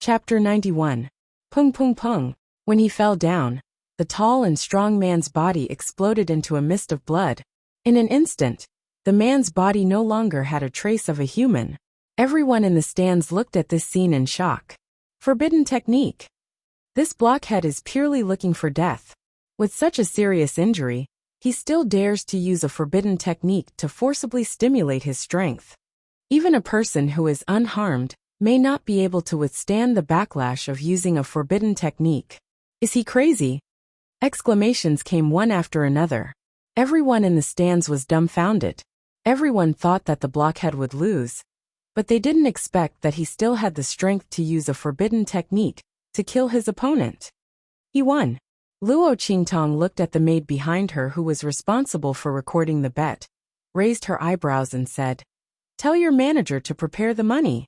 Chapter 91. Pung Pung Pung. When he fell down, the tall and strong man's body exploded into a mist of blood. In an instant, the man's body no longer had a trace of a human. Everyone in the stands looked at this scene in shock. Forbidden technique. This blockhead is purely looking for death. With such a serious injury, he still dares to use a forbidden technique to forcibly stimulate his strength. Even a person who is unharmed may not be able to withstand the backlash of using a forbidden technique. Is he crazy? Exclamations came one after another. Everyone in the stands was dumbfounded. Everyone thought that the blockhead would lose, but they didn't expect that he still had the strength to use a forbidden technique to kill his opponent. He won. Luo Qingtong looked at the maid behind her who was responsible for recording the bet, raised her eyebrows and said, "Tell your manager to prepare the money."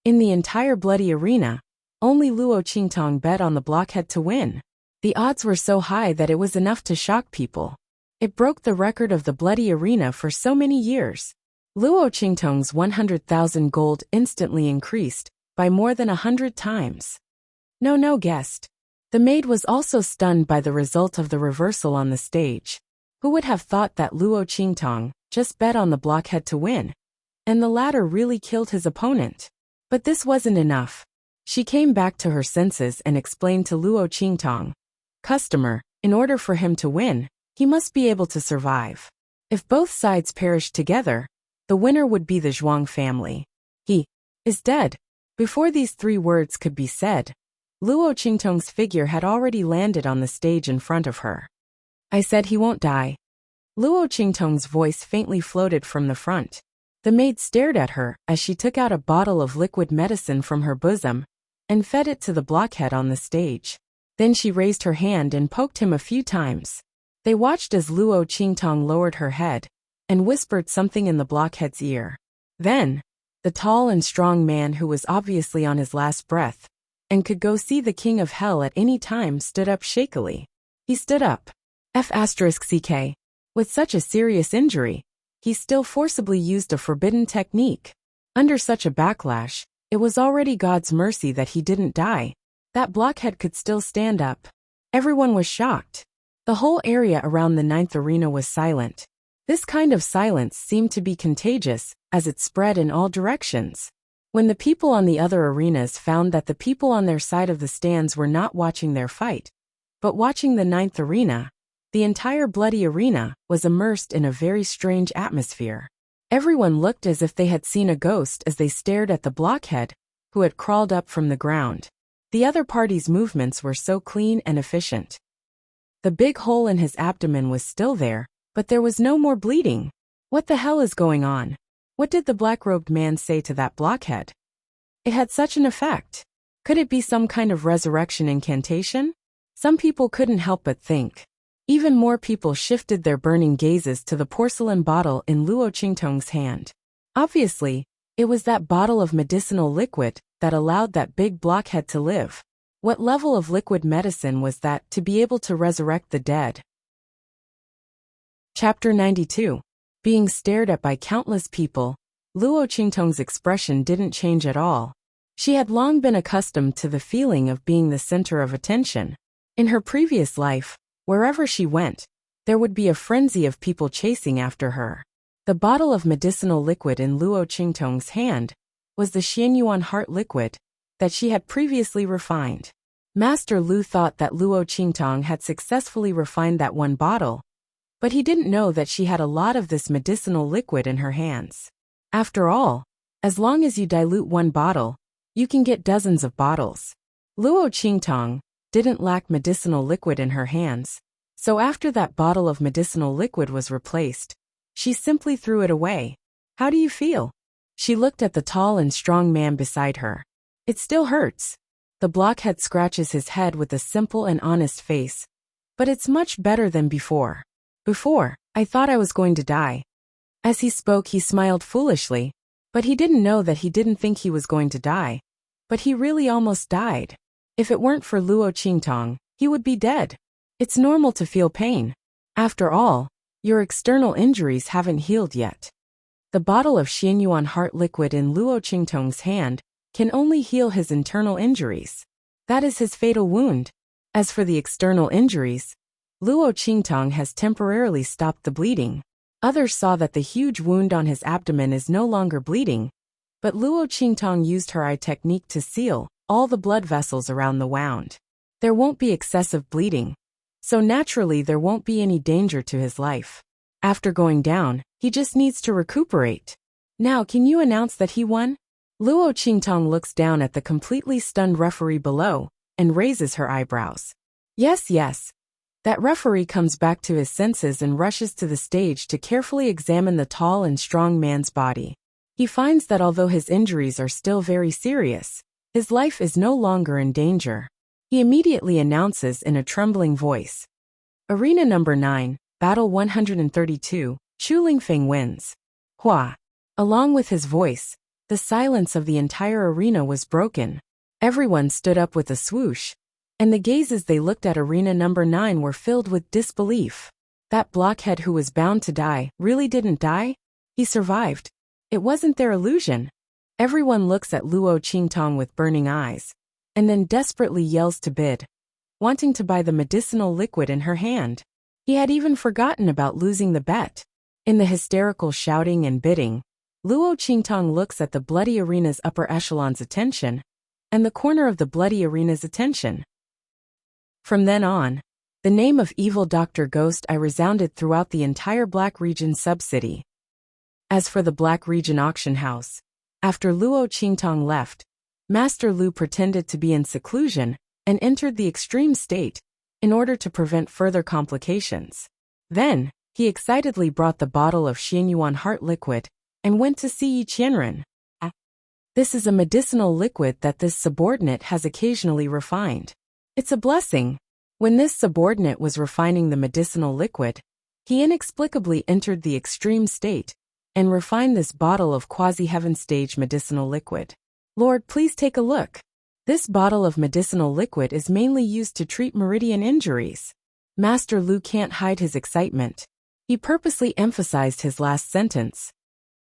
In the entire bloody arena, only Luo Qingtong bet on the blockhead to win. The odds were so high that it was enough to shock people. It broke the record of the bloody arena for so many years. Luo Qingtong's 100,000 gold instantly increased by more than 100 times. No guessed. The maid was also stunned by the result of the reversal on the stage. Who would have thought that Luo Qingtong just bet on the blockhead to win, and the latter really killed his opponent? But this wasn't enough. She came back to her senses and explained to Luo Qingtong, "Customer, in order for him to win, he must be able to survive. If both sides perished together, the winner would be the Zhuang family. He is dead." Before these 3 words could be said, Luo Qingtong's figure had already landed on the stage in front of her. "I said he won't die." Luo Qingtong's voice faintly floated from the front. The maid stared at her as she took out a bottle of liquid medicine from her bosom and fed it to the blockhead on the stage. Then she raised her hand and poked him a few times. They watched as Luo Qingtong lowered her head and whispered something in the blockhead's ear. Then, the tall and strong man who was obviously on his last breath and could go see the king of hell at any time stood up shakily. He stood up. F***ck. With such a serious injury, he still forcibly used a forbidden technique. Under such a backlash, it was already God's mercy that he didn't die. That blockhead could still stand up. Everyone was shocked. The whole area around the 9th arena was silent. This kind of silence seemed to be contagious as it spread in all directions. When the people on the other arenas found that the people on their side of the stands were not watching their fight, but watching the 9th arena, the entire bloody arena was immersed in a very strange atmosphere. Everyone looked as if they had seen a ghost as they stared at the blockhead, who had crawled up from the ground. The other party's movements were so clean and efficient. The big hole in his abdomen was still there, but there was no more bleeding. What the hell is going on? What did the black-robed man say to that blockhead? It had such an effect. Could it be some kind of resurrection incantation? Some people couldn't help but think. Even more people shifted their burning gazes to the porcelain bottle in Luo Qingtong's hand. Obviously, it was that bottle of medicinal liquid that allowed that big blockhead to live. What level of liquid medicine was that to be able to resurrect the dead? Chapter 92. Being stared at by countless people, Luo Qingtong's expression didn't change at all. She had long been accustomed to the feeling of being the center of attention. In her previous life, wherever she went, there would be a frenzy of people chasing after her. The bottle of medicinal liquid in Luo Qingtong's hand was the Xianyuan heart liquid that she had previously refined. Master Lu thought that Luo Qingtong had successfully refined that one bottle, but he didn't know that she had a lot of this medicinal liquid in her hands. After all, as long as you dilute one bottle, you can get dozens of bottles. Luo Qingtong didn't lack medicinal liquid in her hands, so after that bottle of medicinal liquid was replaced, she simply threw it away. "How do you feel?" She looked at the tall and strong man beside her. "It still hurts." The blockhead scratches his head with a simple and honest face. "But it's much better than before. Before, I thought I was going to die." As he spoke, he smiled foolishly, but he didn't know that he didn't think he was going to die. But he really almost died. If it weren't for Luo Qingtong, he would be dead. It's normal to feel pain. After all, your external injuries haven't healed yet. The bottle of Xianyuan heart liquid in Luo Qingtong's hand can only heal his internal injuries. That is his fatal wound. As for the external injuries, Luo Qingtong has temporarily stopped the bleeding. Others saw that the huge wound on his abdomen is no longer bleeding, but Luo Qingtong used her eye technique to seal all the blood vessels around the wound. There won't be excessive bleeding, so naturally there won't be any danger to his life. After going down, he just needs to recuperate. Now can you announce that he won? Luo Qingtong looks down at the completely stunned referee below and raises her eyebrows. Yes, yes. That referee comes back to his senses and rushes to the stage to carefully examine the tall and strong man's body. He finds that although his injuries are still very serious, his life is no longer in danger. He immediately announces in a trembling voice. Arena number 9, Battle 132, Chu Lingfeng wins. Hua. Along with his voice, the silence of the entire arena was broken. Everyone stood up with a swoosh, and the gazes they looked at arena number 9 were filled with disbelief. That blockhead who was bound to die really didn't die? He survived. It wasn't their illusion. Everyone looks at Luo Qingtong with burning eyes, and then desperately yells to bid, wanting to buy the medicinal liquid in her hand. He had even forgotten about losing the bet. In the hysterical shouting and bidding, Luo Qingtong looks at the bloody arena's upper echelon's attention, and the corner of the bloody arena's attention. From then on, the name of evil Dr. Ghost Eye resounded throughout the entire Black Region sub-city. As for the Black Region auction house, after Luo Qingtong left, Master Lu pretended to be in seclusion and entered the extreme state in order to prevent further complications. Then, he excitedly brought the bottle of Xianyuan heart liquid and went to see Yi Qianren. This is a medicinal liquid that this subordinate has occasionally refined. It's a blessing. When this subordinate was refining the medicinal liquid, he inexplicably entered the extreme state and refined this bottle of quasi-heaven stage medicinal liquid. Lord, please take a look. This bottle of medicinal liquid is mainly used to treat meridian injuries. Master Lu can't hide his excitement. He purposely emphasized his last sentence.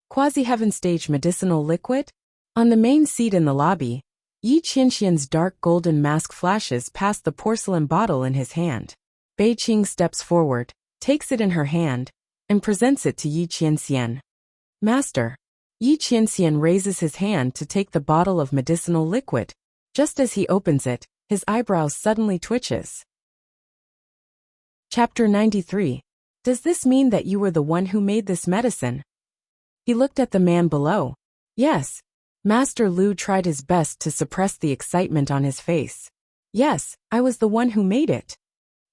Quasi-heaven stage medicinal liquid? On the main seat in the lobby, Yi Qianxian's dark golden mask flashes past the porcelain bottle in his hand. Bei Qing steps forward, takes it in her hand, and presents it to Yi Qianxian. Master. Yi Qianxian raises his hand to take the bottle of medicinal liquid. Just as he opens it, his eyebrows suddenly twitches. Chapter 93. Does this mean that you were the one who made this medicine? He looked at the man below. Yes. Master Lu tried his best to suppress the excitement on his face. Yes, I was the one who made it.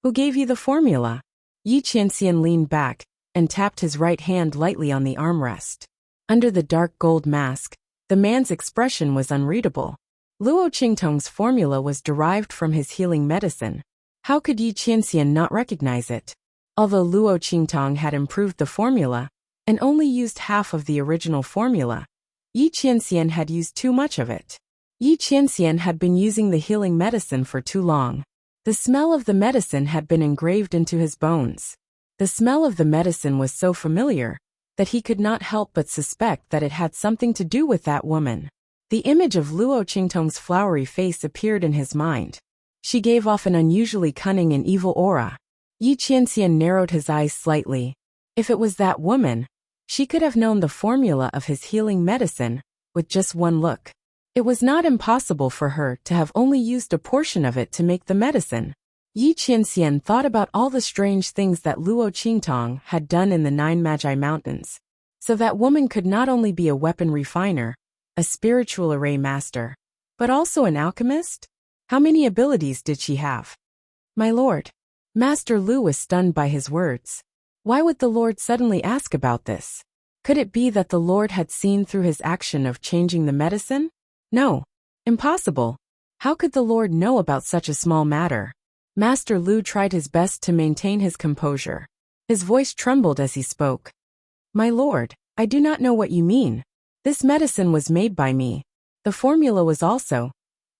Who gave you the formula? Yi Qianxian leaned back and tapped his right hand lightly on the armrest. Under the dark gold mask, the man's expression was unreadable. Luo Qingtong's formula was derived from his healing medicine. How could Yi Qianxian not recognize it? Although Luo Qingtong had improved the formula and only used half of the original formula, Yi Qianxian had used too much of it. Yi Qianxian had been using the healing medicine for too long. The smell of the medicine had been engraved into his bones. The smell of the medicine was so familiar that he could not help but suspect that it had something to do with that woman. The image of Luo Qingtong's flowery face appeared in his mind. She gave off an unusually cunning and evil aura. Yi Qianxian narrowed his eyes slightly. If it was that woman, she could have known the formula of his healing medicine with just one look. It was not impossible for her to have only used a portion of it to make the medicine. Yi Qianxian thought about all the strange things that Luo Qingtong had done in the 9 Magi Mountains. So that woman could not only be a weapon refiner, a spiritual array master, but also an alchemist? How many abilities did she have? My lord. Master Lu was stunned by his words. Why would the Lord suddenly ask about this? Could it be that the Lord had seen through his action of changing the medicine? No. Impossible. How could the Lord know about such a small matter? Master Lu tried his best to maintain his composure. His voice trembled as he spoke. My lord, I do not know what you mean. This medicine was made by me. The formula was also.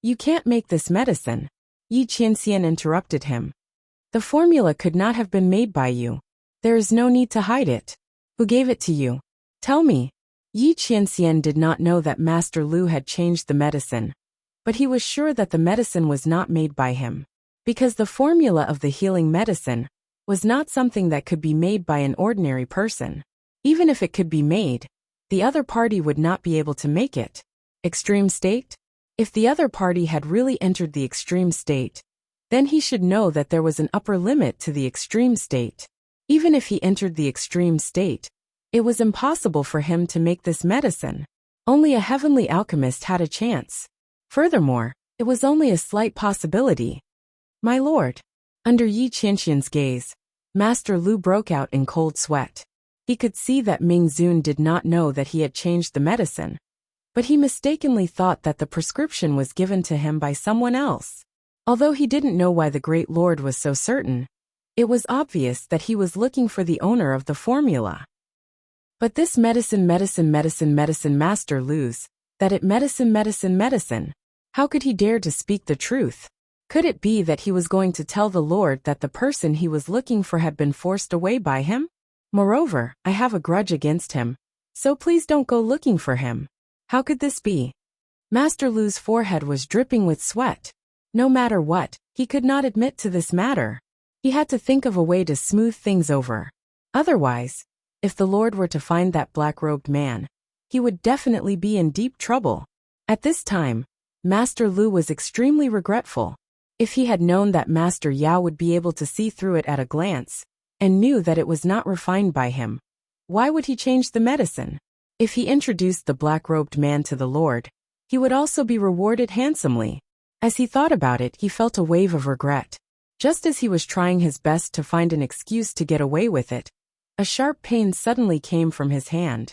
You can't make this medicine. Yi Qianxian interrupted him. The formula could not have been made by you. There is no need to hide it. Who gave it to you? Tell me. Yi Qianxian did not know that Master Lu had changed the medicine, but he was sure that the medicine was not made by him, because the formula of the healing medicine was not something that could be made by an ordinary person. Even if it could be made, the other party would not be able to make it. Extreme state? If the other party had really entered the extreme state, then he should know that there was an upper limit to the extreme state. Even if he entered the extreme state, it was impossible for him to make this medicine. Only a heavenly alchemist had a chance. Furthermore, it was only a slight possibility. My lord. Under Yi Qianxian's gaze, Master Lu broke out in cold sweat. He could see that Ming Zun did not know that he had changed the medicine, but he mistakenly thought that the prescription was given to him by someone else. Although he didn't know why the Great Lord was so certain, it was obvious that he was looking for the owner of the formula. But this medicine Master Lu's, that it medicine. How could he dare to speak the truth? Could it be that he was going to tell the Lord that the person he was looking for had been forced away by him? Moreover, I have a grudge against him, so please don't go looking for him. How could this be? Master Lu's forehead was dripping with sweat. No matter what, he could not admit to this matter. He had to think of a way to smooth things over. Otherwise, if the Lord were to find that black-robed man, he would definitely be in deep trouble. At this time, Master Lu was extremely regretful. If he had known that Master Yao would be able to see through it at a glance, and knew that it was not refined by him, why would he change the medicine? If he introduced the black-robed man to the Lord, he would also be rewarded handsomely. As he thought about it, he felt a wave of regret. Just as he was trying his best to find an excuse to get away with it, a sharp pain suddenly came from his hand.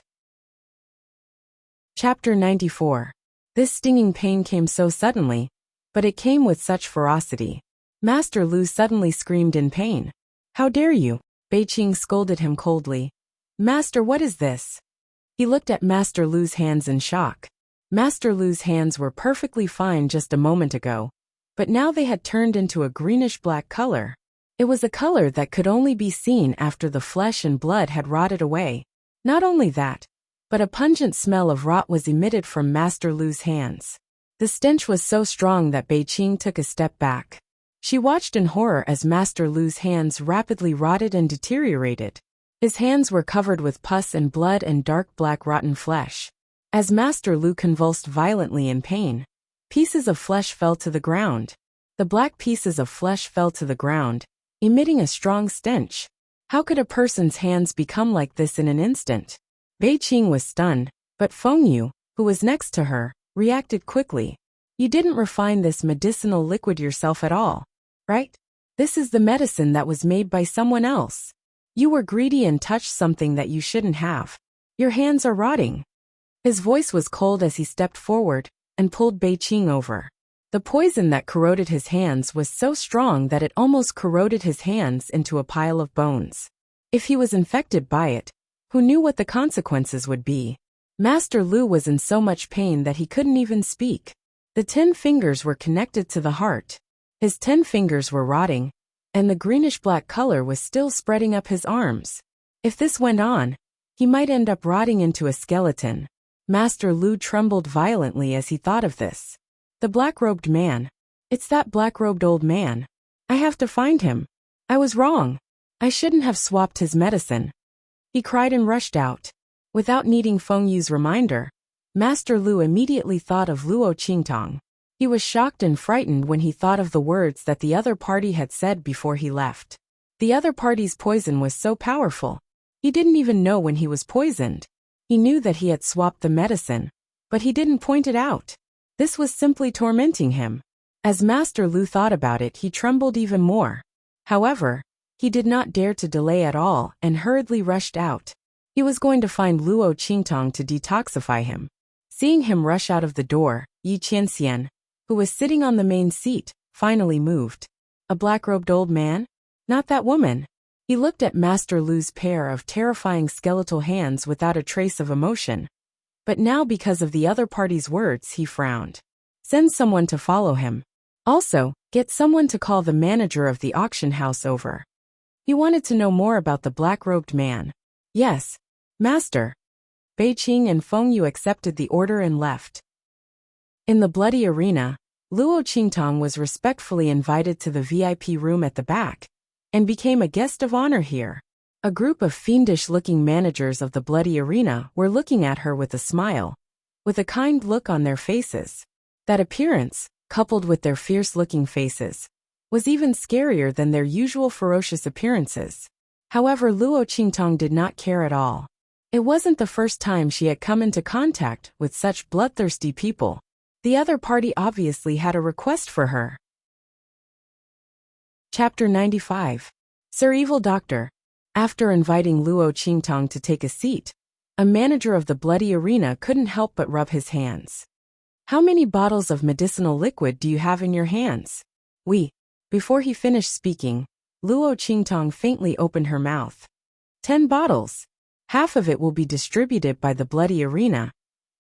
Chapter 94. This stinging pain came so suddenly, but it came with such ferocity. Master Lu suddenly screamed in pain. How dare you? Beiqing scolded him coldly. Master, what is this? He looked at Master Lu's hands in shock. Master Lu's hands were perfectly fine just a moment ago, but now they had turned into a greenish-black color. It was a color that could only be seen after the flesh and blood had rotted away. Not only that, but a pungent smell of rot was emitted from Master Lu's hands. The stench was so strong that Beiqing took a step back. She watched in horror as Master Lu's hands rapidly rotted and deteriorated. His hands were covered with pus and blood and dark black rotten flesh. As Master Lu convulsed violently in pain, pieces of flesh fell to the ground. The black pieces of flesh fell to the ground, emitting a strong stench. How could a person's hands become like this in an instant? Beiqing was stunned, but Fengyu, who was next to her, reacted quickly. You didn't refine this medicinal liquid yourself at all, right? This is the medicine that was made by someone else. You were greedy and touched something that you shouldn't have. Your hands are rotting. His voice was cold as he stepped forward and pulled Beiqing over. The poison that corroded his hands was so strong that it almost corroded his hands into a pile of bones. If he was infected by it, who knew what the consequences would be? Master Lu was in so much pain that he couldn't even speak. The 10 fingers were connected to the heart. His 10 fingers were rotting, and the greenish-black color was still spreading up his arms. If this went on, he might end up rotting into a skeleton. Master Lu trembled violently as he thought of this. The black-robed man. It's that black-robed old man. I have to find him. I was wrong. I shouldn't have swapped his medicine. He cried and rushed out. Without needing Fengyu's reminder, Master Lu immediately thought of Luo Qingtong. He was shocked and frightened when he thought of the words that the other party had said before he left. The other party's poison was so powerful. He didn't even know when he was poisoned. He knew that he had swapped the medicine, but he didn't point it out. This was simply tormenting him. As Master Lu thought about it, he trembled even more. However, he did not dare to delay at all and hurriedly rushed out. He was going to find Luo Qingtong to detoxify him. Seeing him rush out of the door, Yi Qianxian, who was sitting on the main seat, finally moved. A black-robed old man? Not that woman. He looked at Master Lu's pair of terrifying skeletal hands without a trace of emotion. But now because of the other party's words, he frowned. Send someone to follow him. Also, get someone to call the manager of the auction house over. He wanted to know more about the black-robed man. Yes, Master. Bei Qing and Feng Yu accepted the order and left. In the bloody arena, Luo Qingtong was respectfully invited to the VIP room at the back, and became a guest of honor here. A group of fiendish-looking managers of the bloody arena were looking at her with a smile, with a kind look on their faces. That appearance, coupled with their fierce-looking faces, was even scarier than their usual ferocious appearances. However, Luo Qingtong did not care at all. It wasn't the first time she had come into contact with such bloodthirsty people. The other party obviously had a request for her. Chapter 95. Sir Evil Doctor. After inviting Luo Qingtong to take a seat, a manager of the bloody arena couldn't help but rub his hands. How many bottles of medicinal liquid do you have in your hands? Before he finished speaking, Luo Qingtong faintly opened her mouth. 10 bottles. Half of it will be distributed by the bloody arena,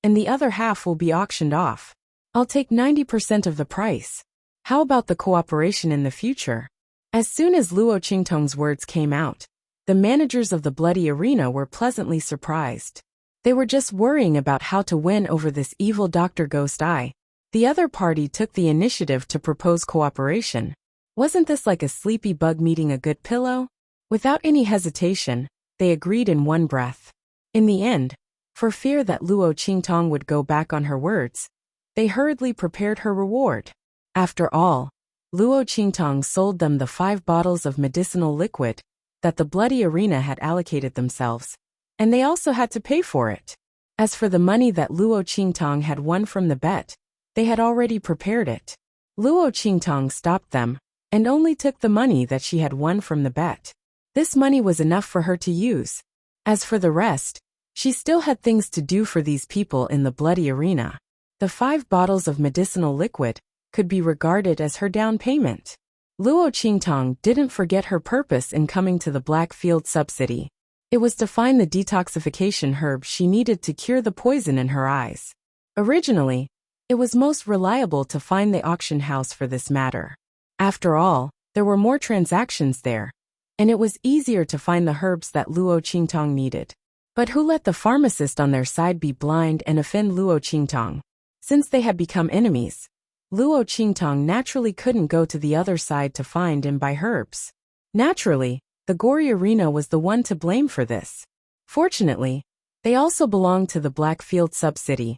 and the other half will be auctioned off. I'll take 90% of the price. How about the cooperation in the future? As soon as Luo Qingtong's words came out, the managers of the bloody arena were pleasantly surprised. They were just worrying about how to win over this evil Dr. Ghost Eye. The other party took the initiative to propose cooperation. Wasn't this like a sleepy bug meeting a good pillow? Without any hesitation, they agreed in one breath. In the end, for fear that Luo Qingtong would go back on her words, they hurriedly prepared her reward. After all, Luo Qingtong sold them the 5 bottles of medicinal liquid that the bloody arena had allocated themselves, and they also had to pay for it. As for the money that Luo Qingtong had won from the bet, they had already prepared it. Luo Qingtong stopped them, and only took the money that she had won from the bet. This money was enough for her to use. As for the rest, she still had things to do for these people in the bloody arena. The 5 bottles of medicinal liquid could be regarded as her down payment. Luo Qingtong didn't forget her purpose in coming to the Blackfield subcity. It was to find the detoxification herb she needed to cure the poison in her eyes. Originally, it was most reliable to find the auction house for this matter. After all, there were more transactions there, and it was easier to find the herbs that Luo Qingtong needed. But who let the pharmacist on their side be blind and offend Luo Qingtong? Since they had become enemies, Luo Qingtong naturally couldn't go to the other side to find and buy herbs. Naturally, the gory arena was the one to blame for this. Fortunately, they also belonged to the Blackfield subcity,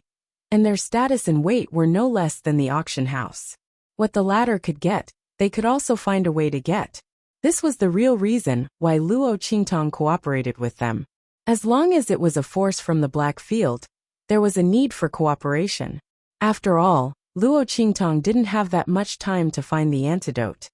and their status and weight were no less than the auction house. What the latter could get, they could also find a way to get. This was the real reason why Luo Qingtong cooperated with them. As long as it was a force from the Blackfield, there was a need for cooperation. After all, Luo Qingtong didn't have that much time to find the antidote.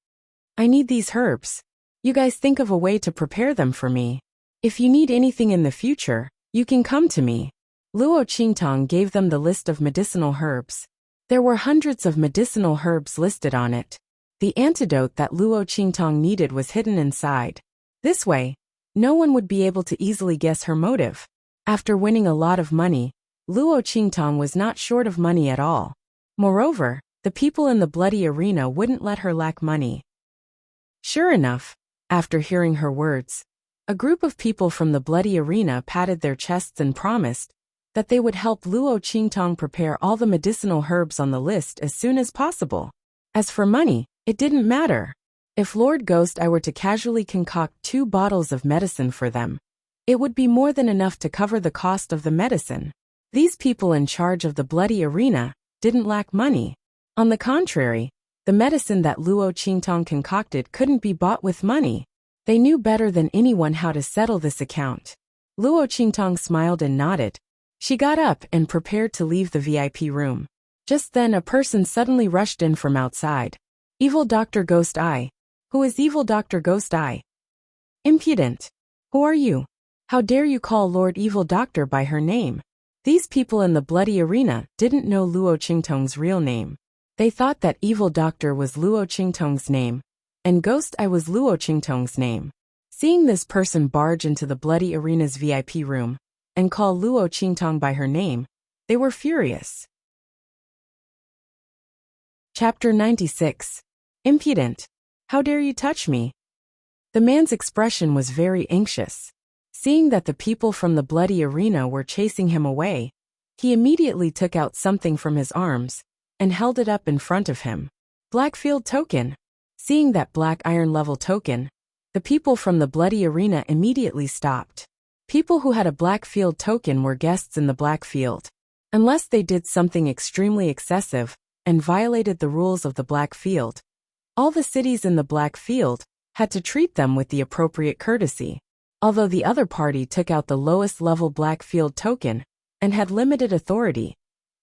I need these herbs. You guys think of a way to prepare them for me. If you need anything in the future, you can come to me. Luo Qingtong gave them the list of medicinal herbs. There were hundreds of medicinal herbs listed on it. The antidote that Luo Qingtong needed was hidden inside. This way, no one would be able to easily guess her motive. After winning a lot of money, Luo Qingtong was not short of money at all. Moreover, the people in the bloody arena wouldn't let her lack money. Sure enough, after hearing her words, a group of people from the bloody arena patted their chests and promised that they would help Luo Qingtong prepare all the medicinal herbs on the list as soon as possible. As for money, it didn't matter. If Lord Ghost Eye were to casually concoct 2 bottles of medicine for them, it would be more than enough to cover the cost of the medicine. These people in charge of the bloody arena didn't lack money. On the contrary, the medicine that Luo Qingtong concocted couldn't be bought with money. They knew better than anyone how to settle this account. Luo Qingtong smiled and nodded. She got up and prepared to leave the VIP room. Just then a person suddenly rushed in from outside. Evil Dr. Ghost Eye. Who is Evil Dr. Ghost Eye? Impudent. Who are you? How dare you call Lord Evil Doctor by her name? These people in the bloody arena didn't know Luo Qingtong's real name. They thought that Evil Doctor was Luo Qingtong's name, and Ghost Eye was Luo Qingtong's name. Seeing this person barge into the bloody arena's VIP room and call Luo Qingtong by her name, they were furious. Chapter 96. Impudent. How dare you touch me? The man's expression was very anxious. Seeing that the people from the bloody arena were chasing him away, he immediately took out something from his arms and held it up in front of him. Blackfield token. Seeing that black iron level token, the people from the bloody arena immediately stopped. People who had a Blackfield token were guests in the Blackfield. Unless they did something extremely excessive and violated the rules of the Blackfield, all the cities in the Blackfield had to treat them with the appropriate courtesy. Although the other party took out the lowest level Blackfield token and had limited authority,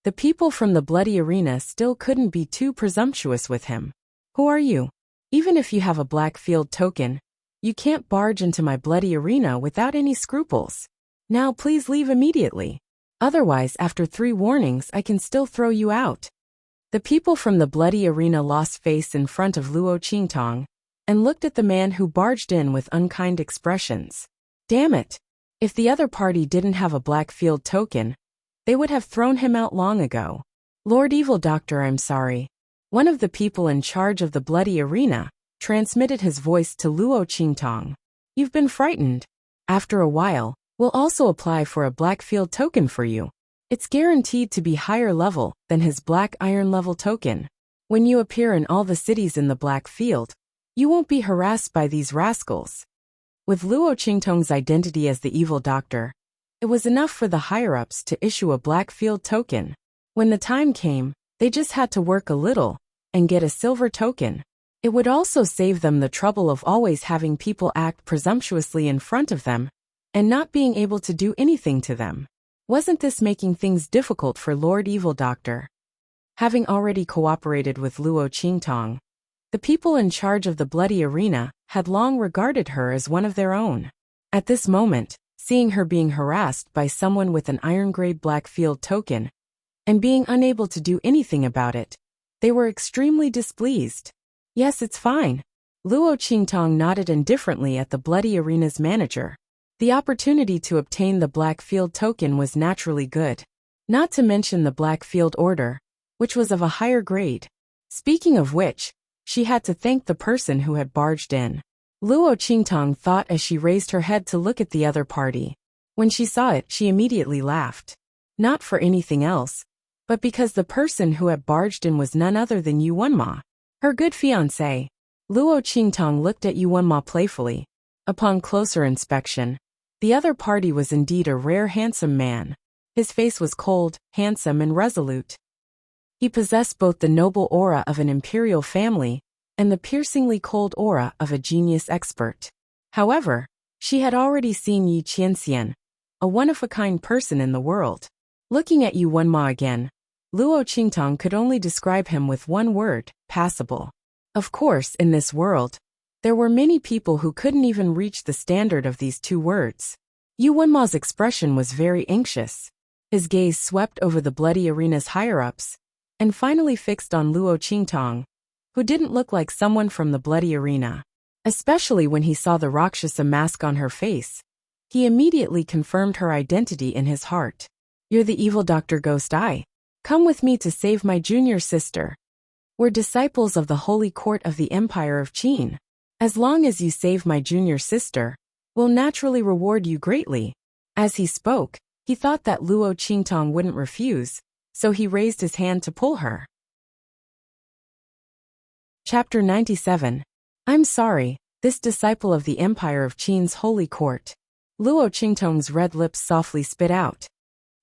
the people from the bloody arena still couldn't be too presumptuous with him. Who are you? Even if you have a Blackfield token, you can't barge into my bloody arena without any scruples. Now please leave immediately. Otherwise, after 3 warnings, I can still throw you out. The people from the bloody arena lost face in front of Luo Qingtong and looked at the man who barged in with unkind expressions. Damn it! If the other party didn't have a Blackfield token, they would have thrown him out long ago. Lord Evil Doctor, I'm sorry. One of the people in charge of the bloody arena transmitted his voice to Luo Qingtong. You've been frightened. After a while, we'll also apply for a Blackfield token for you. It's guaranteed to be higher level than his black iron level token. When you appear in all the cities in the Blackfield, you won't be harassed by these rascals. With Luo Qingtong's identity as the Evil Doctor, it was enough for the higher-ups to issue a Blackfield token. When the time came, they just had to work a little and get a silver token. It would also save them the trouble of always having people act presumptuously in front of them and not being able to do anything to them. Wasn't this making things difficult for Lord Evil Doctor? Having already cooperated with Luo Qingtong, the people in charge of the bloody arena had long regarded her as one of their own. At this moment, seeing her being harassed by someone with an iron-grade Blackfield token and being unable to do anything about it, they were extremely displeased. Yes, it's fine. Luo Qingtong nodded indifferently at the bloody arena's manager. The opportunity to obtain the Blackfield token was naturally good. Not to mention the Blackfield order, which was of a higher grade. Speaking of which, she had to thank the person who had barged in. Luo Qingtong thought as she raised her head to look at the other party. When she saw it, she immediately laughed. Not for anything else, but because the person who had barged in was none other than Yu Wenma, her good fiancé. Luo Qingtong looked at Yu Wenma playfully. Upon closer inspection, the other party was indeed a rare handsome man. His face was cold, handsome and resolute. He possessed both the noble aura of an imperial family and the piercingly cold aura of a genius expert. However, she had already seen Yi Qianxian, a one-of-a-kind person in the world. Looking at Yu Wenma again, Luo Qingtong could only describe him with one word: passable. Of course, in this world, there were many people who couldn't even reach the standard of these 2 words. Yu Wenma's expression was very anxious. His gaze swept over the bloody arena's higher-ups and finally fixed on Luo Qingtong, who didn't look like someone from the bloody arena. Especially when he saw the Rakshasa mask on her face, he immediately confirmed her identity in his heart. You're the Evil Dr. Ghost Eye. Come with me to save my junior sister. We're disciples of the Holy Court of the Empire of Qin. As long as you save my junior sister, we'll naturally reward you greatly. As he spoke, he thought that Luo Qingtong wouldn't refuse, so he raised his hand to pull her. Chapter 97. I'm sorry, this disciple of the Empire of Qin's Holy Court. Luo Qingtong's red lips softly spit out.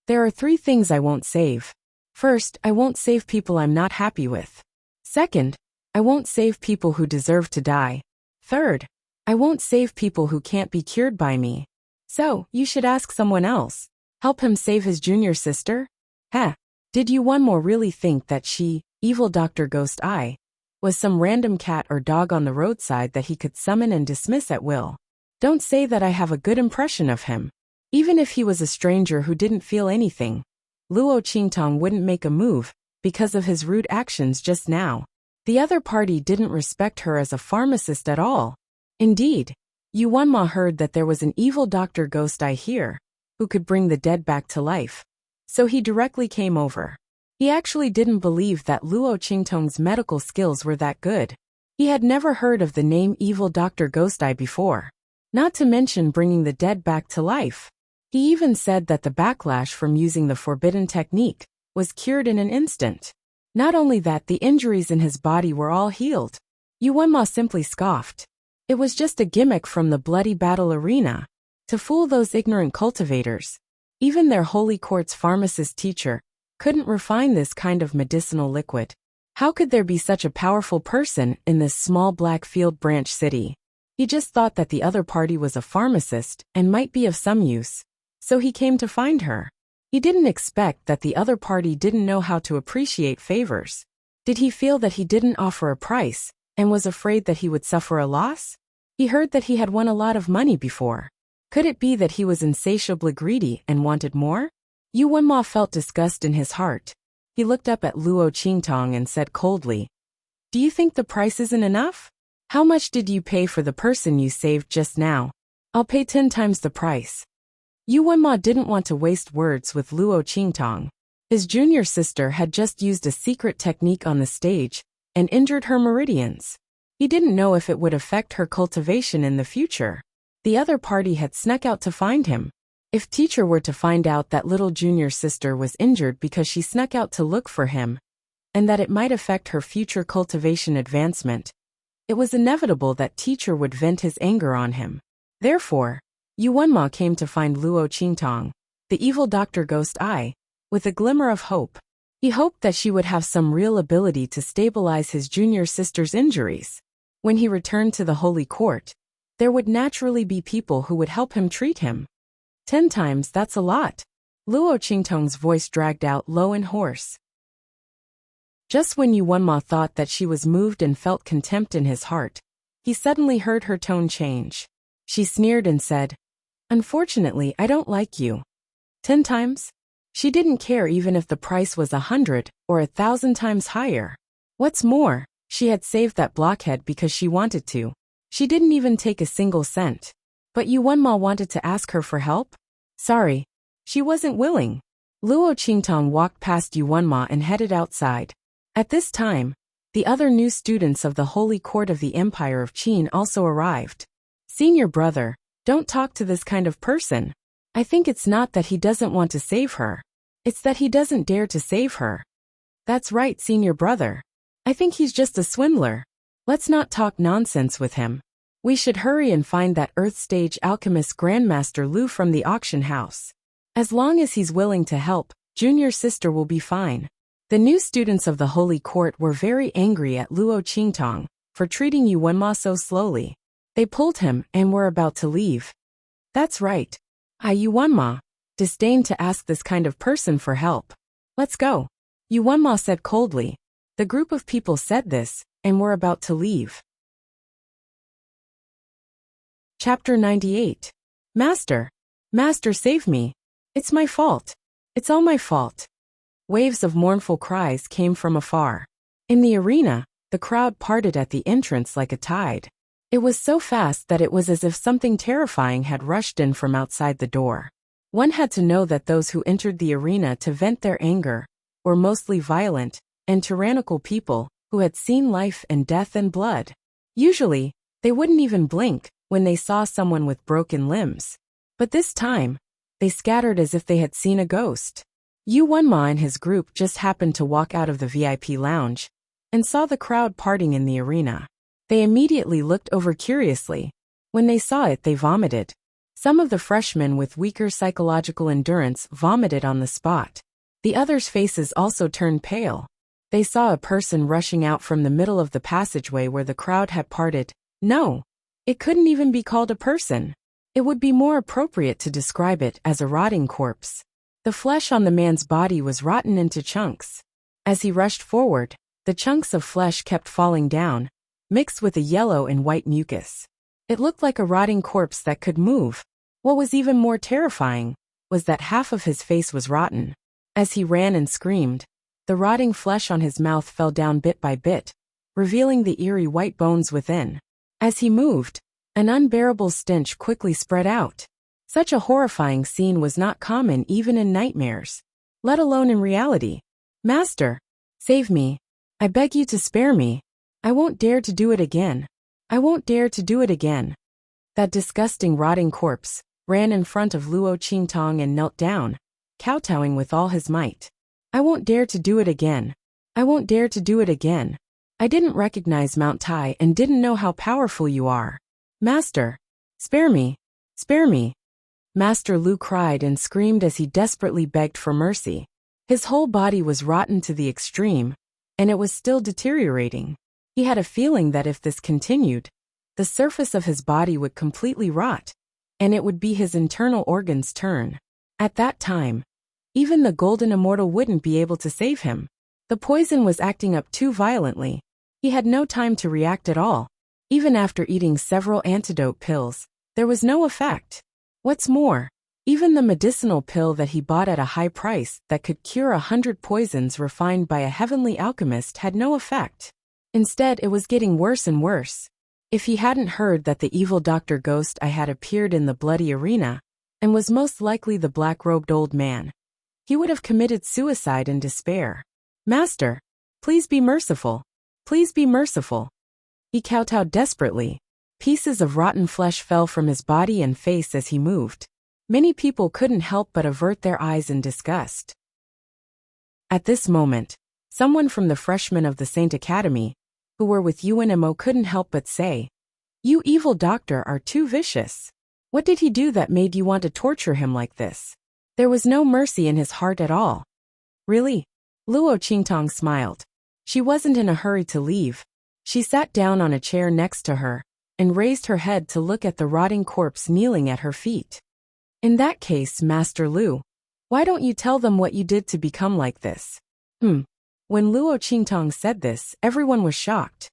There are 3 things I won't save. First, I won't save people I'm not happy with. Second, I won't save people who deserve to die. Third, I won't save people who can't be cured by me. So, you should ask someone else. Help him save his junior sister? Heh. Did Yu Wenma really think that she, Evil Dr. Ghost Eye, was some random cat or dog on the roadside that he could summon and dismiss at will? Don't say that I have a good impression of him. Even if he was a stranger who didn't feel anything, Luo Qingtong wouldn't make a move because of his rude actions just now. The other party didn't respect her as a pharmacist at all. Indeed, Yu Wenma heard that there was an Evil Dr. Ghost Eye here who could bring the dead back to life. So he directly came over. He actually didn't believe that Luo Qingtong's medical skills were that good. He had never heard of the name Evil Dr. Ghost Eye before. not to mention bringing the dead back to life. He even said that the backlash from using the forbidden technique was cured in an instant. Not only that, the injuries in his body were all healed. Yuanma simply scoffed. It was just a gimmick from the bloody battle arena, to fool those ignorant cultivators. Even their holy court's pharmacist teacher couldn't refine this kind of medicinal liquid. How could there be such a powerful person in this small black field branch city? He just thought that the other party was a pharmacist and might be of some use. So he came to find her. He didn't expect that the other party didn't know how to appreciate favors. Did he feel that he didn't offer a price and was afraid that he would suffer a loss? He heard that he had won a lot of money before. Could it be that he was insatiably greedy and wanted more? Yu Wenma felt disgust in his heart. He looked up at Luo Qingtong and said coldly, "Do you think the price isn't enough? How much did you pay for the person you saved just now?" "I'll pay 10 times the price." Yu Wenma didn't want to waste words with Luo Qingtong. His junior sister had just used a secret technique on the stage and injured her meridians. He didn't know if it would affect her cultivation in the future. The other party had snuck out to find him. If teacher were to find out that little junior sister was injured because she snuck out to look for him, and that it might affect her future cultivation advancement, it was inevitable that teacher would vent his anger on him. Therefore, Yu Wenma came to find Luo Qingtong, the evil Dr. Ghost Eye, with a glimmer of hope. He hoped that she would have some real ability to stabilize his junior sister's injuries. When he returned to the holy court, there would naturally be people who would help him treat him. 10 times, that's a lot. Luo Qingtong's voice dragged out low and hoarse. Just when Yu Wenma thought that she was moved and felt contempt in his heart, he suddenly heard her tone change. She sneered and said, "Unfortunately, I don't like you." 10 times? She didn't care even if the price was 100 or 1,000 times higher. What's more, she had saved that blockhead because she wanted to. She didn't even take a single cent. But Yu Wenma wanted to ask her for help? Sorry, she wasn't willing. Luo Qingtong walked past Yu Wenma and headed outside. At this time, the other new students of the Holy Court of the Empire of Qin also arrived. "Senior brother, don't talk to this kind of person. I think it's not that he doesn't want to save her. It's that he doesn't dare to save her." "That's right, senior brother. I think he's just a swindler. Let's not talk nonsense with him. We should hurry and find that Earth Stage Alchemist Grandmaster Lu from the auction house. As long as he's willing to help, junior sister will be fine." The new students of the Holy Court were very angry at Luo Qingtong for treating Yu Wenma so slowly. They pulled him and were about to leave. "That's right. Yu Wenma, disdain to ask this kind of person for help. Let's go," Yu Wenma said coldly. The group of people said this and were about to leave. Chapter 98. Master. Master, save me. It's my fault. It's all my fault. Waves of mournful cries came from afar. In the arena, the crowd parted at the entrance like a tide. It was so fast that it was as if something terrifying had rushed in from outside the door. One had to know that those who entered the arena to vent their anger were mostly violent and tyrannical people who had seen life and death and blood. Usually, they wouldn't even blink when they saw someone with broken limbs. But this time, they scattered as if they had seen a ghost. Yu Wenma and his group just happened to walk out of the VIP lounge and saw the crowd parting in the arena. They immediately looked over curiously. When they saw it, they vomited. Some of the freshmen with weaker psychological endurance vomited on the spot. The others' faces also turned pale. They saw a person rushing out from the middle of the passageway where the crowd had parted. No, it couldn't even be called a person. It would be more appropriate to describe it as a rotting corpse. The flesh on the man's body was rotten into chunks. As he rushed forward, the chunks of flesh kept falling down, mixed with a yellow and white mucus. It looked like a rotting corpse that could move. What was even more terrifying was that half of his face was rotten. As he ran and screamed, the rotting flesh on his mouth fell down bit by bit, revealing the eerie white bones within. As he moved, an unbearable stench quickly spread out. Such a horrifying scene was not common even in nightmares, let alone in reality. "Master, save me. I beg you to spare me. I won't dare to do it again. I won't dare to do it again." That disgusting rotting corpse, ran in front of Luo Qingtong and knelt down, kowtowing with all his might. I won't dare to do it again. I won't dare to do it again. I didn't recognize Mount Tai and didn't know how powerful you are. Master, spare me, spare me. Master Lu cried and screamed as he desperately begged for mercy. His whole body was rotten to the extreme, and it was still deteriorating. He had a feeling that if this continued, the surface of his body would completely rot, and it would be his internal organs' turn. At that time, even the golden immortal wouldn't be able to save him. The poison was acting up too violently. He had no time to react at all. Even after eating several antidote pills, there was no effect. What's more, even the medicinal pill that he bought at a high price that could cure 100 poisons refined by a heavenly alchemist had no effect. Instead, it was getting worse and worse. If he hadn't heard that the evil Dr. Ghost I had appeared in the bloody arena, and was most likely the black-robed old man, he would have committed suicide in despair. Master, please be merciful. Please be merciful. He kowtowed desperately. Pieces of rotten flesh fell from his body and face as he moved. Many people couldn't help but avert their eyes in disgust. At this moment, someone from the freshmen of the Saint Academy, who were with UNMO, couldn't help but say, "You evil doctor are too vicious. What did he do that made you want to torture him like this?" There was no mercy in his heart at all. Really? Luo Qingtong smiled. She wasn't in a hurry to leave. She sat down on a chair next to her and raised her head to look at the rotting corpse kneeling at her feet. In that case, Master Lu, why don't you tell them what you did to become like this? When Luo Qingtong said this, everyone was shocked.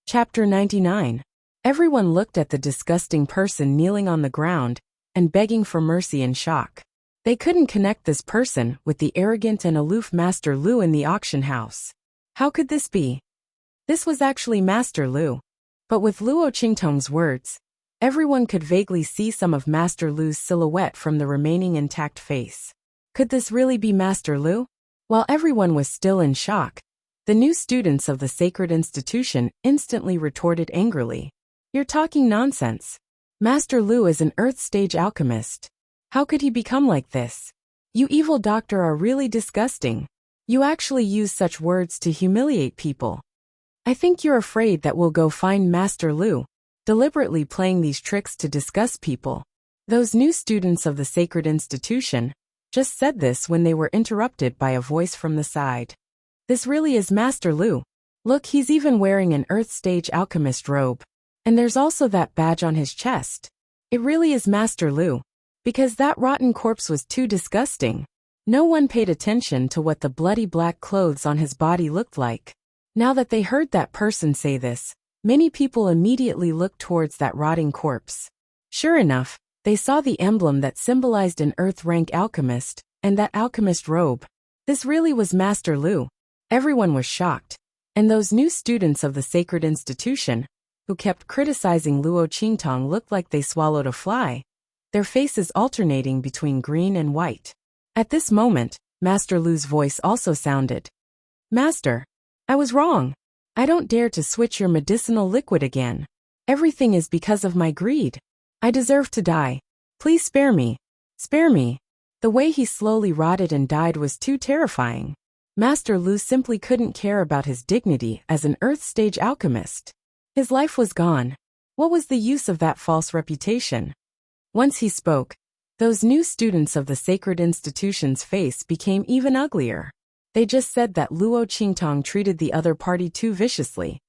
Chapter 99. Everyone looked at the disgusting person kneeling on the ground and begging for mercy in shock. They couldn't connect this person with the arrogant and aloof Master Lu in the auction house. How could this be? This was actually Master Lu. But with Luo Qingtong's words, everyone could vaguely see some of Master Lu's silhouette from the remaining intact face. Could this really be Master Lu? While everyone was still in shock, the new students of the sacred institution instantly retorted angrily. "You're talking nonsense. Master Lu is an Earth-stage alchemist. How could he become like this? You evil doctor are really disgusting. You actually use such words to humiliate people. I think you're afraid that we'll go find Master Lu, deliberately playing these tricks to disgust people." Those new students of the sacred institution just said this when they were interrupted by a voice from the side. "This really is Master Lu. Look, he's even wearing an Earth-stage alchemist robe. And there's also that badge on his chest. It really is Master Lu. Because that rotten corpse was too disgusting." No one paid attention to what the bloody black clothes on his body looked like. Now that they heard that person say this, many people immediately looked towards that rotting corpse. Sure enough, they saw the emblem that symbolized an Earth-rank alchemist, and that alchemist robe. This really was Master Lu. Everyone was shocked. And those new students of the sacred institution, who kept criticizing Luo Qingtong, looked like they swallowed a fly, their faces alternating between green and white. At this moment, Master Lu's voice also sounded. "Master, I was wrong. I don't dare to switch your medicinal liquid again. Everything is because of my greed. I deserve to die. Please spare me. Spare me." The way he slowly rotted and died was too terrifying. Master Lu simply couldn't care about his dignity as an Earth-stage alchemist. His life was gone. What was the use of that false reputation? Once he spoke, those new students of the sacred institution's face became even uglier. They just said that Luo Qingtong treated the other party too viciously.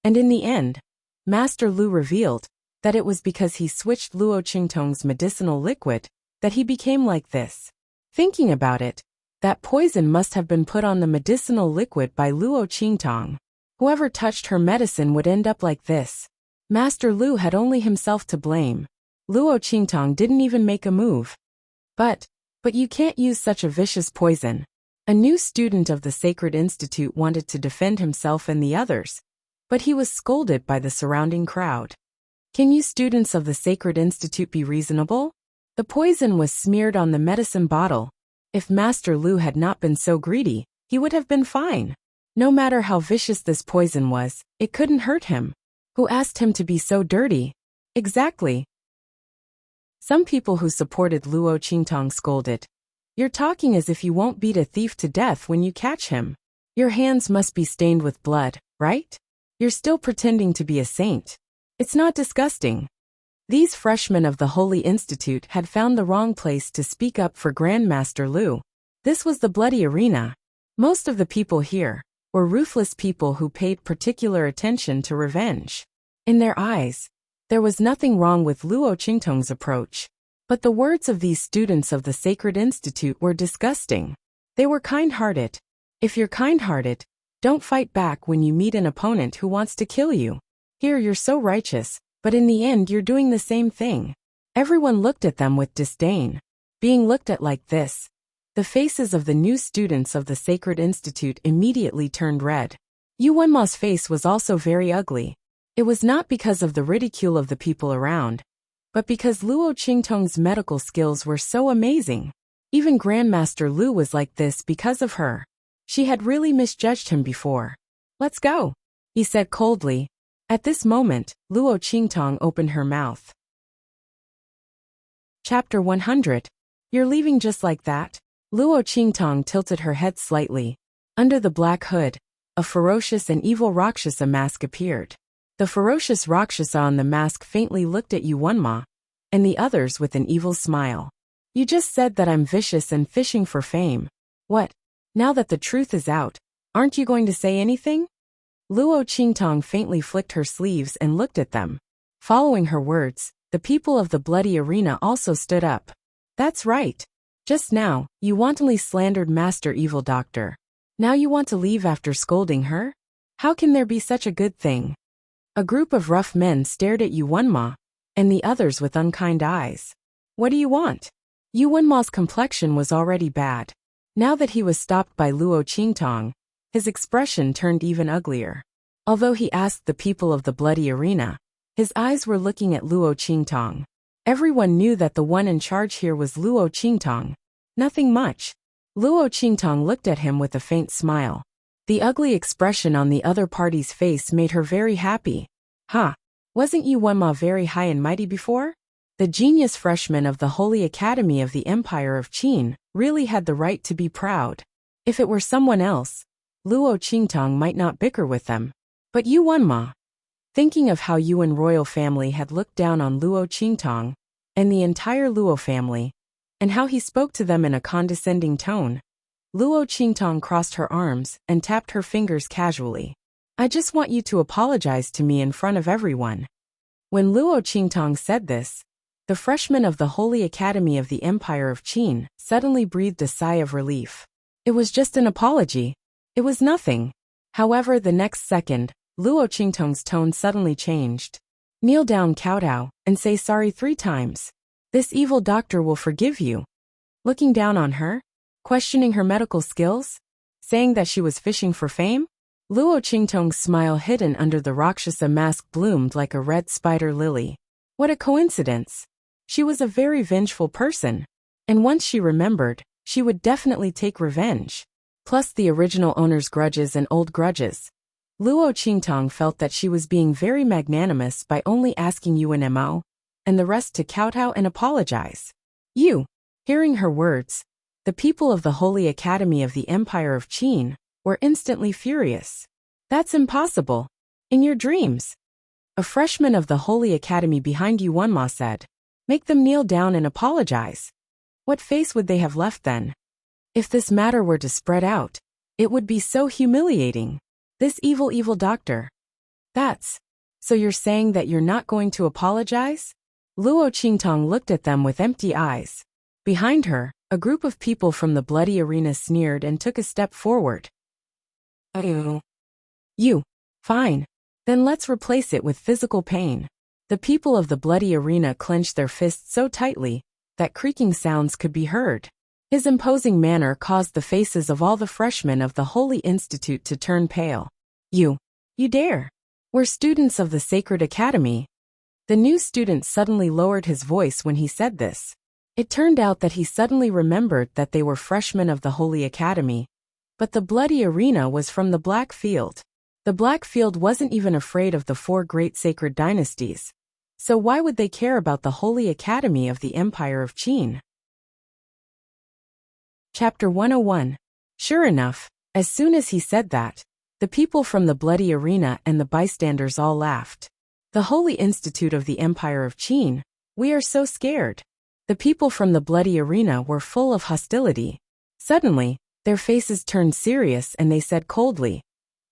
And in the end, Master Lu revealed that it was because he switched Luo Qingtong's medicinal liquid that he became like this. Thinking about it, that poison must have been put on the medicinal liquid by Luo Qingtong. Whoever touched her medicine would end up like this. Master Lu had only himself to blame. Luo Qingtong didn't even make a move. But you can't use such a vicious poison. A new student of the Sacred Institute wanted to defend himself and the others, but he was scolded by the surrounding crowd. "Can you students of the Sacred Institute be reasonable? The poison was smeared on the medicine bottle. If Master Lu had not been so greedy, he would have been fine. No matter how vicious this poison was, it couldn't hurt him. Who asked him to be so dirty? Exactly. Some people who supported Luo Qingtong scolded. You're talking as if you won't beat a thief to death when you catch him. Your hands must be stained with blood, right? You're still pretending to be a saint. It's not disgusting. These freshmen of the Holy Institute had found the wrong place to speak up for Grandmaster Lu. This was the bloody arena. Most of the people here were ruthless people who paid particular attention to revenge. In their eyes, there was nothing wrong with Luo Qingtong's approach. But the words of these students of the Sacred Institute were disgusting. They were kind-hearted. If you're kind-hearted, don't fight back when you meet an opponent who wants to kill you. Here you're so righteous, but in the end you're doing the same thing. Everyone looked at them with disdain. Being looked at like this, the faces of the new students of the Sacred Institute immediately turned red. Yu Wenma's face was also very ugly. It was not because of the ridicule of the people around, but because Luo Qingtong's medical skills were so amazing. Even Grandmaster Lu was like this because of her. She had really misjudged him before. Let's go, he said coldly. At this moment, Luo Qingtong opened her mouth. Chapter 100. You're leaving just like that? Luo Qingtong tilted her head slightly. Under the black hood, a ferocious and evil Rakshasa mask appeared. The ferocious Rakshasa on the mask faintly looked at Yu Wenma, and the others with an evil smile. You just said that I'm vicious and fishing for fame. What? Now that the truth is out, aren't you going to say anything? Luo Qingtong faintly flicked her sleeves and looked at them. Following her words, the people of the bloody arena also stood up. That's right. Just now, you wantonly slandered Master Evil Doctor. Now you want to leave after scolding her? How can there be such a good thing? A group of rough men stared at Yu Wenma, and the others with unkind eyes. What do you want? Yu Wenma's complexion was already bad. Now that he was stopped by Luo Qingtong, his expression turned even uglier. Although he asked the people of the bloody arena, his eyes were looking at Luo Qingtong. Everyone knew that the one in charge here was Luo Qingtong. Nothing much. Luo Qingtong looked at him with a faint smile. The ugly expression on the other party's face made her very happy. Ha! Wasn't Yu Wenma very high and mighty before? The genius freshman of the Holy Academy of the Empire of Qin really had the right to be proud. If it were someone else, Luo Qingtong might not bicker with them. But Yu Wenma, thinking of how Yuan royal family had looked down on Luo Qingtong and the entire Luo family, and how he spoke to them in a condescending tone, Luo Qingtong crossed her arms and tapped her fingers casually. I just want you to apologize to me in front of everyone. When Luo Qingtong said this, the freshmen of the Holy Academy of the Empire of Qin suddenly breathed a sigh of relief. It was just an apology. It was nothing. However, the next second, Luo Qingtong's tone suddenly changed. Kneel down, kowtow, and say sorry 3 times. This evil doctor will forgive you. Looking down on her, questioning her medical skills, saying that she was fishing for fame? Luo Qingtong's smile hidden under the Rakshasa mask bloomed like a red spider lily. What a coincidence. She was a very vengeful person, and once she remembered, she would definitely take revenge. Plus the original owner's grudges and old grudges. Luo Qingtong felt that she was being very magnanimous by only asking Yuan Mo and the rest to kowtow and apologize. You. Hearing her words, the people of the Holy Academy of the Empire of Qin were instantly furious. That's impossible. In your dreams. A freshman of the Holy Academy behind Yu Wenma said, make them kneel down and apologize. What face would they have left then? If this matter were to spread out, it would be so humiliating. This evil doctor. So you're saying that you're not going to apologize? Luo Qingtong looked at them with empty eyes. Behind her, a group of people from the bloody arena sneered and took a step forward. You. Fine. Then let's replace it with physical pain. The people of the bloody arena clenched their fists so tightly that creaking sounds could be heard. His imposing manner caused the faces of all the freshmen of the Holy Institute to turn pale. You dare? We're students of the Sacred Academy. The new student suddenly lowered his voice when he said this. It turned out that he suddenly remembered that they were freshmen of the Holy Academy, but the bloody arena was from the Black Field. The Black Field wasn't even afraid of the 4 great sacred dynasties. So why would they care about the Holy Academy of the Empire of Qin? Chapter 101. Sure enough, as soon as he said that, the people from the bloody arena and the bystanders all laughed. The Holy Institute of the Empire of Qin, we are so scared. The people from the bloody arena were full of hostility. Suddenly, their faces turned serious and they said coldly,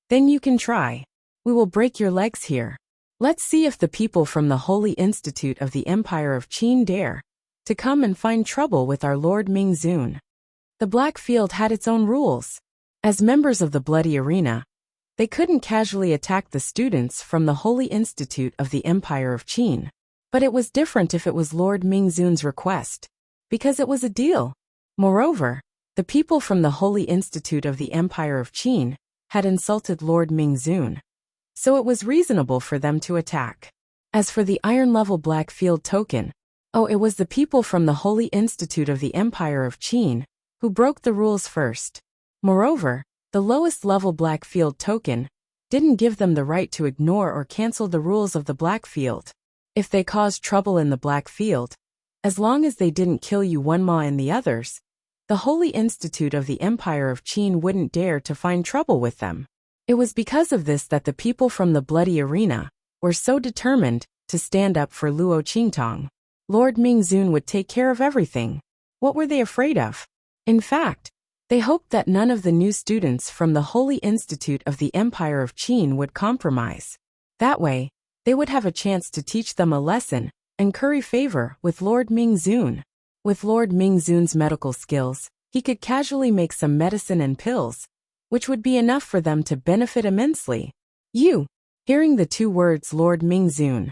"Then you can try. We will break your legs here. Let's see if the people from the Holy Institute of the Empire of Qin dare to come and find trouble with our Lord Mingzun." The Black Field had its own rules. As members of the bloody arena, they couldn't casually attack the students from the Holy Institute of the Empire of Qin. But it was different if it was Lord Mingzun's request, because it was a deal. Moreover, the people from the Holy Institute of the Empire of Qin had insulted Lord Mingzun, so it was reasonable for them to attack. As for the iron-level Black Field token, it was the people from the Holy Institute of the Empire of Qin who broke the rules first. Moreover, the lowest-level Black Field token didn't give them the right to ignore or cancel the rules of the Black Field. If they caused trouble in the Black Field, as long as they didn't kill Yuanma and the others, the Holy Institute of the Empire of Qin wouldn't dare to find trouble with them. It was because of this that the people from the bloody arena were so determined to stand up for Luo Qingtong. Lord Mingzun would take care of everything. What were they afraid of? In fact, they hoped that none of the new students from the Holy Institute of the Empire of Qin would compromise. That way, they would have a chance to teach them a lesson and curry favor with Lord Mingzun. With Lord Mingzun's medical skills, he could casually make some medicine and pills, which would be enough for them to benefit immensely. Hearing the 2 words Lord Mingzun,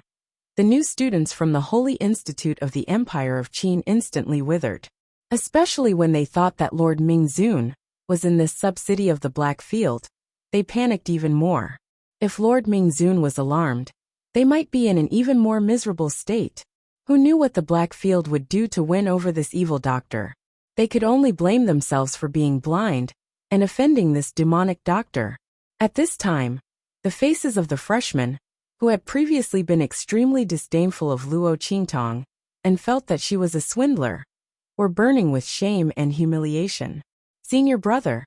the new students from the Holy Institute of the Empire of Qin instantly withered. Especially when they thought that Lord Mingzun was in this sub-city of the Black Field, they panicked even more. If Lord Mingzun was alarmed, they might be in an even more miserable state. Who knew what the Black Field would do to win over this evil doctor? They could only blame themselves for being blind and offending this demonic doctor. At this time, the faces of the freshmen, who had previously been extremely disdainful of Luo Qingtong and felt that she was a swindler, were burning with shame and humiliation. Senior brother.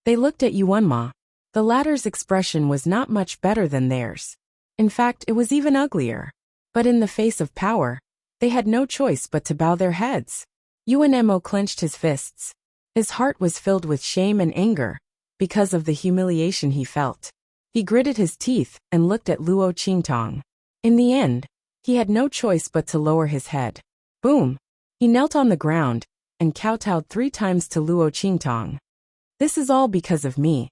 They looked at Yuanma. The latter's expression was not much better than theirs. In fact, it was even uglier. But in the face of power, they had no choice but to bow their heads. Yuanmo clenched his fists. His heart was filled with shame and anger because of the humiliation he felt. He gritted his teeth and looked at Luo Qingtong. In the end, he had no choice but to lower his head. Boom! He knelt on the ground and kowtowed 3 times to Luo Qingtong. "This is all because of me.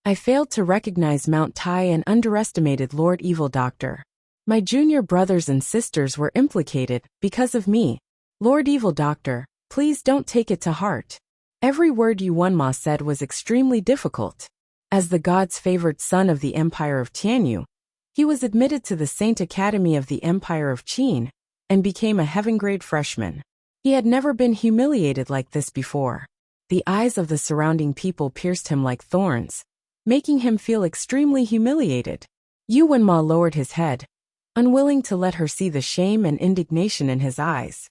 I failed to recognize Mount Tai and underestimated Lord Evil Doctor. My junior brothers and sisters were implicated because of me. Lord Evil Doctor, please don't take it to heart." Every word Yuanma said was extremely difficult. As the god's favored son of the Empire of Tianyu, he was admitted to the Saint Academy of the Empire of Qin and became a heaven-grade freshman. He had never been humiliated like this before. The eyes of the surrounding people pierced him like thorns, making him feel extremely humiliated. Yuanma lowered his head, unwilling to let her see the shame and indignation in his eyes.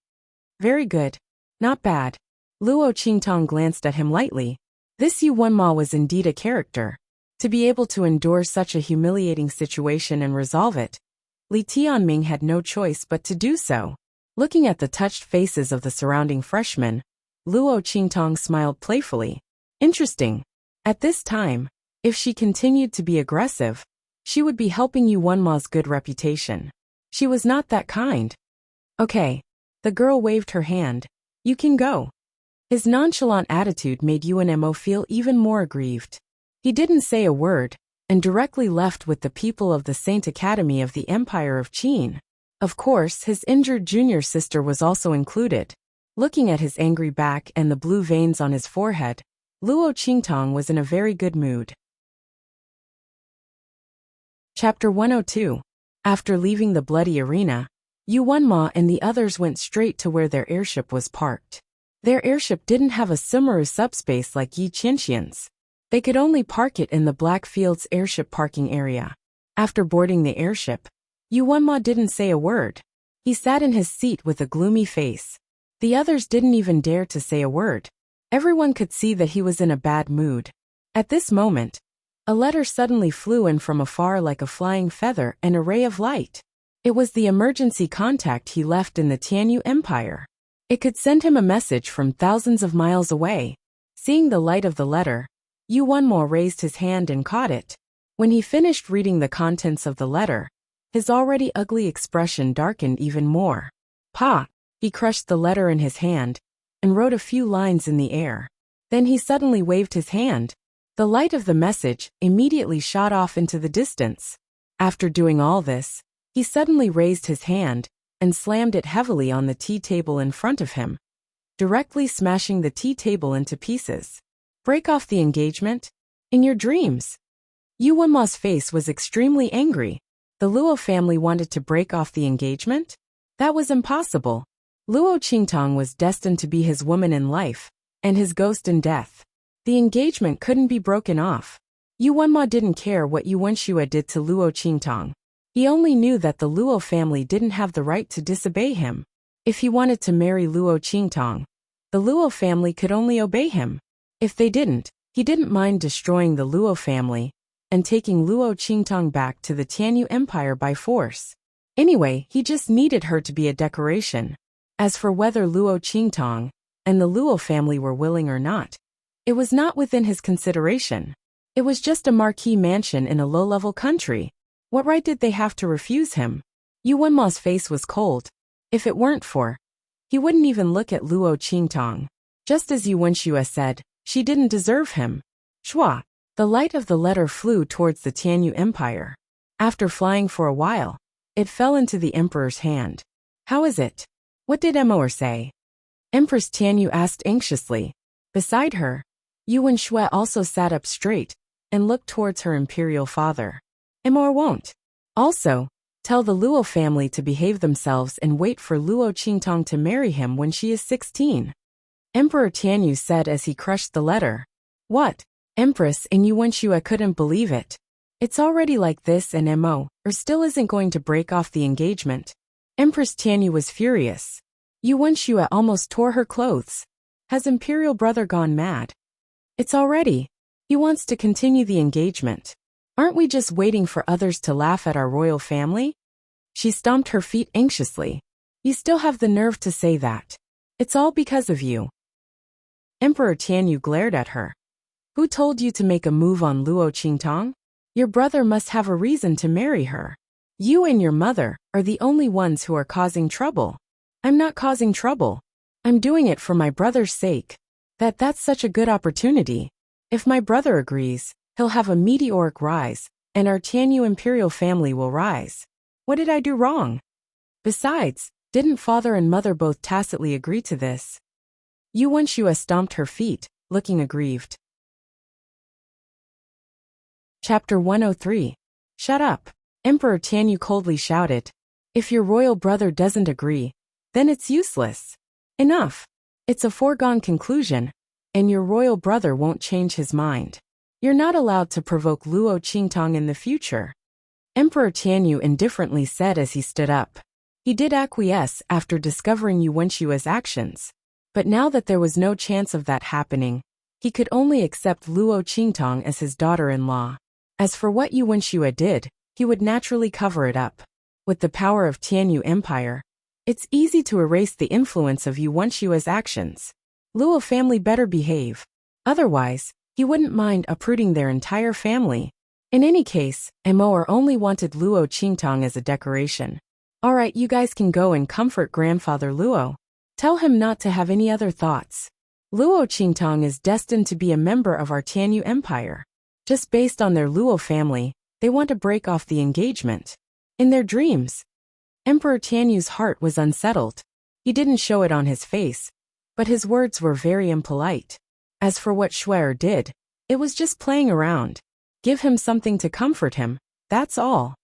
"Very good. Not bad." Luo Qingtong glanced at him lightly. This Yuanma was indeed a character. To be able to endure such a humiliating situation and resolve it, Li Tianming had no choice but to do so. Looking at the touched faces of the surrounding freshmen, Luo Qingtong smiled playfully. Interesting. At this time, if she continued to be aggressive, she would be helping Yuanma's good reputation. She was not that kind. "Okay." The girl waved her hand. "You can go." His nonchalant attitude made Yuanmo feel even more aggrieved. He didn't say a word, and directly left with the people of the Saint Academy of the Empire of Qin. Of course, his injured junior sister was also included. Looking at his angry back and the blue veins on his forehead, Luo Qingtong was in a very good mood. Chapter 102. After leaving the bloody arena, Yuanma and the others went straight to where their airship was parked. Their airship didn't have a Sumeru subspace like Yi Qianxian's. They could only park it in the Blackfields airship parking area. After boarding the airship, Yuwonma didn't say a word. He sat in his seat with a gloomy face. The others didn't even dare to say a word. Everyone could see that he was in a bad mood. At this moment, a letter suddenly flew in from afar like a flying feather and a ray of light. It was the emergency contact he left in the Tianyu Empire. It could send him a message from thousands of miles away. Seeing the light of the letter, Yuwonma raised his hand and caught it. When he finished reading the contents of the letter, his already ugly expression darkened even more. Pa! He crushed the letter in his hand and wrote a few lines in the air. Then he suddenly waved his hand. The light of the message immediately shot off into the distance. After doing all this, he suddenly raised his hand and slammed it heavily on the tea table in front of him, directly smashing the tea table into pieces. Break off the engagement? In your dreams? Yuwonma's face was extremely angry. The Luo family wanted to break off the engagement? That was impossible. Luo Qingtong was destined to be his woman in life, and his ghost in death. The engagement couldn't be broken off. Yuwonma didn't care what Yuwenshua did to Luo Qingtong. He only knew that the Luo family didn't have the right to disobey him. If he wanted to marry Luo Qingtong, the Luo family could only obey him. If they didn't, he didn't mind destroying the Luo family and taking Luo Qingtong back to the Tianyu Empire by force. Anyway, he just needed her to be a decoration. As for whether Luo Qingtong and the Luo family were willing or not, it was not within his consideration. It was just a marquee mansion in a low-level country. What right did they have to refuse him? Yuwonma's face was cold. If it weren't for, he wouldn't even look at Luo Qingtong. Just as Yuwenshua said, she didn't deserve him. Shua! The light of the letter flew towards the Tianyu Empire. After flying for a while, it fell into the emperor's hand. How is it? What did Emperor say? Empress Tianyu asked anxiously. Beside her, Yuwenshua also sat up straight and looked towards her imperial father. Emperor won't. Also, tell the Luo family to behave themselves and wait for Luo Qingtong to marry him when she is 16. Emperor Tianyu said as he crushed the letter. What? Empress and Yuwenshua couldn't believe it. It's already like this and Mo, or still isn't going to break off the engagement. Empress Tianyu was furious. Yuwenshua almost tore her clothes. Has imperial brother gone mad? It's already. He wants to continue the engagement. Aren't we just waiting for others to laugh at our royal family? She stomped her feet anxiously. You still have the nerve to say that. It's all because of you. Emperor Tianyu glared at her. Who told you to make a move on Luo Qingtong? Your brother must have a reason to marry her. You and your mother are the only ones who are causing trouble. I'm not causing trouble. I'm doing it for my brother's sake. That's such a good opportunity. If my brother agrees, he'll have a meteoric rise, and our Tianyu imperial family will rise. What did I do wrong? Besides, didn't father and mother both tacitly agree to this? Yuwenshua stomped her feet, looking aggrieved. Chapter 103. Shut up. Emperor Tianyu coldly shouted. If your royal brother doesn't agree, then it's useless. Enough. It's a foregone conclusion, and your royal brother won't change his mind. You're not allowed to provoke Luo Qingtong in the future. Emperor Tianyu indifferently said as he stood up. He did acquiesce after discovering Yuwenshua's actions. But now that there was no chance of that happening, he could only accept Luo Qingtong as his daughter-in-law. As for what Yuwenshua did, he would naturally cover it up. With the power of Tianyu Empire, it's easy to erase the influence of Yuwenshua's actions. Luo family better behave. Otherwise, he wouldn't mind uprooting their entire family. In any case, Emor only wanted Luo Qingtong as a decoration. Alright, you guys can go and comfort grandfather Luo. Tell him not to have any other thoughts. Luo Qingtong is destined to be a member of our Tianyu Empire. Just based on their Luo family, they want to break off the engagement. In their dreams, Emperor Tianyu's heart was unsettled. He didn't show it on his face, but his words were very impolite. As for what Shuer did, it was just playing around. Give him something to comfort him, that's all.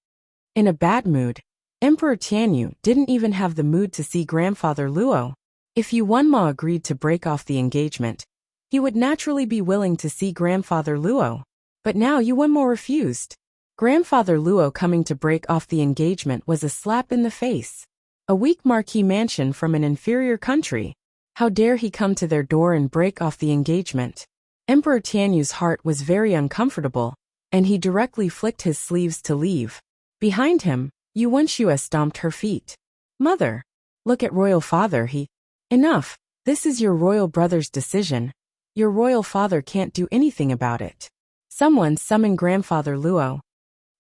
In a bad mood, Emperor Tianyu didn't even have the mood to see grandfather Luo. If Yuwenma agreed to break off the engagement, he would naturally be willing to see Grandfather Luo. But now Yuanmo refused. Grandfather Luo coming to break off the engagement was a slap in the face. A weak marquis mansion from an inferior country. How dare he come to their door and break off the engagement? Emperor Tianyu's heart was very uncomfortable, and he directly flicked his sleeves to leave. Behind him, Yuanxue stomped her feet. Mother! Look at royal father, he. Enough! This is your royal brother's decision. Your royal father can't do anything about it. Someone summon Grandfather Luo.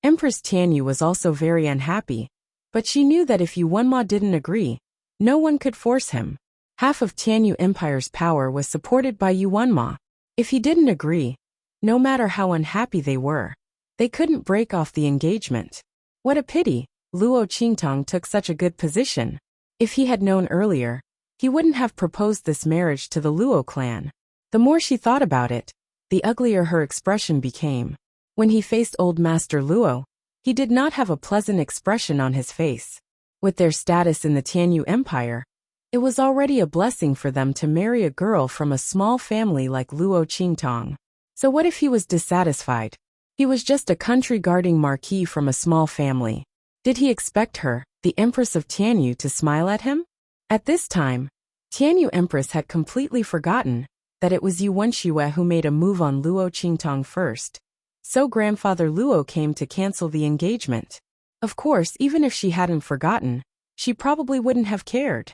Empress Tianyu was also very unhappy, but she knew that if Yuanma didn't agree, no one could force him. Half of Tianyu Empire's power was supported by Yuanma. If he didn't agree, no matter how unhappy they were, they couldn't break off the engagement. What a pity, Luo Qingtong took such a good position. If he had known earlier, he wouldn't have proposed this marriage to the Luo clan. The more she thought about it, the uglier her expression became. When he faced old Master Luo, he did not have a pleasant expression on his face. With their status in the Tianyu Empire, it was already a blessing for them to marry a girl from a small family like Luo Qingtong. So what if he was dissatisfied? He was just a country-guarding marquis from a small family. Did he expect her, the Empress of Tianyu, to smile at him? At this time, Tianyu Empress had completely forgotten that it was Yuanxue who made a move on Luo Qingtong first. So Grandfather Luo came to cancel the engagement. Of course, even if she hadn't forgotten, she probably wouldn't have cared.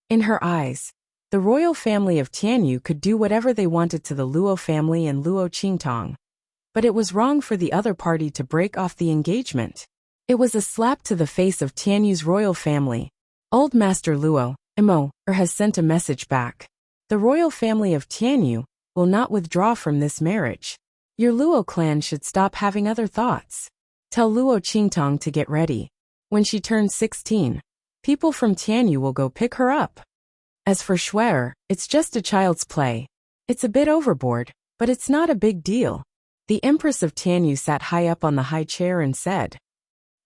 In her eyes, the royal family of Tianyu could do whatever they wanted to the Luo family and Luo Qingtong. But it was wrong for the other party to break off the engagement. It was a slap to the face of Tianyu's royal family. Old Master Luo, has sent a message back. The royal family of Tianyu will not withdraw from this marriage. Your Luo clan should stop having other thoughts. Tell Luo Qingtong to get ready. When she turns 16, people from Tianyu will go pick her up. As for Schwer, it's just a child's play. It's a bit overboard, but it's not a big deal. The Empress of Tianyu sat high up on the high chair and said,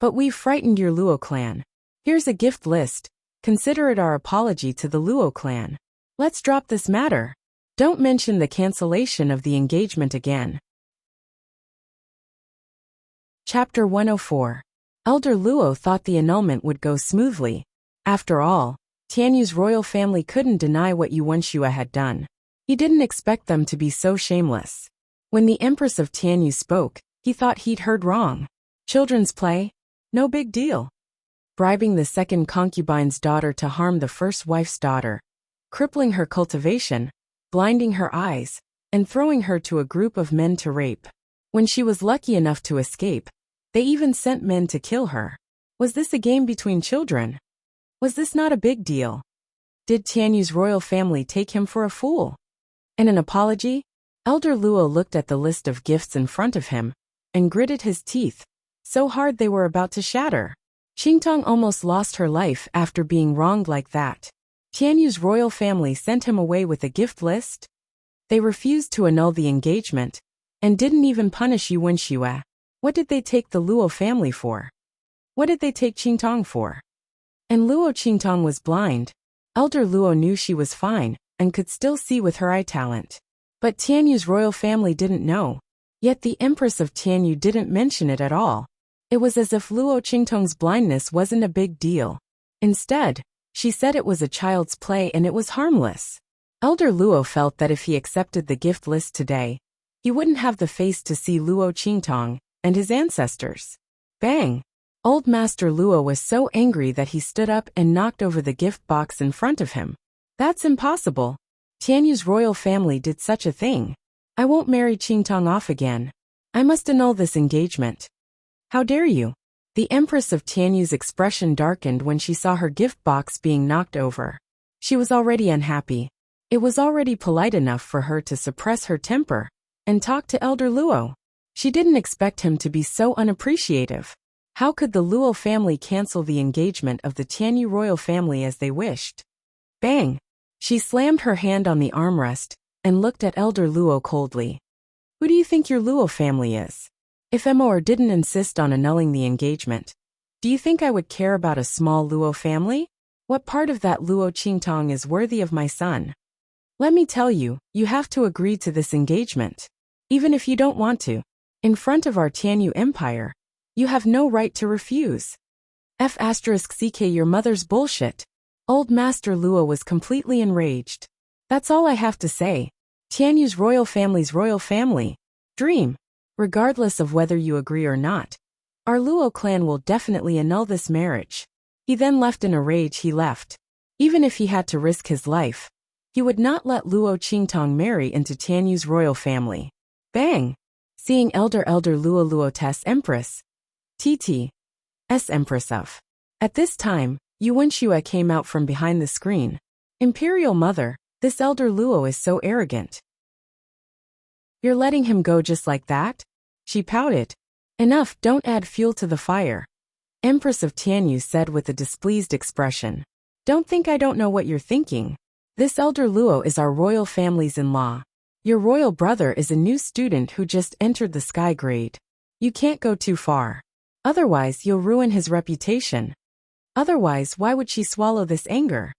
But we've frightened your Luo clan. Here's a gift list. Consider it our apology to the Luo clan. Let's drop this matter. Don't mention the cancellation of the engagement again. Chapter 104. Elder Luo thought the annulment would go smoothly. After all, Tianyu's royal family couldn't deny what Yuanxue had done. He didn't expect them to be so shameless. When the Empress of Tianyu spoke, he thought he'd heard wrong. Children's play? No big deal. Bribing the second concubine's daughter to harm the first wife's daughter, crippling her cultivation, blinding her eyes, and throwing her to a group of men to rape. When she was lucky enough to escape, they even sent men to kill her. Was this a game between children? Was this not a big deal? Did Tianyu's royal family take him for a fool? And an apology? Elder Luo looked at the list of gifts in front of him and gritted his teeth, so hard they were about to shatter. Qingtong almost lost her life after being wronged like that. Tianyu's royal family sent him away with a gift list? They refused to annul the engagement, and didn't even punish Yuanxue. What did they take the Luo family for? What did they take Qingtong for? And Luo Qingtong was blind. Elder Luo knew she was fine, and could still see with her eye talent. But Tianyu's royal family didn't know. Yet the Empress of Tianyu didn't mention it at all. It was as if Luo Qingtong's blindness wasn't a big deal. Instead, she said it was a child's play and it was harmless. Elder Luo felt that if he accepted the gift list today, he wouldn't have the face to see Luo Qingtong and his ancestors. Bang! Old Master Luo was so angry that he stood up and knocked over the gift box in front of him. That's impossible. Tianyu's royal family did such a thing. I won't marry Qingtong off again. I must annul this engagement. How dare you? The Empress of Tianyu's expression darkened when she saw her gift box being knocked over. She was already unhappy. It was already polite enough for her to suppress her temper and talk to Elder Luo. She didn't expect him to be so unappreciative. How could the Luo family cancel the engagement of the Tianyu royal family as they wished? Bang! She slammed her hand on the armrest and looked at Elder Luo coldly. Who do you think your Luo family is? If Emor didn't insist on annulling the engagement, do you think I would care about a small Luo family? What part of that Luo Qingtong is worthy of my son? Let me tell you, you have to agree to this engagement. Even if you don't want to. In front of our Tianyu Empire, you have no right to refuse. F***ck your mother's bullshit. Old Master Luo was completely enraged. That's all I have to say. Tianyu's royal family. Dream. Regardless of whether you agree or not. Our Luo clan will definitely annul this marriage. He then left in a rage. He left. Even if he had to risk his life, he would not let Luo Qingtong marry into Tianyu's royal family. Bang! Seeing Elder Luo Tess Empress. TT. S Empress of. At this time, Yu Wenxue came out from behind the screen. Imperial Mother, this Elder Luo is so arrogant. You're letting him go just like that? She pouted. Enough, don't add fuel to the fire. Empress of Tianyu said with a displeased expression. Don't think I don't know what you're thinking. This Elder Luo is our royal family's in-law. Your royal brother is a new student who just entered the sky grade. You can't go too far. Otherwise, you'll ruin his reputation. Otherwise, why would she swallow this anger?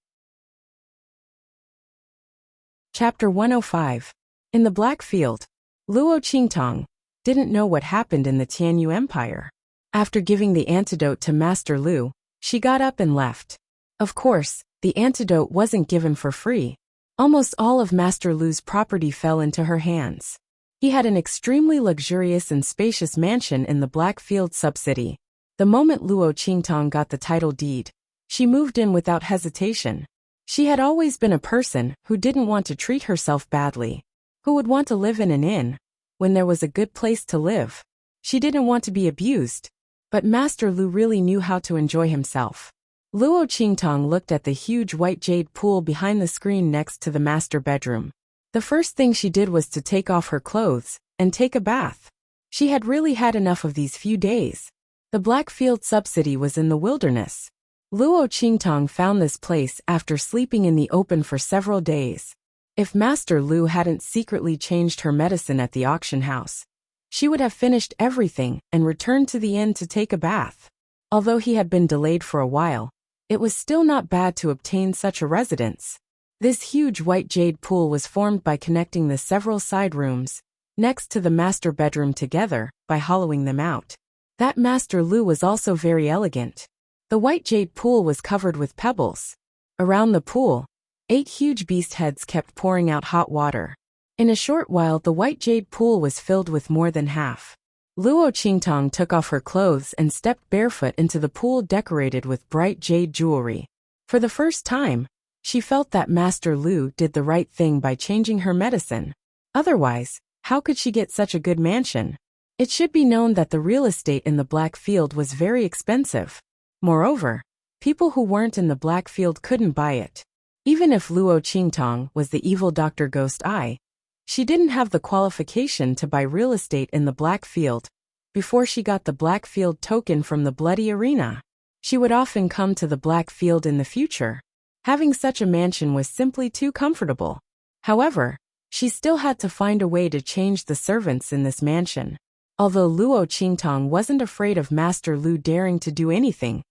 Chapter 105. In the Black Field. Luo Qingtong didn't know what happened in the Tianyu Empire. After giving the antidote to Master Lu, she got up and left. Of course, the antidote wasn't given for free. Almost all of Master Lu's property fell into her hands. He had an extremely luxurious and spacious mansion in the Blackfield subcity. The moment Luo Qingtong got the title deed, she moved in without hesitation. She had always been a person who didn't want to treat herself badly, who would want to live in an inn when there was a good place to live. She didn't want to be abused, but Master Lu really knew how to enjoy himself. Luo Qingtong looked at the huge white jade pool behind the screen next to the master bedroom. The first thing she did was to take off her clothes and take a bath. She had really had enough of these few days. The Blackfield subcity was in the wilderness. Luo Qingtong found this place after sleeping in the open for several days. If Master Lu hadn't secretly changed her medicine at the auction house, she would have finished everything and returned to the inn to take a bath. Although he had been delayed for a while, it was still not bad to obtain such a residence. This huge white jade pool was formed by connecting the several side rooms next to the master bedroom together by hollowing them out. That Master Lu was also very elegant. The white jade pool was covered with pebbles. Around the pool, 8 huge beast heads kept pouring out hot water. In a short while the white jade pool was filled with more than half. Luo Qingtong took off her clothes and stepped barefoot into the pool decorated with bright jade jewelry. For the first time, she felt that Master Lu did the right thing by changing her medicine. Otherwise, how could she get such a good mansion? It should be known that the real estate in the Blackfield was very expensive. Moreover, people who weren't in the Blackfield couldn't buy it. Even if Luo Qingtong was the evil Dr. Ghost Eye, she didn't have the qualification to buy real estate in the Blackfield before she got the Blackfield token from the Bloody Arena. She would often come to the Blackfield in the future. Having such a mansion was simply too comfortable. However, she still had to find a way to change the servants in this mansion. Although Luo Qingtong wasn't afraid of Master Lu daring to do anything,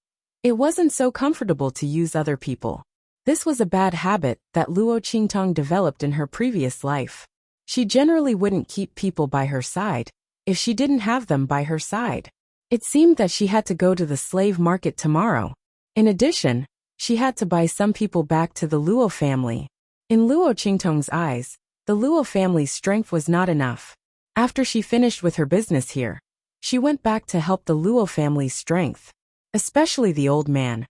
it wasn't so comfortable to use other people. This was a bad habit that Luo Qingtong developed in her previous life. She generally wouldn't keep people by her side if she didn't have them by her side. It seemed that she had to go to the slave market tomorrow. In addition, she had to buy some people back to the Luo family. In Luo Qingtong's eyes, the Luo family's strength was not enough. After she finished with her business here, she went back to help the Luo family's strength. Especially the old man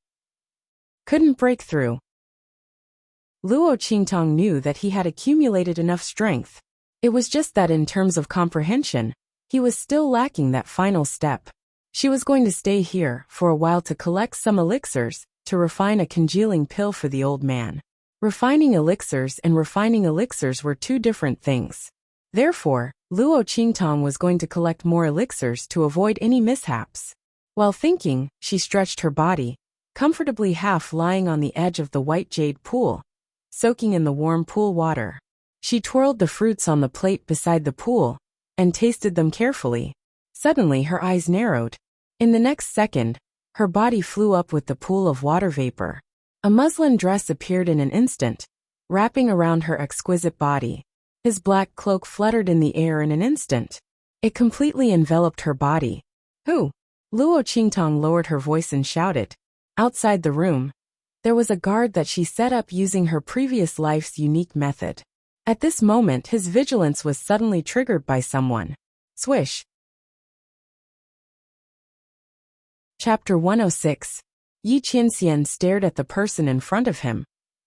couldn't break through. Luo Qingtong knew that he had accumulated enough strength. It was just that in terms of comprehension, he was still lacking that final step. She was going to stay here for a while to collect some elixirs to refine a congealing pill for the old man. Refining elixirs and refining elixirs were two different things. Therefore, Luo Qingtong was going to collect more elixirs to avoid any mishaps. While thinking, she stretched her body, comfortably half lying on the edge of the white jade pool, soaking in the warm pool water. She twirled the fruits on the plate beside the pool and tasted them carefully. Suddenly her eyes narrowed. In the next second, her body flew up with the pool of water vapor. A muslin dress appeared in an instant, wrapping around her exquisite body. His black cloak fluttered in the air in an instant. It completely enveloped her body. Who? Luo Qingtong lowered her voice and shouted. Outside the room, there was a guard that she set up using her previous life's unique method. At this moment, his vigilance was suddenly triggered by someone. Swish. Chapter 106. Yi Qianxian stared at the person in front of him,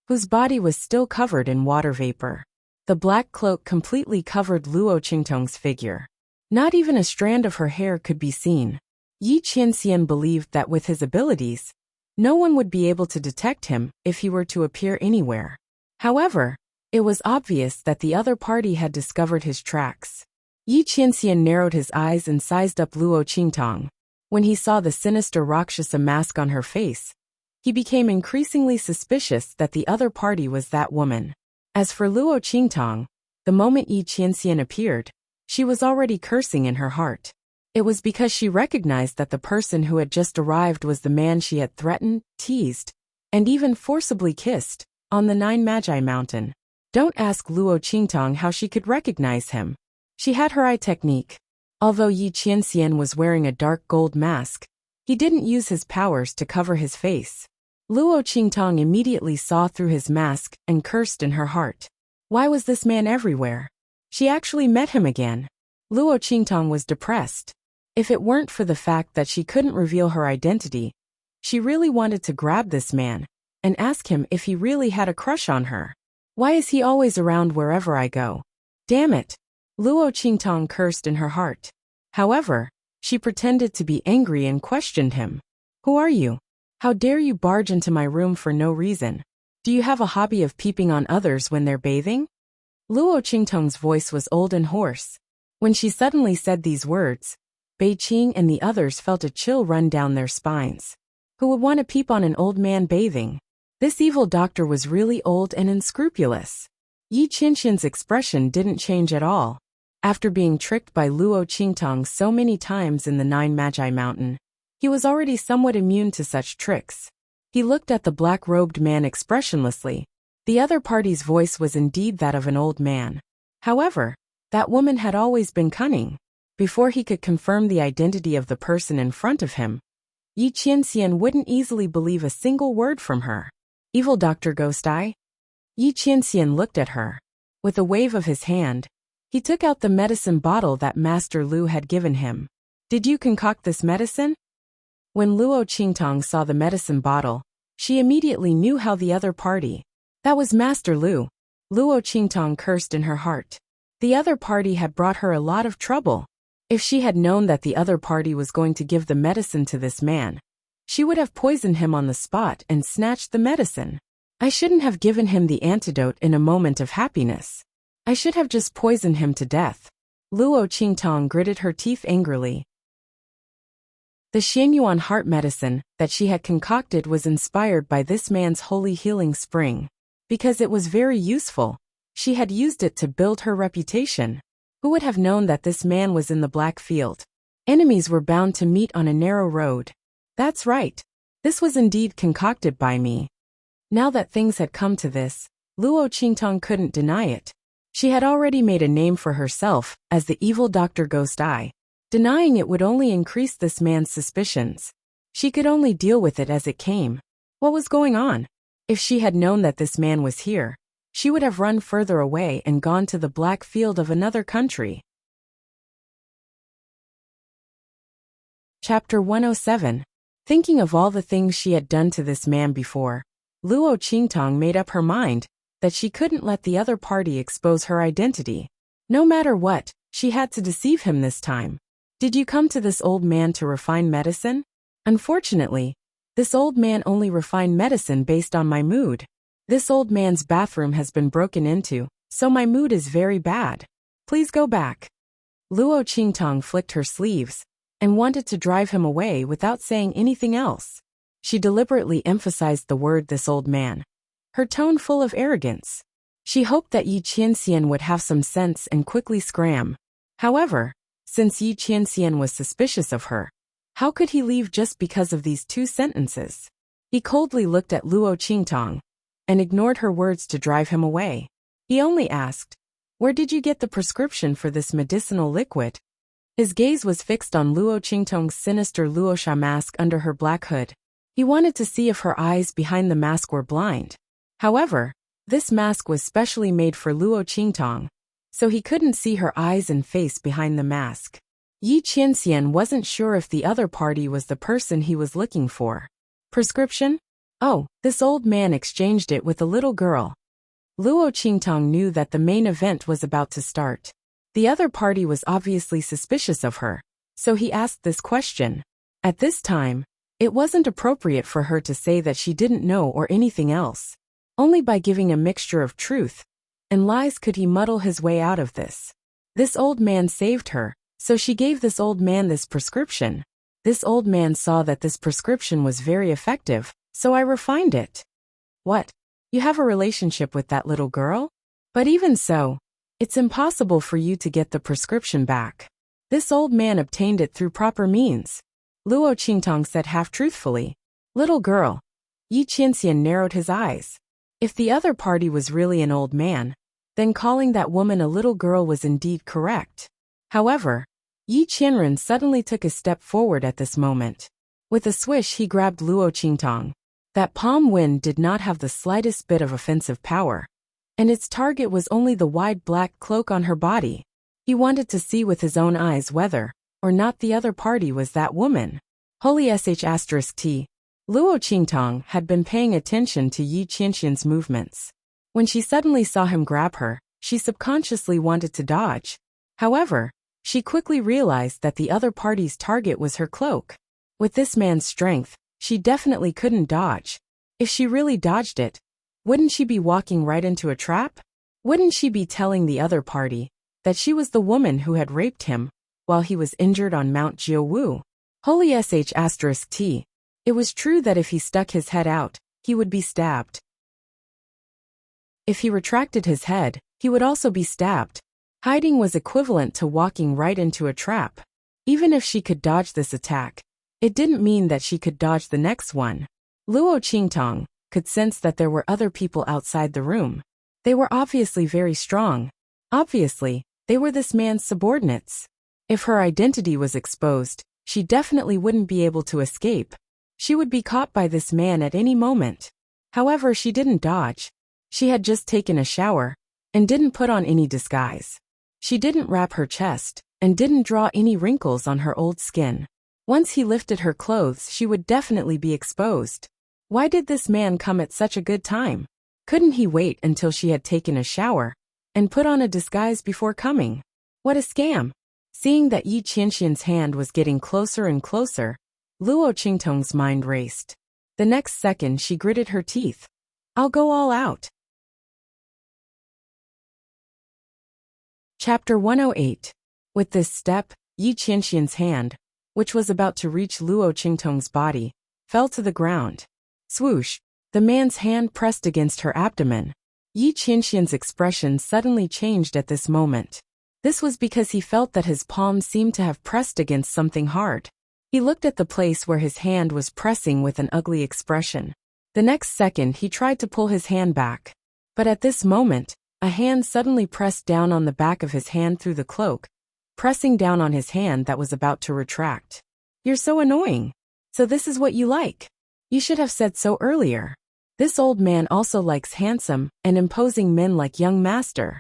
whose body was still covered in water vapor. The black cloak completely covered Luo Qingtong's figure. Not even a strand of her hair could be seen. Yi Qianxian believed that with his abilities, no one would be able to detect him if he were to appear anywhere. However, it was obvious that the other party had discovered his tracks. Yi Qianxian narrowed his eyes and sized up Luo Qingtong. When he saw the sinister Rakshasa mask on her face, he became increasingly suspicious that the other party was that woman. As for Luo Qingtong, the moment Yi Qianxian appeared, she was already cursing in her heart. It was because she recognized that the person who had just arrived was the man she had threatened, teased, and even forcibly kissed on the Nine Magi Mountain. Don't ask Luo Qingtong how she could recognize him. She had her eye technique. Although Yi Qianxian was wearing a dark gold mask, he didn't use his powers to cover his face. Luo Qingtong immediately saw through his mask and cursed in her heart. Why was this man everywhere? She actually met him again. Luo Qingtong was depressed. If it weren't for the fact that she couldn't reveal her identity, she really wanted to grab this man and ask him if he really had a crush on her. Why is he always around wherever I go? Damn it! Luo Qingtong cursed in her heart. However, she pretended to be angry and questioned him. Who are you? How dare you barge into my room for no reason? Do you have a hobby of peeping on others when they're bathing? Luo Qingtong's voice was old and hoarse. When she suddenly said these words, Bei Qing and the others felt a chill run down their spines. Who would want to peep on an old man bathing? This evil doctor was really old and unscrupulous. Yi Qianxian's expression didn't change at all. After being tricked by Luo Qingtong so many times in the Nine Magi Mountain, he was already somewhat immune to such tricks. He looked at the black-robed man expressionlessly. The other party's voice was indeed that of an old man. However, that woman had always been cunning. Before he could confirm the identity of the person in front of him, Yi Qianxian wouldn't easily believe a single word from her. Evil Dr. Ghost Eye? Yi Qianxian looked at her. With a wave of his hand, he took out the medicine bottle that Master Lu had given him. Did you concoct this medicine? When Luo Qingtong saw the medicine bottle, she immediately knew how the other party. That was Master Lu. Luo Qingtong cursed in her heart. The other party had brought her a lot of trouble. If she had known that the other party was going to give the medicine to this man, she would have poisoned him on the spot and snatched the medicine. I shouldn't have given him the antidote in a moment of happiness. I should have just poisoned him to death. Luo Qingtong gritted her teeth angrily. The Xianyuan heart medicine that she had concocted was inspired by this man's holy healing spring. Because it was very useful, she had used it to build her reputation. Who would have known that this man was in the black field? Enemies were bound to meet on a narrow road. That's right. This was indeed concocted by me. Now that things had come to this, Luo Qingtong couldn't deny it. She had already made a name for herself as the evil Dr. Ghost Eye. Denying it would only increase this man's suspicions. She could only deal with it as it came. What was going on? If she had known that this man was here, she would have run further away and gone to the black field of another country. Chapter 107. Thinking of all the things she had done to this man before, Luo Qingtong made up her mind that she couldn't let the other party expose her identity. No matter what, she had to deceive him this time. Did you come to this old man to refine medicine? Unfortunately, this old man only refined medicine based on my mood. This old man's bathroom has been broken into, so my mood is very bad. Please go back. Luo Qingtong flicked her sleeves and wanted to drive him away without saying anything else. She deliberately emphasized the word "this old man," her tone full of arrogance. She hoped that Yi Qianxian would have some sense and quickly scram. However, since Yi Qianxian was suspicious of her, how could he leave just because of these two sentences? He coldly looked at Luo Qingtong. and ignored her words to drive him away. He only asked, "Where did you get the prescription for this medicinal liquid?" His gaze was fixed on Luo Qingtong's sinister Luosha mask under her black hood. He wanted to see if her eyes behind the mask were blind. However, this mask was specially made for Luo Qingtong, so he couldn't see her eyes and face behind the mask. Yi Qianxian wasn't sure if the other party was the person he was looking for. Prescription? Oh, this old man exchanged it with a little girl. Luo Qingtong knew that the main event was about to start. The other party was obviously suspicious of her, so he asked this question. At this time, it wasn't appropriate for her to say that she didn't know or anything else. Only by giving a mixture of truth and lies could he muddle his way out of this. This old man saved her, so she gave this old man this prescription. This old man saw that this prescription was very effective, so I refined it. What? You have a relationship with that little girl? But even so, it's impossible for you to get the prescription back. This old man obtained it through proper means. Luo Qingtong said half-truthfully. Little girl. Yi Qianxian narrowed his eyes. If the other party was really an old man, then calling that woman a little girl was indeed correct. However, Yi Qianren suddenly took a step forward at this moment. With a swish he grabbed Luo Qingtong. That palm wind did not have the slightest bit of offensive power, and its target was only the wide black cloak on her body. He wanted to see with his own eyes whether or not the other party was that woman. Holy **T. Luo Qingtong had been paying attention to Yi Qianxian's movements. When she suddenly saw him grab her, she subconsciously wanted to dodge. However, she quickly realized that the other party's target was her cloak. With this man's strength, she definitely couldn't dodge. If she really dodged it, wouldn't she be walking right into a trap? Wouldn't she be telling the other party that she was the woman who had raped him while he was injured on Mount Jiuwu? Holy **T. It was true that if he stuck his head out, he would be stabbed. If he retracted his head, he would also be stabbed. Hiding was equivalent to walking right into a trap. Even if she could dodge this attack, it didn't mean that she could dodge the next one. Luo Qingtong could sense that there were other people outside the room. They were obviously very strong. Obviously, they were this man's subordinates. If her identity was exposed, she definitely wouldn't be able to escape. She would be caught by this man at any moment. However, she didn't dodge. She had just taken a shower and didn't put on any disguise. She didn't wrap her chest and didn't draw any wrinkles on her old skin. Once he lifted her clothes, she would definitely be exposed. Why did this man come at such a good time? Couldn't he wait until she had taken a shower and put on a disguise before coming? What a scam! Seeing that Yi Qianxian's hand was getting closer and closer, Luo Qingtong's mind raced. The next second she gritted her teeth. I'll go all out. Chapter 108. With this step, Yi Qianxian's hand, which was about to reach Luo Qingtong's body, fell to the ground. Swoosh! The man's hand pressed against her abdomen. Yi Qianxian's expression suddenly changed at this moment. This was because he felt that his palm seemed to have pressed against something hard. He looked at the place where his hand was pressing with an ugly expression. The next second he tried to pull his hand back. But at this moment, a hand suddenly pressed down on the back of his hand through the cloak, pressing down on his hand that was about to retract. You're so annoying. So this is what you like. You should have said so earlier. This old man also likes handsome and imposing men like young master.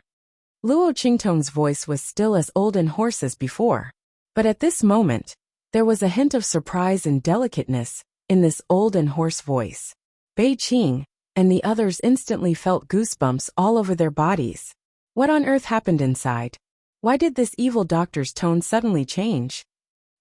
Luo Qingtong's voice was still as old and hoarse as before. But at this moment, there was a hint of surprise and delicateness in this old and hoarse voice. Bei Qing and the others instantly felt goosebumps all over their bodies. What on earth happened inside? Why did this evil doctor's tone suddenly change?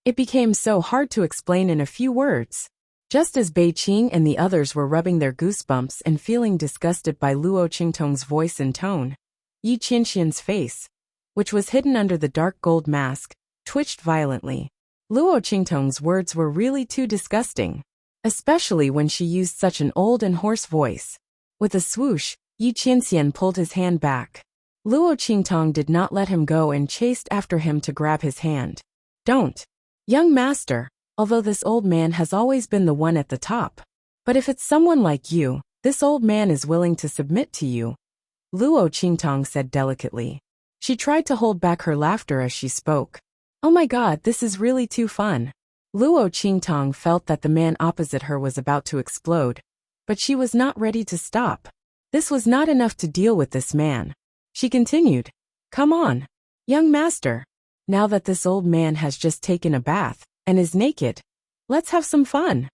It became so hard to explain in a few words. Just as Bei Qing and the others were rubbing their goosebumps and feeling disgusted by Luo Qingtong's voice and tone, Yi Qianxian's face, which was hidden under the dark gold mask, twitched violently. Luo Qingtong's words were really too disgusting, especially when she used such an old and hoarse voice. With a swoosh, Yi Qianxian pulled his hand back. Luo Qingtong did not let him go and chased after him to grab his hand. Don't. Young master, although this old man has always been the one at the top. But if it's someone like you, This old man is willing to submit to you, Luo Qingtong said delicately. She tried to hold back her laughter as she spoke. Oh my god, this is really too fun. Luo Qingtong felt that the man opposite her was about to explode, but she was not ready to stop. This was not enough to deal with this man. She continued, Come on, young master. Now that this old man has just taken a bath and is naked, let's have some fun.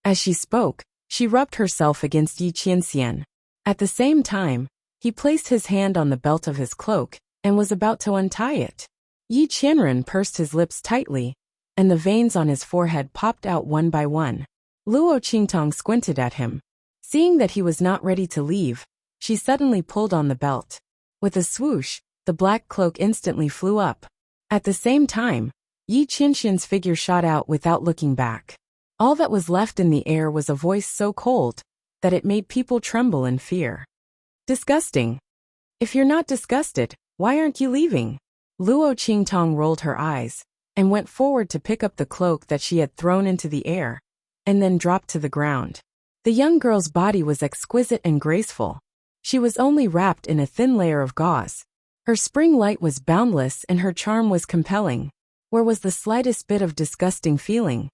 As she spoke, she rubbed herself against Yi Qianxian. At the same time, he placed his hand on the belt of his cloak and was about to untie it. Yi Qianren pursed his lips tightly, and the veins on his forehead popped out one by one. Luo Qingtong squinted at him. Seeing that he was not ready to leave, she suddenly pulled on the belt. With a swoosh, the black cloak instantly flew up. At the same time, Yi Qianxian's figure shot out without looking back. All that was left in the air was a voice so cold that it made people tremble in fear. Disgusting. If you're not disgusted, why aren't you leaving? Luo Qingtong rolled her eyes and went forward to pick up the cloak that she had thrown into the air, and then dropped to the ground. The young girl's body was exquisite and graceful. She was only wrapped in a thin layer of gauze. Her spring light was boundless and her charm was compelling. Where was the slightest bit of disgusting feeling?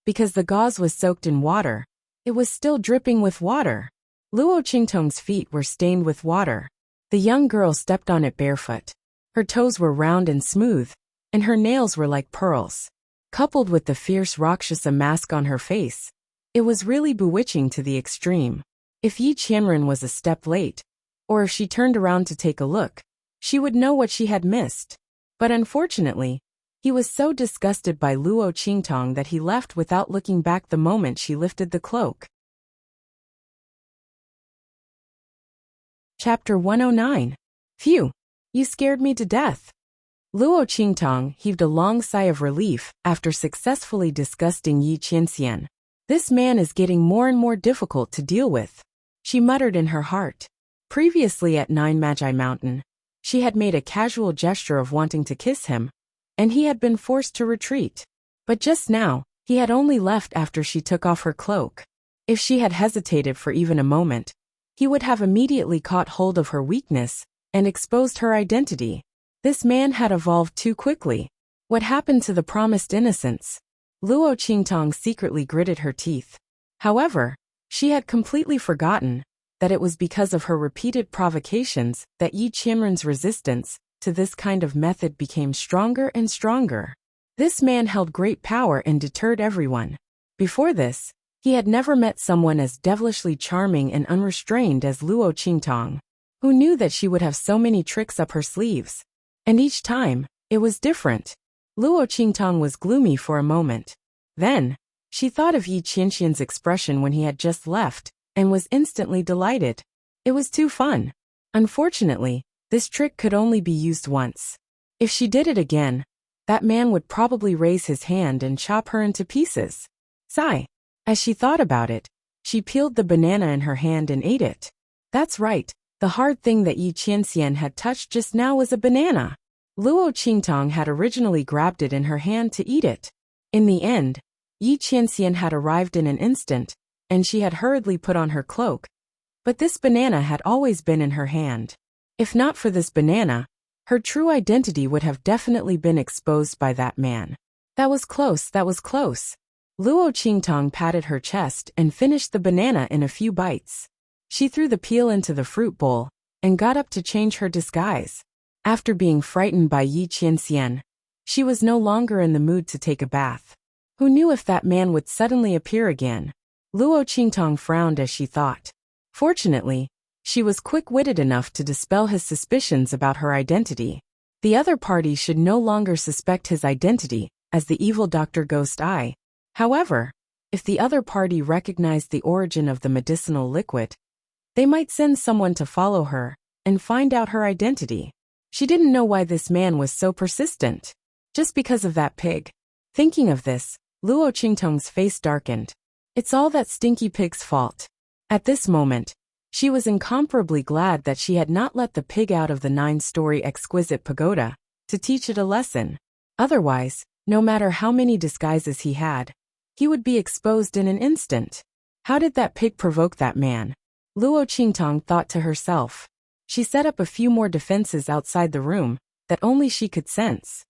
Because the gauze was soaked in water, it was still dripping with water. Luo Qingtong's feet were stained with water. The young girl stepped on it barefoot. Her toes were round and smooth, and her nails were like pearls. Coupled with the fierce Rakshasa mask on her face, it was really bewitching to the extreme. If Yi Qianren was a step late, or if she turned around to take a look, she would know what she had missed. But unfortunately, he was so disgusted by Luo Qingtong that he left without looking back the moment she lifted the cloak. Chapter 109. Phew, you scared me to death. Luo Qingtong heaved a long sigh of relief after successfully disgusting Yi Qianxian. This man is getting more and more difficult to deal with, she muttered in her heart. Previously at Nine Magi Mountain, she had made a casual gesture of wanting to kiss him, and he had been forced to retreat. But just now, he had only left after she took off her cloak. If she had hesitated for even a moment, he would have immediately caught hold of her weakness and exposed her identity. This man had evolved too quickly. What happened to the promised innocence? Luo Qingtong secretly gritted her teeth. However, she had completely forgotten that it was because of her repeated provocations that Yi Qianren's resistance to this kind of method became stronger and stronger. This man held great power and deterred everyone. Before this, he had never met someone as devilishly charming and unrestrained as Luo Qingtong. Who knew that she would have so many tricks up her sleeves? And each time, it was different. Luo Qingtong was gloomy for a moment. Then, she thought of Yi Qianxian's expression when he had just left, and was instantly delighted. It was too fun. Unfortunately, this trick could only be used once. If she did it again, that man would probably raise his hand and chop her into pieces. Sigh. As she thought about it, she peeled the banana in her hand and ate it. That's right, the hard thing that Yi Qianxian had touched just now was a banana. Luo Qingtong had originally grabbed it in her hand to eat it. In the end, Yi Qianxian had arrived in an instant, and she had hurriedly put on her cloak. But this banana had always been in her hand. If not for this banana, her true identity would have definitely been exposed by that man. That was close, that was close. Luo Qingtong patted her chest and finished the banana in a few bites. She threw the peel into the fruit bowl and got up to change her disguise. After being frightened by Yi Qianxian, she was no longer in the mood to take a bath. Who knew if that man would suddenly appear again? Luo Qingtong frowned as she thought. Fortunately, she was quick-witted enough to dispel his suspicions about her identity. The other party should no longer suspect his identity as the evil Dr. Ghost Eye. However, if the other party recognized the origin of the medicinal liquid, they might send someone to follow her and find out her identity. She didn't know why this man was so persistent. Just because of that pig. Thinking of this, Luo Qingtong's face darkened. It's all that stinky pig's fault. At this moment, she was incomparably glad that she had not let the pig out of the 9-story exquisite pagoda to teach it a lesson. Otherwise, no matter how many disguises he had, he would be exposed in an instant. How did that pig provoke that man? Luo Qingtong thought to herself. She set up a few more defenses outside the room that only she could sense.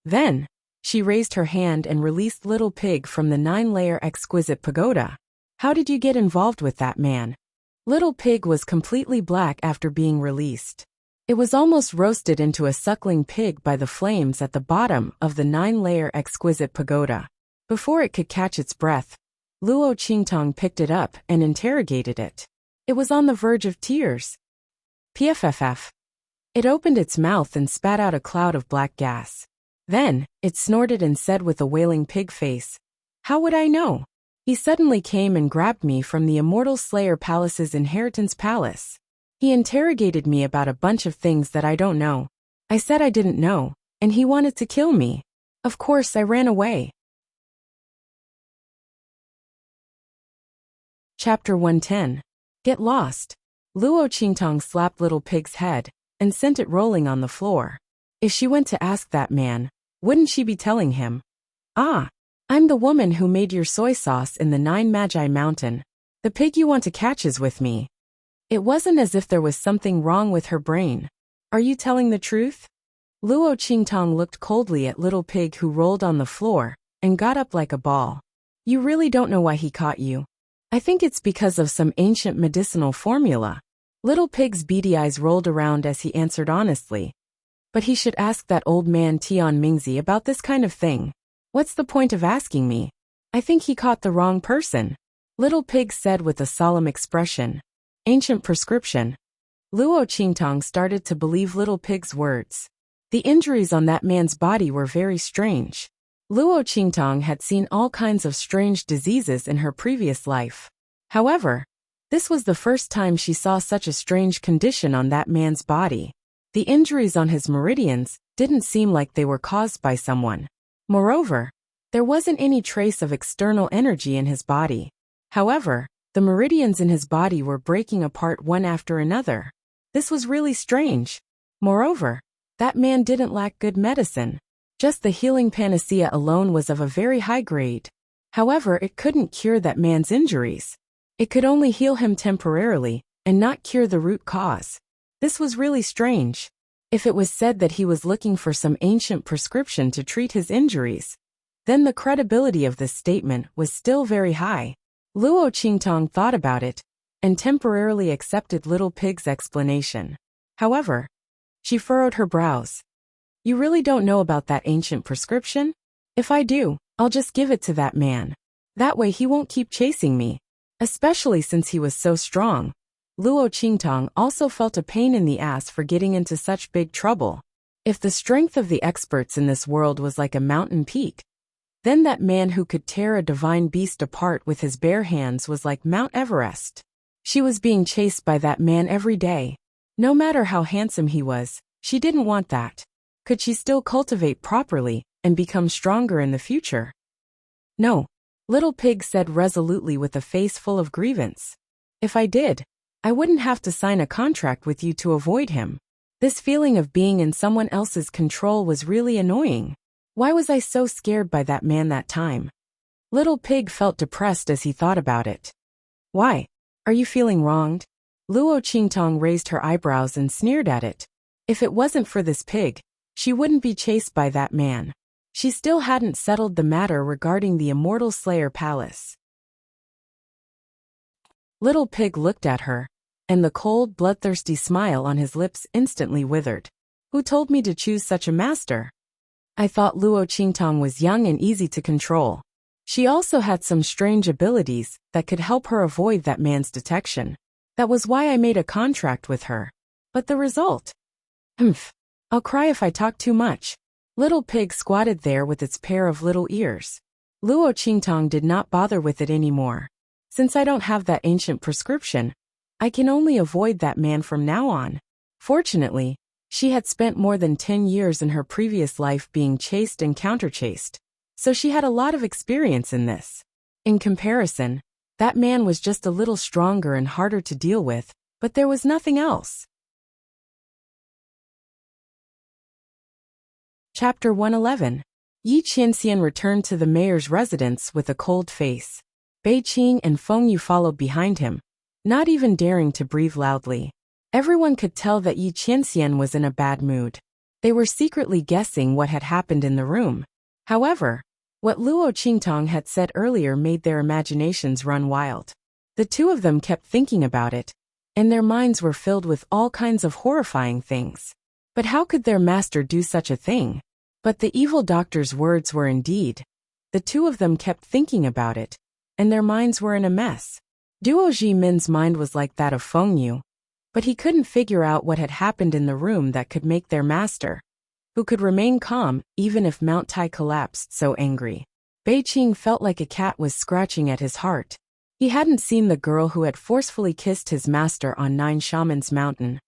Then, she raised her hand and released Little Pig from the 9-layer exquisite pagoda. How did you get involved with that man? Little Pig was completely black after being released. It was almost roasted into a suckling pig by the flames at the bottom of the 9-layer exquisite pagoda. Before it could catch its breath, Luo Qingtong picked it up and interrogated it. It was on the verge of tears. Pfff. It opened its mouth and spat out a cloud of black gas. Then, it snorted and said with a wailing pig face, "How would I know? He suddenly came and grabbed me from the Immortal Slayer Palace's inheritance palace. He interrogated me about a bunch of things that I don't know. I said I didn't know, and he wanted to kill me. Of course, I ran away." Chapter 110. Get lost. Luo Qingtong slapped Little Pig's head and sent it rolling on the floor. If she went to ask that man, wouldn't she be telling him, "Ah, I'm the woman who made your soy sauce in the 9 Magi Mountain. The pig you want to catch is with me." It wasn't as if there was something wrong with her brain. Are you telling the truth? Luo Qingtong looked coldly at Little Pig, who rolled on the floor and got up like a ball. You really don't know why he caught you? I think it's because of some ancient medicinal formula. Little Pig's beady eyes rolled around as he answered honestly. But he should ask that old man Tian Mingzi about this kind of thing. What's the point of asking me? I think he caught the wrong person. Little Pig said with a solemn expression. Ancient prescription. Luo Qingtong started to believe Little Pig's words. The injuries on that man's body were very strange. Luo Qingtong had seen all kinds of strange diseases in her previous life. However, this was the first time she saw such a strange condition on that man's body. The injuries on his meridians didn't seem like they were caused by someone. Moreover, there wasn't any trace of external energy in his body. However, the meridians in his body were breaking apart one after another. This was really strange. Moreover, that man didn't lack good medicine. Just the healing panacea alone was of a very high grade. However, it couldn't cure that man's injuries. It could only heal him temporarily and not cure the root cause. This was really strange. If it was said that he was looking for some ancient prescription to treat his injuries, then the credibility of this statement was still very high. Luo Qingtong thought about it and temporarily accepted Little Pig's explanation. However, she furrowed her brows. You really don't know about that ancient prescription? If I do, I'll just give it to that man. That way he won't keep chasing me, especially since he was so strong. Luo Qingtong also felt a pain in the ass for getting into such big trouble. If the strength of the experts in this world was like a mountain peak, then that man who could tear a divine beast apart with his bare hands was like Mount Everest. She was being chased by that man every day. No matter how handsome he was, she didn't want that. Could she still cultivate properly and become stronger in the future? No, Little Pig said resolutely with a face full of grievance. If I did, I wouldn't have to sign a contract with you to avoid him. This feeling of being in someone else's control was really annoying. Why was I so scared by that man that time? Little Pig felt depressed as he thought about it. Why? Are you feeling wronged? Luo Qingtong raised her eyebrows and sneered at it. If it wasn't for this pig, she wouldn't be chased by that man. She still hadn't settled the matter regarding the Immortal Slayer Palace. Little Pig looked at her, and the cold, bloodthirsty smile on his lips instantly withered. Who told me to choose such a master? I thought Luo Qingtong was young and easy to control. She also had some strange abilities that could help her avoid that man's detection. That was why I made a contract with her. But the result? I'll cry if I talk too much. Little Pig squatted there with its pair of little ears. Luo Qingtong did not bother with it anymore. Since I don't have that ancient prescription, I can only avoid that man from now on. Fortunately, she had spent more than 10 years in her previous life being chased and counterchased, so she had a lot of experience in this. In comparison, that man was just a little stronger and harder to deal with, but there was nothing else. Chapter 111. Yi Qianxian returned to the mayor's residence with a cold face. Bei Qing and Feng Yu followed behind him, not even daring to breathe loudly. Everyone could tell that Yi Qianxian was in a bad mood. They were secretly guessing what had happened in the room. However, what Luo Qingtong had said earlier made their imaginations run wild. The two of them kept thinking about it, and their minds were filled with all kinds of horrifying things. But how could their master do such a thing? But the evil doctor's words were indeed. The two of them kept thinking about it, and their minds were in a mess. Duo Jimin's mind was like that of Feng Yu, but he couldn't figure out what had happened in the room that could make their master, who could remain calm even if Mount Tai collapsed, so angry. Bei Qing felt like a cat was scratching at his heart. He hadn't seen the girl who had forcefully kissed his master on Nine Shamans Mountain,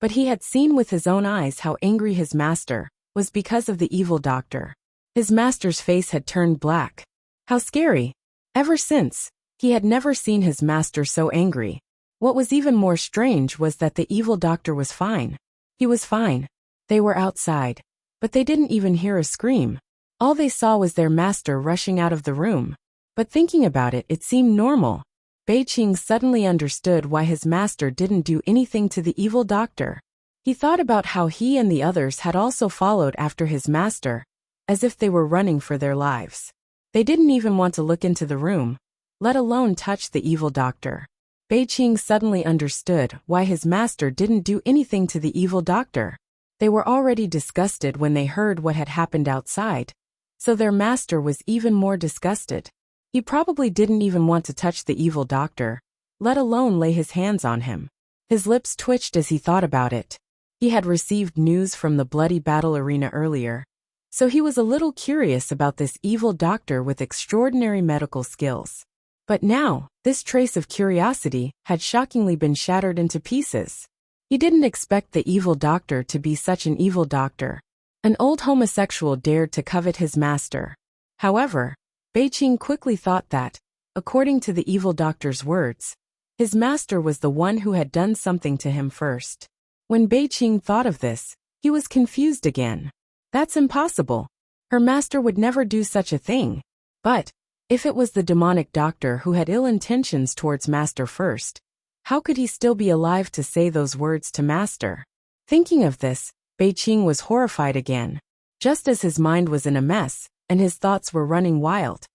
but he had seen with his own eyes how angry his master was because of the evil doctor. His master's face had turned black. How scary! Ever since, he had never seen his master so angry. What was even more strange was that the evil doctor was fine. He was fine. They were outside, but they didn't even hear a scream. All they saw was their master rushing out of the room. But thinking about it, it seemed normal. Bei Qing suddenly understood why his master didn't do anything to the evil doctor. He thought about how he and the others had also followed after his master, as if they were running for their lives. They didn't even want to look into the room, let alone touch the evil doctor. Bei Qing suddenly understood why his master didn't do anything to the evil doctor. They were already disgusted when they heard what had happened outside, so their master was even more disgusted. He probably didn't even want to touch the evil doctor, let alone lay his hands on him. His lips twitched as he thought about it. He had received news from the bloody battle arena earlier, so he was a little curious about this evil doctor with extraordinary medical skills. But now, this trace of curiosity had shockingly been shattered into pieces. He didn't expect the evil doctor to be such an evil doctor. An old homosexual dared to covet his master. However, Bei Qing quickly thought that, according to the evil doctor's words, his master was the one who had done something to him first. When Bei Qing thought of this, he was confused again. That's impossible. Her master would never do such a thing. But, if it was the demonic doctor who had ill intentions towards master first, how could he still be alive to say those words to master? Thinking of this, Bei Qing was horrified again. Just as his mind was in a mess, and his thoughts were running wild,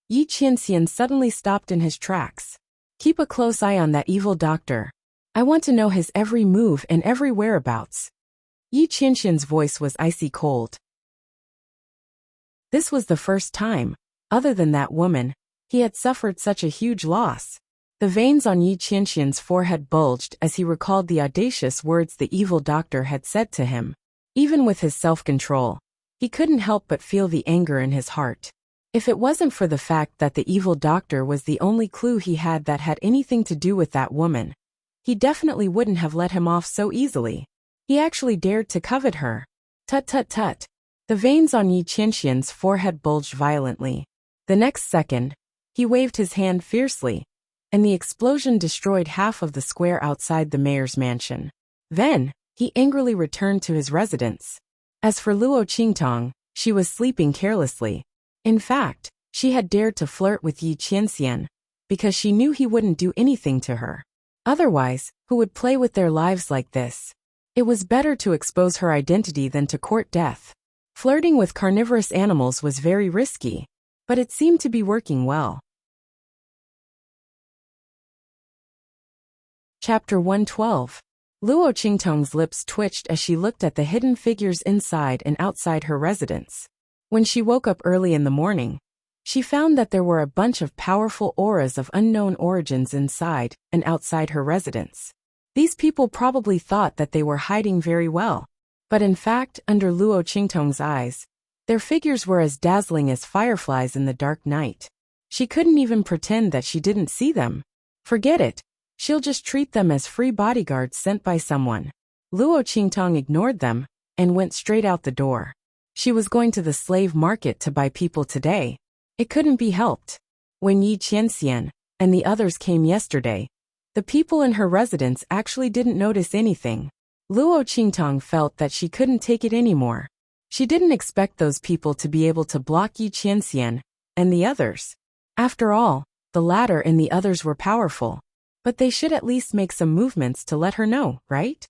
Yi Qianxian suddenly stopped in his tracks. Keep a close eye on that evil doctor. I want to know his every move and every whereabouts. Yi Qianxian's voice was icy cold. This was the first time, other than that woman, he had suffered such a huge loss. The veins on Yi Qianxian's forehead bulged as he recalled the audacious words the evil doctor had said to him. Even with his self-control, he couldn't help but feel the anger in his heart. If it wasn't for the fact that the evil doctor was the only clue he had that had anything to do with that woman, he definitely wouldn't have let him off so easily. He actually dared to covet her. Tut tut tut. The veins on Yi Qianxian's forehead bulged violently. The next second, he waved his hand fiercely, and the explosion destroyed half of the square outside the mayor's mansion. Then, he angrily returned to his residence. As for Luo Qingtong, she was sleeping carelessly. In fact, she had dared to flirt with Yi Qianxian, because she knew he wouldn't do anything to her. Otherwise, who would play with their lives like this? It was better to expose her identity than to court death. Flirting with carnivorous animals was very risky, but it seemed to be working well. Chapter 112. Luo Qingtong's lips twitched as she looked at the hidden figures inside and outside her residence. When she woke up early in the morning, she found that there were a bunch of powerful auras of unknown origins inside and outside her residence. These people probably thought that they were hiding very well, but in fact, under Luo Qingtong's eyes, their figures were as dazzling as fireflies in the dark night. She couldn't even pretend that she didn't see them. Forget it. She'll just treat them as free bodyguards sent by someone. Luo Qingtong ignored them and went straight out the door. She was going to the slave market to buy people today. It couldn't be helped. When Yi Qianxian and the others came yesterday, the people in her residence actually didn't notice anything. Luo Qingtong felt that she couldn't take it anymore. She didn't expect those people to be able to block Yi Qianxian and the others. After all, The latter and the others were powerful. But they should at least make some movements to let her know, right?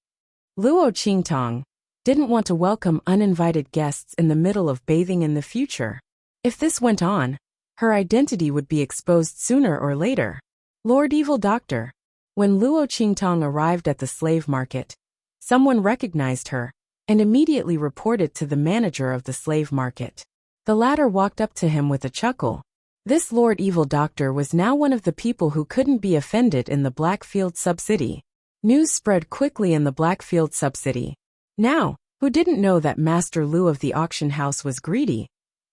Luo Qingtong didn't want to welcome uninvited guests in the middle of bathing in the future. If this went on, her identity would be exposed sooner or later. Lord Evil Doctor. When Luo Qingtong arrived at the slave market, someone recognized her and immediately reported to the manager of the slave market. The latter walked up to him with a chuckle. This Lord Evil Doctor was now one of the people who couldn't be offended in the Blackfield subcity. News spread quickly in the Blackfield subcity. Now, who didn't know that Master Lu of the auction house was greedy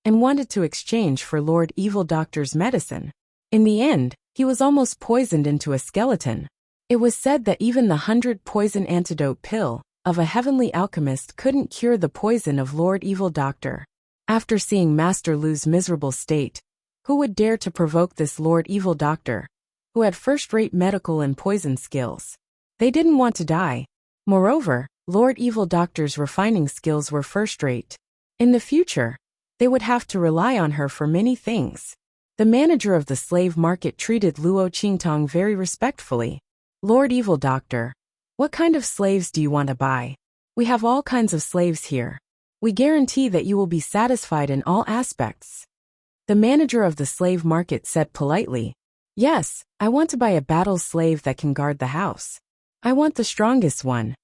and wanted to exchange for Lord Evil Doctor's medicine? In the end, he was almost poisoned into a skeleton. It was said that even the 100 poison antidote pill of a heavenly alchemist couldn't cure the poison of Lord Evil Doctor. After seeing Master Lu's miserable state, who would dare to provoke this Lord Evil Doctor, who had first-rate medical and poison skills? They didn't want to die. Moreover, Lord Evil Doctor's refining skills were first-rate. In the future, they would have to rely on her for many things. The manager of the slave market treated Luo Qingtong very respectfully. Lord Evil Doctor, what kind of slaves do you want to buy? We have all kinds of slaves here. We guarantee that you will be satisfied in all aspects. The manager of the slave market said politely, Yes, I want to buy a battle slave that can guard the house. I want the strongest one.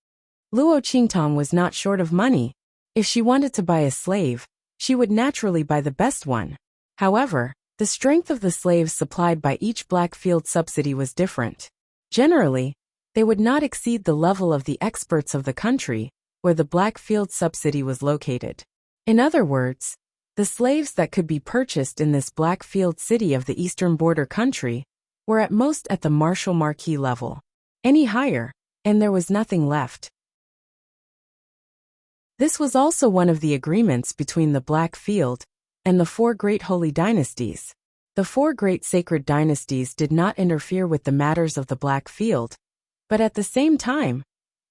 Luo Qingtong was not short of money. If she wanted to buy a slave, she would naturally buy the best one. However, the strength of the slaves supplied by each Blackfield subsidy was different. Generally, they would not exceed the level of the experts of the country where the Blackfield subsidy was located. In other words, the slaves that could be purchased in this Blackfield city of the eastern border country were at most at the Marshal Marquis level. Any higher, and there was nothing left. This was also one of the agreements between the Blackfield and the 4 great holy dynasties. The 4 great sacred dynasties did not interfere with the matters of the Blackfield, but at the same time,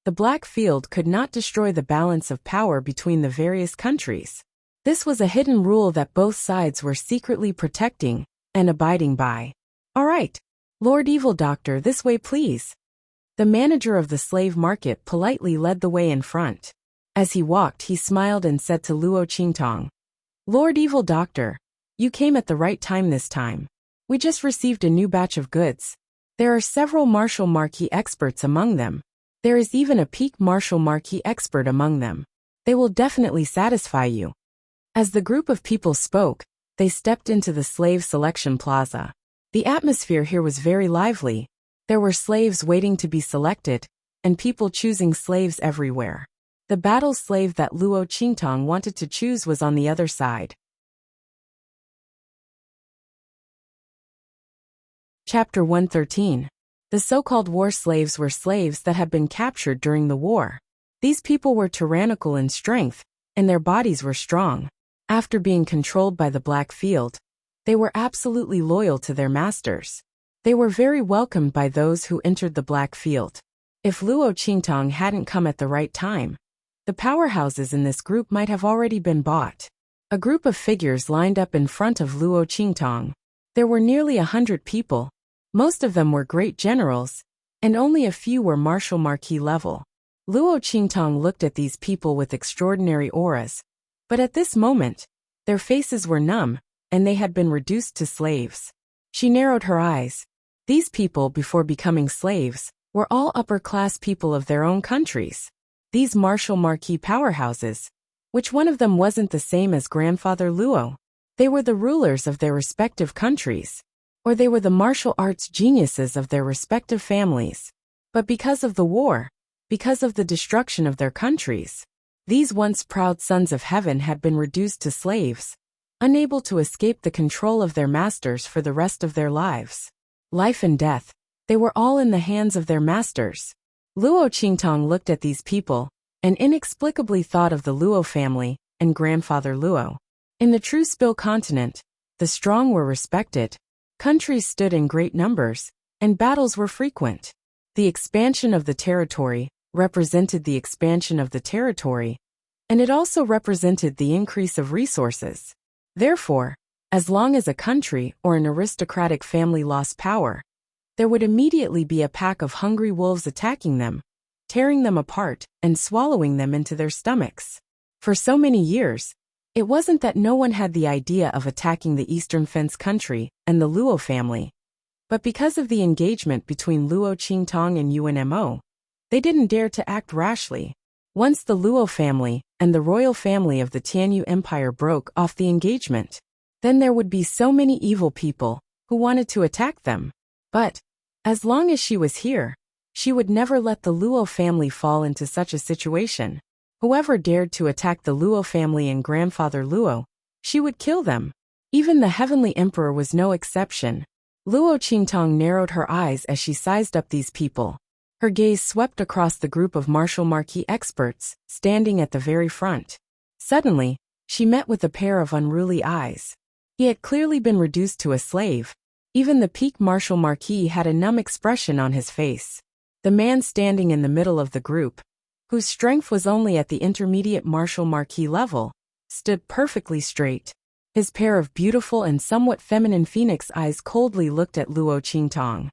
the Blackfield could not destroy the balance of power between the various countries. This was a hidden rule that both sides were secretly protecting and abiding by. All right, Lord Evil Doctor, this way please. The manager of the slave market politely led the way in front. As he walked, he smiled and said to Luo Qingtong, Lord Evil Doctor, you came at the right time this time. We just received a new batch of goods. There are several Marshal Marquis experts among them. There is even a peak Marshal Marquis expert among them. They will definitely satisfy you. As the group of people spoke, they stepped into the slave selection plaza. The atmosphere here was very lively. There were slaves waiting to be selected, and people choosing slaves everywhere. The battle slave that Luo Qingtong wanted to choose was on the other side. Chapter 113. The so-called war slaves were slaves that had been captured during the war. These people were tyrannical in strength, and their bodies were strong. After being controlled by the Blackfield, they were absolutely loyal to their masters. They were very welcomed by those who entered the Blackfield. If Luo Qingtong hadn't come at the right time, the powerhouses in this group might have already been bought. A group of figures lined up in front of Luo Qingtong. There were nearly 100 people. Most of them were great generals, and only a few were Marshal Marquis level. Luo Qingtong looked at these people with extraordinary auras, but at this moment, their faces were numb, and they had been reduced to slaves. She narrowed her eyes. These people, before becoming slaves, were all upper-class people of their own countries. These Marshal Marquis powerhouses, which one of them wasn't the same as Grandfather Luo? They were the rulers of their respective countries, or they were the martial arts geniuses of their respective families. But because of the war, because of the destruction of their countries, these once proud sons of heaven had been reduced to slaves, unable to escape the control of their masters for the rest of their lives. Life and death, they were all in the hands of their masters. Luo Qingtong looked at these people, and inexplicably thought of the Luo family and Grandfather Luo. In the true Spill continent, the strong were respected, countries stood in great numbers, and battles were frequent. The expansion of the territory represented the expansion of the territory, and it also represented the increase of resources. Therefore, As long as a country or an aristocratic family lost power, there would immediately be a pack of hungry wolves attacking them, tearing them apart and swallowing them into their stomachs. For so many years, it wasn't that no one had the idea of attacking the Eastern Fence country and the Luo family, but because of the engagement between Luo Qingtong and UNMO, they didn't dare to act rashly. Once the Luo family and the royal family of the Tianyu Empire broke off the engagement, then there would be so many evil people who wanted to attack them. But, as long as she was here, she would never let the Luo family fall into such a situation. Whoever dared to attack the Luo family and grandfather Luo, she would kill them. Even the Heavenly Emperor was no exception. Luo Qingtong narrowed her eyes as she sized up these people. Her gaze swept across the group of martial marquis experts, standing at the very front. Suddenly, she met with a pair of unruly eyes. He had clearly been reduced to a slave. Even the peak martial marquis had a numb expression on his face. The man standing in the middle of the group, whose strength was only at the intermediate martial marquis level, stood perfectly straight. His pair of beautiful and somewhat feminine phoenix eyes coldly looked at Luo Qingtong.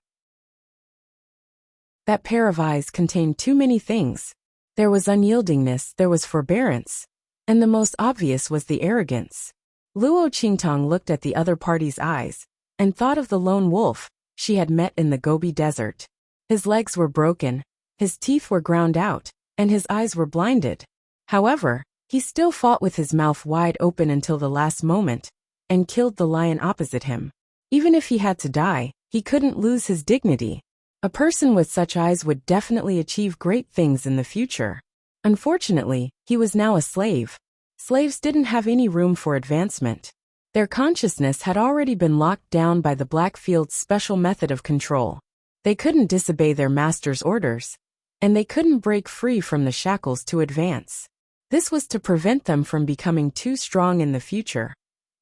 That pair of eyes contained too many things. There was unyieldingness, there was forbearance, and the most obvious was the arrogance. Luo Qingtong looked at the other party's eyes and thought of the lone wolf she had met in the Gobi Desert. His legs were broken, his teeth were ground out, and his eyes were blinded. However, he still fought with his mouth wide open until the last moment and killed the lion opposite him. Even if he had to die, he couldn't lose his dignity. A person with such eyes would definitely achieve great things in the future. Unfortunately, he was now a slave. Slaves didn't have any room for advancement. Their consciousness had already been locked down by the Blackfield's special method of control. They couldn't disobey their master's orders, and they couldn't break free from the shackles to advance. This was to prevent them from becoming too strong in the future,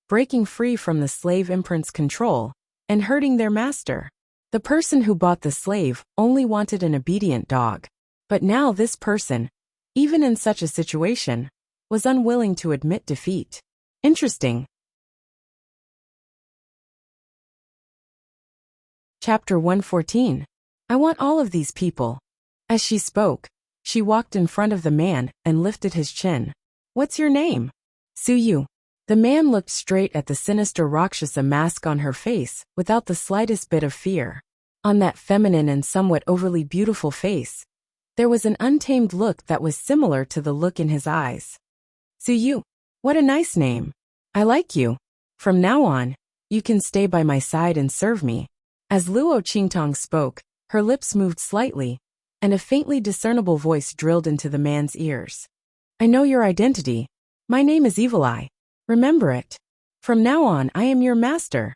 breaking free from the slave imprint's control, and hurting their master. The person who bought the slave only wanted an obedient dog. But now this person, even in such a situation, was unwilling to admit defeat. Interesting. Chapter 114. I want all of these people. As she spoke, she walked in front of the man and lifted his chin. What's your name? Suyu. The man looked straight at the sinister Rakshasa mask on her face without the slightest bit of fear. On that feminine and somewhat overly beautiful face, there was an untamed look that was similar to the look in his eyes. Suyu, what a nice name. I like you. From now on, you can stay by my side and serve me. As Luo Qingtong spoke, her lips moved slightly, and a faintly discernible voice drilled into the man's ears. I know your identity. My name is Evil Eye. Remember it. From now on, I am your master.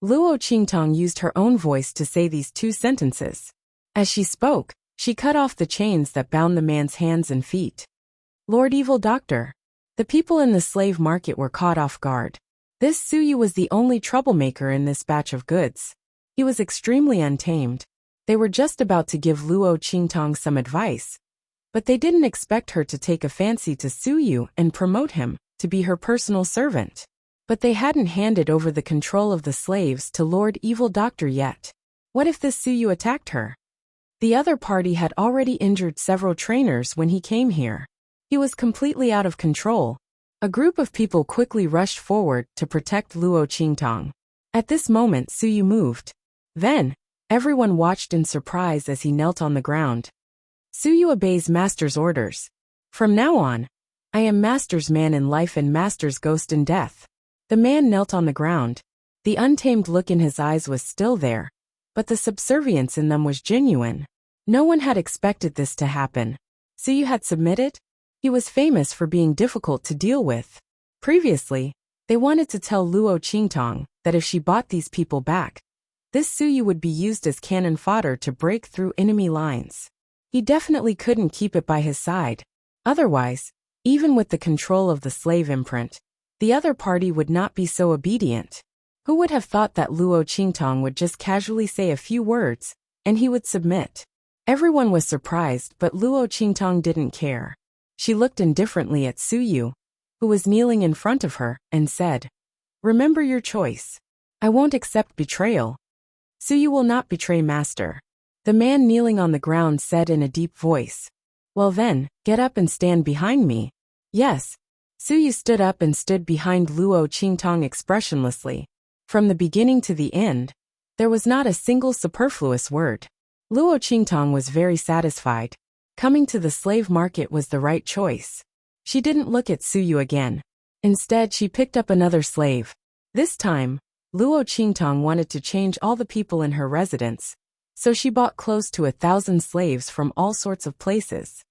Luo Qingtong used her own voice to say these two sentences. As she spoke, she cut off the chains that bound the man's hands and feet. Lord Evil Doctor. The people in the slave market were caught off guard. This Suyu was the only troublemaker in this batch of goods. He was extremely untamed. They were just about to give Luo Qingtong some advice, but they didn't expect her to take a fancy to Suyu and promote him to be her personal servant. But they hadn't handed over the control of the slaves to Lord Evil Doctor yet. What if this Suyu attacked her? The other party had already injured several trainers when he came here. He was completely out of control. A group of people quickly rushed forward to protect Luo Qingtong. At this moment, Suyu moved. Then, everyone watched in surprise as he knelt on the ground. Suyu obeys Master's orders. From now on, I am Master's man in life and Master's ghost in death. The man knelt on the ground. The untamed look in his eyes was still there, but the subservience in them was genuine. No one had expected this to happen. Suyu had submitted? He was famous for being difficult to deal with. Previously, they wanted to tell Luo Qingtong that if she bought these people back, this Suyu would be used as cannon fodder to break through enemy lines. He definitely couldn't keep it by his side. Otherwise, even with the control of the slave imprint, the other party would not be so obedient. Who would have thought that Luo Qingtong would just casually say a few words, and he would submit? Everyone was surprised, but Luo Qingtong didn't care. She looked indifferently at Suyu, who was kneeling in front of her, and said, Remember your choice. I won't accept betrayal. Suyu will not betray master. The man kneeling on the ground said in a deep voice. Well then, get up and stand behind me. Yes. Suyu stood up and stood behind Luo Qingtong expressionlessly. From the beginning to the end, there was not a single superfluous word. Luo Qingtong was very satisfied. Coming to the slave market was the right choice. She didn't look at Suyu again. Instead, she picked up another slave. This time, Luo Qingtong wanted to change all the people in her residence, so she bought close to 1,000 slaves from all sorts of places.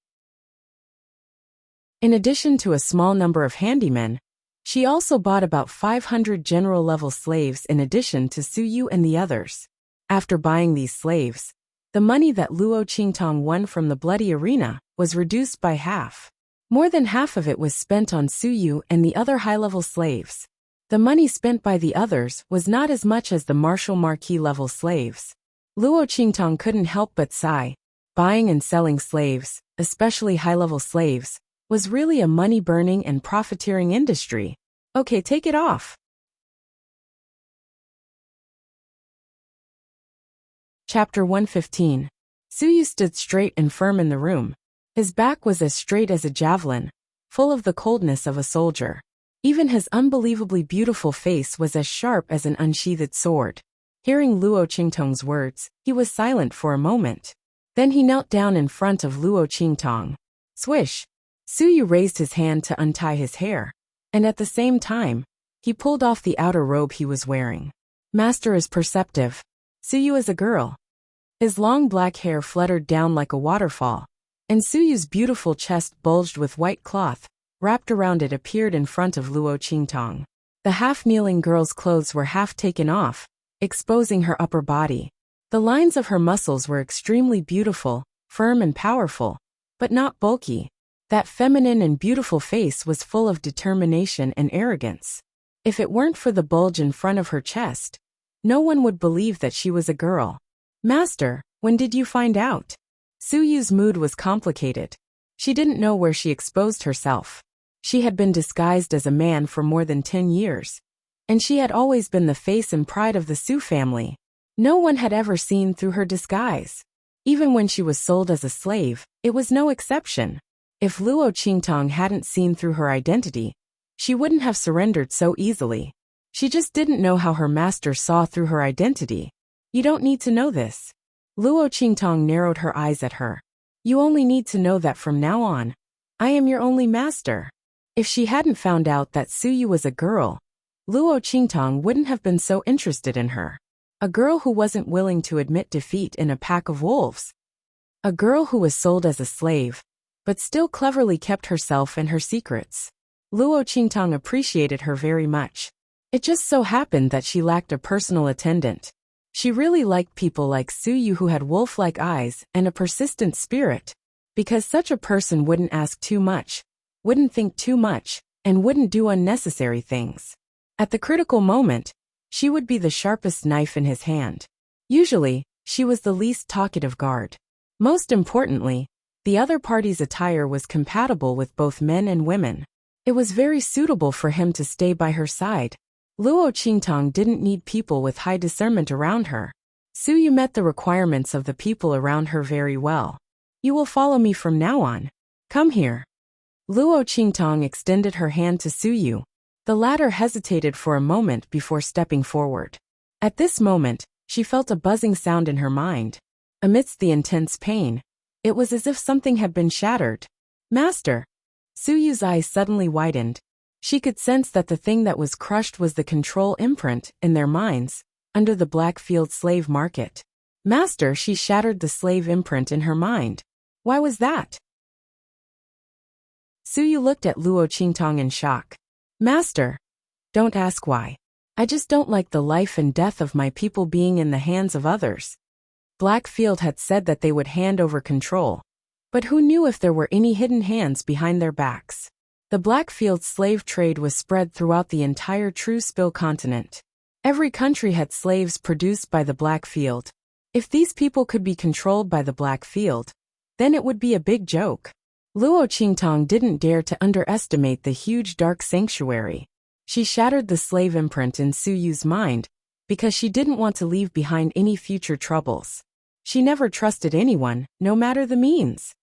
In addition to a small number of handymen, she also bought about 500 general-level slaves in addition to Suyu and the others. After buying these slaves, the money that Luo Qingtong won from the bloody arena was reduced by half. More than half of it was spent on Suyu and the other high-level slaves. The money spent by the others was not as much as the Marshal Marquis level slaves. Luo Qingtong couldn't help but sigh. Buying and selling slaves, especially high-level slaves, was really a money-burning and profiteering industry. Okay, take it off. Chapter 115. Suyu stood straight and firm in the room. His back was as straight as a javelin, full of the coldness of a soldier. Even his unbelievably beautiful face was as sharp as an unsheathed sword. Hearing Luo Qingtong's words, he was silent for a moment. Then he knelt down in front of Luo Qingtong. Swish! Suyu raised his hand to untie his hair, and at the same time, he pulled off the outer robe he was wearing. Master is perceptive. Suyu is a girl. His long black hair fluttered down like a waterfall, and Suyu's beautiful chest bulged with white cloth, wrapped around it appeared in front of Luo Qingtong. The half-kneeling girl's clothes were half taken off, exposing her upper body. The lines of her muscles were extremely beautiful, firm and powerful, but not bulky. That feminine and beautiful face was full of determination and arrogance. If it weren't for the bulge in front of her chest, no one would believe that she was a girl. Master, when did you find out? Suyu's mood was complicated. She didn't know where she exposed herself. She had been disguised as a man for more than 10 years, and she had always been the face and pride of the Su family. No one had ever seen through her disguise. Even when she was sold as a slave, it was no exception. If Luo Qingtong hadn't seen through her identity, she wouldn't have surrendered so easily. She just didn't know how her master saw through her identity. You don't need to know this. Luo Qingtong narrowed her eyes at her. You only need to know that from now on, I am your only master. If she hadn't found out that Suyu was a girl, Luo Qingtong wouldn't have been so interested in her. A girl who wasn't willing to admit defeat in a pack of wolves. A girl who was sold as a slave, but still cleverly kept herself and her secrets. Luo Qingtong appreciated her very much. It just so happened that she lacked a personal attendant. She really liked people like Suyu who had wolf-like eyes and a persistent spirit, because such a person wouldn't ask too much, wouldn't think too much, and wouldn't do unnecessary things. At the critical moment, she would be the sharpest knife in his hand. Usually, she was the least talkative guard. Most importantly, the other party's attire was compatible with both men and women. It was very suitable for him to stay by her side. Luo Qingtong didn't need people with high discernment around her. Suyu met the requirements of the people around her very well. You will follow me from now on. Come here. Luo Qingtong extended her hand to Suyu. The latter hesitated for a moment before stepping forward. At this moment, she felt a buzzing sound in her mind. Amidst the intense pain, it was as if something had been shattered. Master! Suyu's eyes suddenly widened. She could sense that the thing that was crushed was the control imprint, in their minds, under the Blackfield slave market. Master, she shattered the slave imprint in her mind. Why was that? Suyu looked at Luo Qingtong in shock. Master! Don't ask why. I just don't like the life and death of my people being in the hands of others. Blackfield had said that they would hand over control, but who knew if there were any hidden hands behind their backs? The Blackfield slave trade was spread throughout the entire True Spill continent. Every country had slaves produced by the Blackfield. If these people could be controlled by the Blackfield, then it would be a big joke. Luo Qingtong didn't dare to underestimate the huge dark sanctuary. She shattered the slave imprint in Suyu's mind because she didn't want to leave behind any future troubles. She never trusted anyone, no matter the means.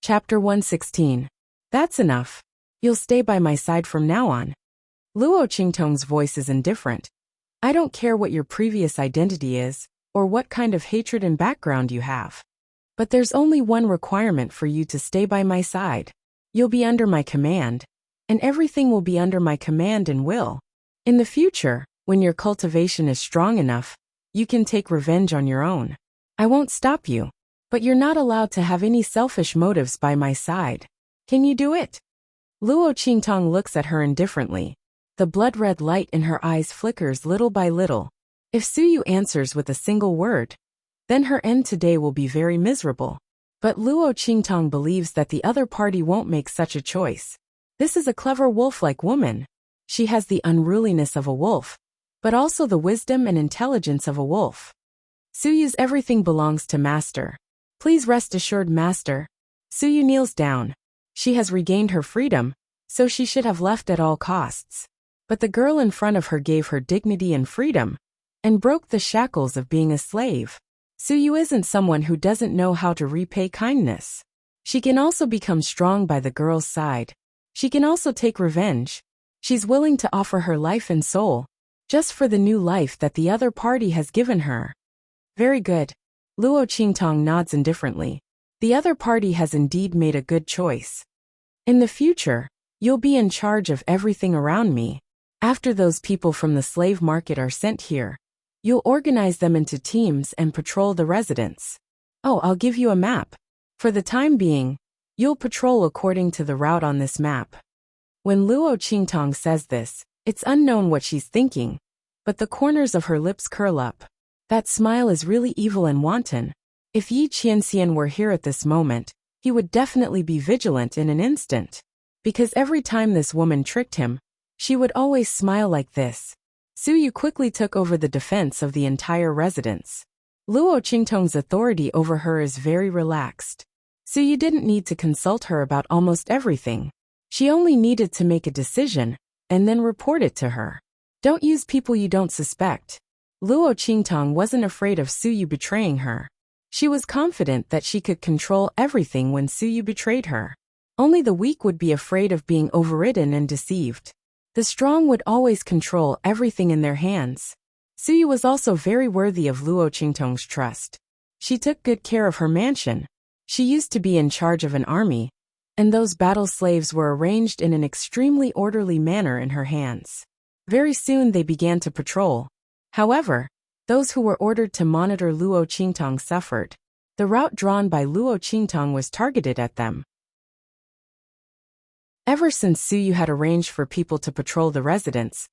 Chapter 116. That's enough. You'll stay by my side from now on. Luo Qingtong's voice is indifferent. I don't care what your previous identity is, or what kind of hatred and background you have. But there's only one requirement for you to stay by my side. You'll be under my command, and everything will be under my command and will. In the future, when your cultivation is strong enough, you can take revenge on your own. I won't stop you, but you're not allowed to have any selfish motives by my side. Can you do it? Luo Qingtong looks at her indifferently. The blood-red light in her eyes flickers little by little. If Suyu answers with a single word, then her end today will be very miserable. But Luo Qingtong believes that the other party won't make such a choice. This is a clever wolf-like woman. She has the unruliness of a wolf, but also the wisdom and intelligence of a wolf. Suyu's everything belongs to Master. Please rest assured, Master. Suyu kneels down. She has regained her freedom, so she should have left at all costs. But the girl in front of her gave her dignity and freedom, and broke the shackles of being a slave. Suyu isn't someone who doesn't know how to repay kindness. She can also become strong by the girl's side. She can also take revenge. She's willing to offer her life and soul, just for the new life that the other party has given her. Very good. Luo Qingtong nods indifferently. The other party has indeed made a good choice. In the future, you'll be in charge of everything around me. After those people from the slave market are sent here, you'll organize them into teams and patrol the residents. Oh, I'll give you a map. For the time being, you'll patrol according to the route on this map. When Luo Qingtong says this, it's unknown what she's thinking, but the corners of her lips curl up. That smile is really evil and wanton. If Yi Qianxian were here at this moment, he would definitely be vigilant in an instant. Because every time this woman tricked him, she would always smile like this. Suyu quickly took over the defense of the entire residence. Luo Qingtong's authority over her is very relaxed. Suyu didn't need to consult her about almost everything. She only needed to make a decision, and then report it to her. Don't use people you don't suspect. Luo Qingtong wasn't afraid of Suyu betraying her. She was confident that she could control everything when Suyu betrayed her. Only the weak would be afraid of being overridden and deceived. The strong would always control everything in their hands. Suyu was also very worthy of Luo Qingtong's trust. She took good care of her mansion. She used to be in charge of an army, and those battle slaves were arranged in an extremely orderly manner in her hands. Very soon they began to patrol. However, those who were ordered to monitor Luo Qingtong suffered. The route drawn by Luo Qingtong was targeted at them. Ever since Suyu had arranged for people to patrol the residence,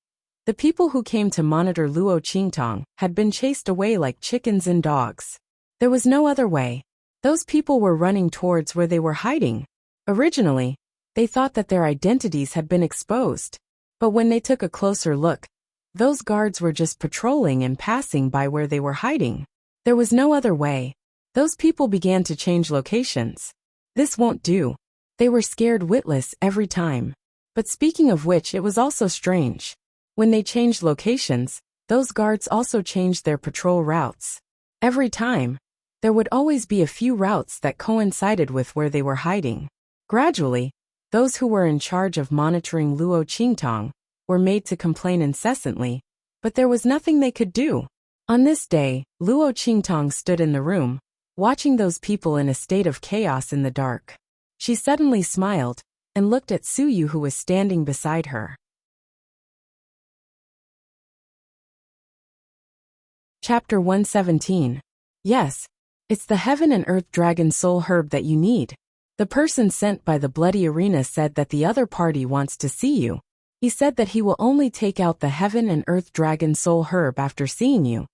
the people who came to monitor Luo Qingtong had been chased away like chickens and dogs. There was no other way. Those people were running towards where they were hiding. Originally, they thought that their identities had been exposed. But when they took a closer look, those guards were just patrolling and passing by where they were hiding. There was no other way. Those people began to change locations. This won't do. They were scared witless every time. But speaking of which, it was also strange. When they changed locations, those guards also changed their patrol routes. Every time, there would always be a few routes that coincided with where they were hiding. Gradually, those who were in charge of monitoring Luo Qingtong were made to complain incessantly, but there was nothing they could do. On this day, Luo Qingtong stood in the room, watching those people in a state of chaos in the dark. She suddenly smiled and looked at Suyu, who was standing beside her. Chapter 117. Yes, it's the Heaven and Earth Dragon Soul Herb that you need. The person sent by the Bloody Arena said that the other party wants to see you. He said that he will only take out the Heaven and Earth Dragon Soul Herb after seeing you.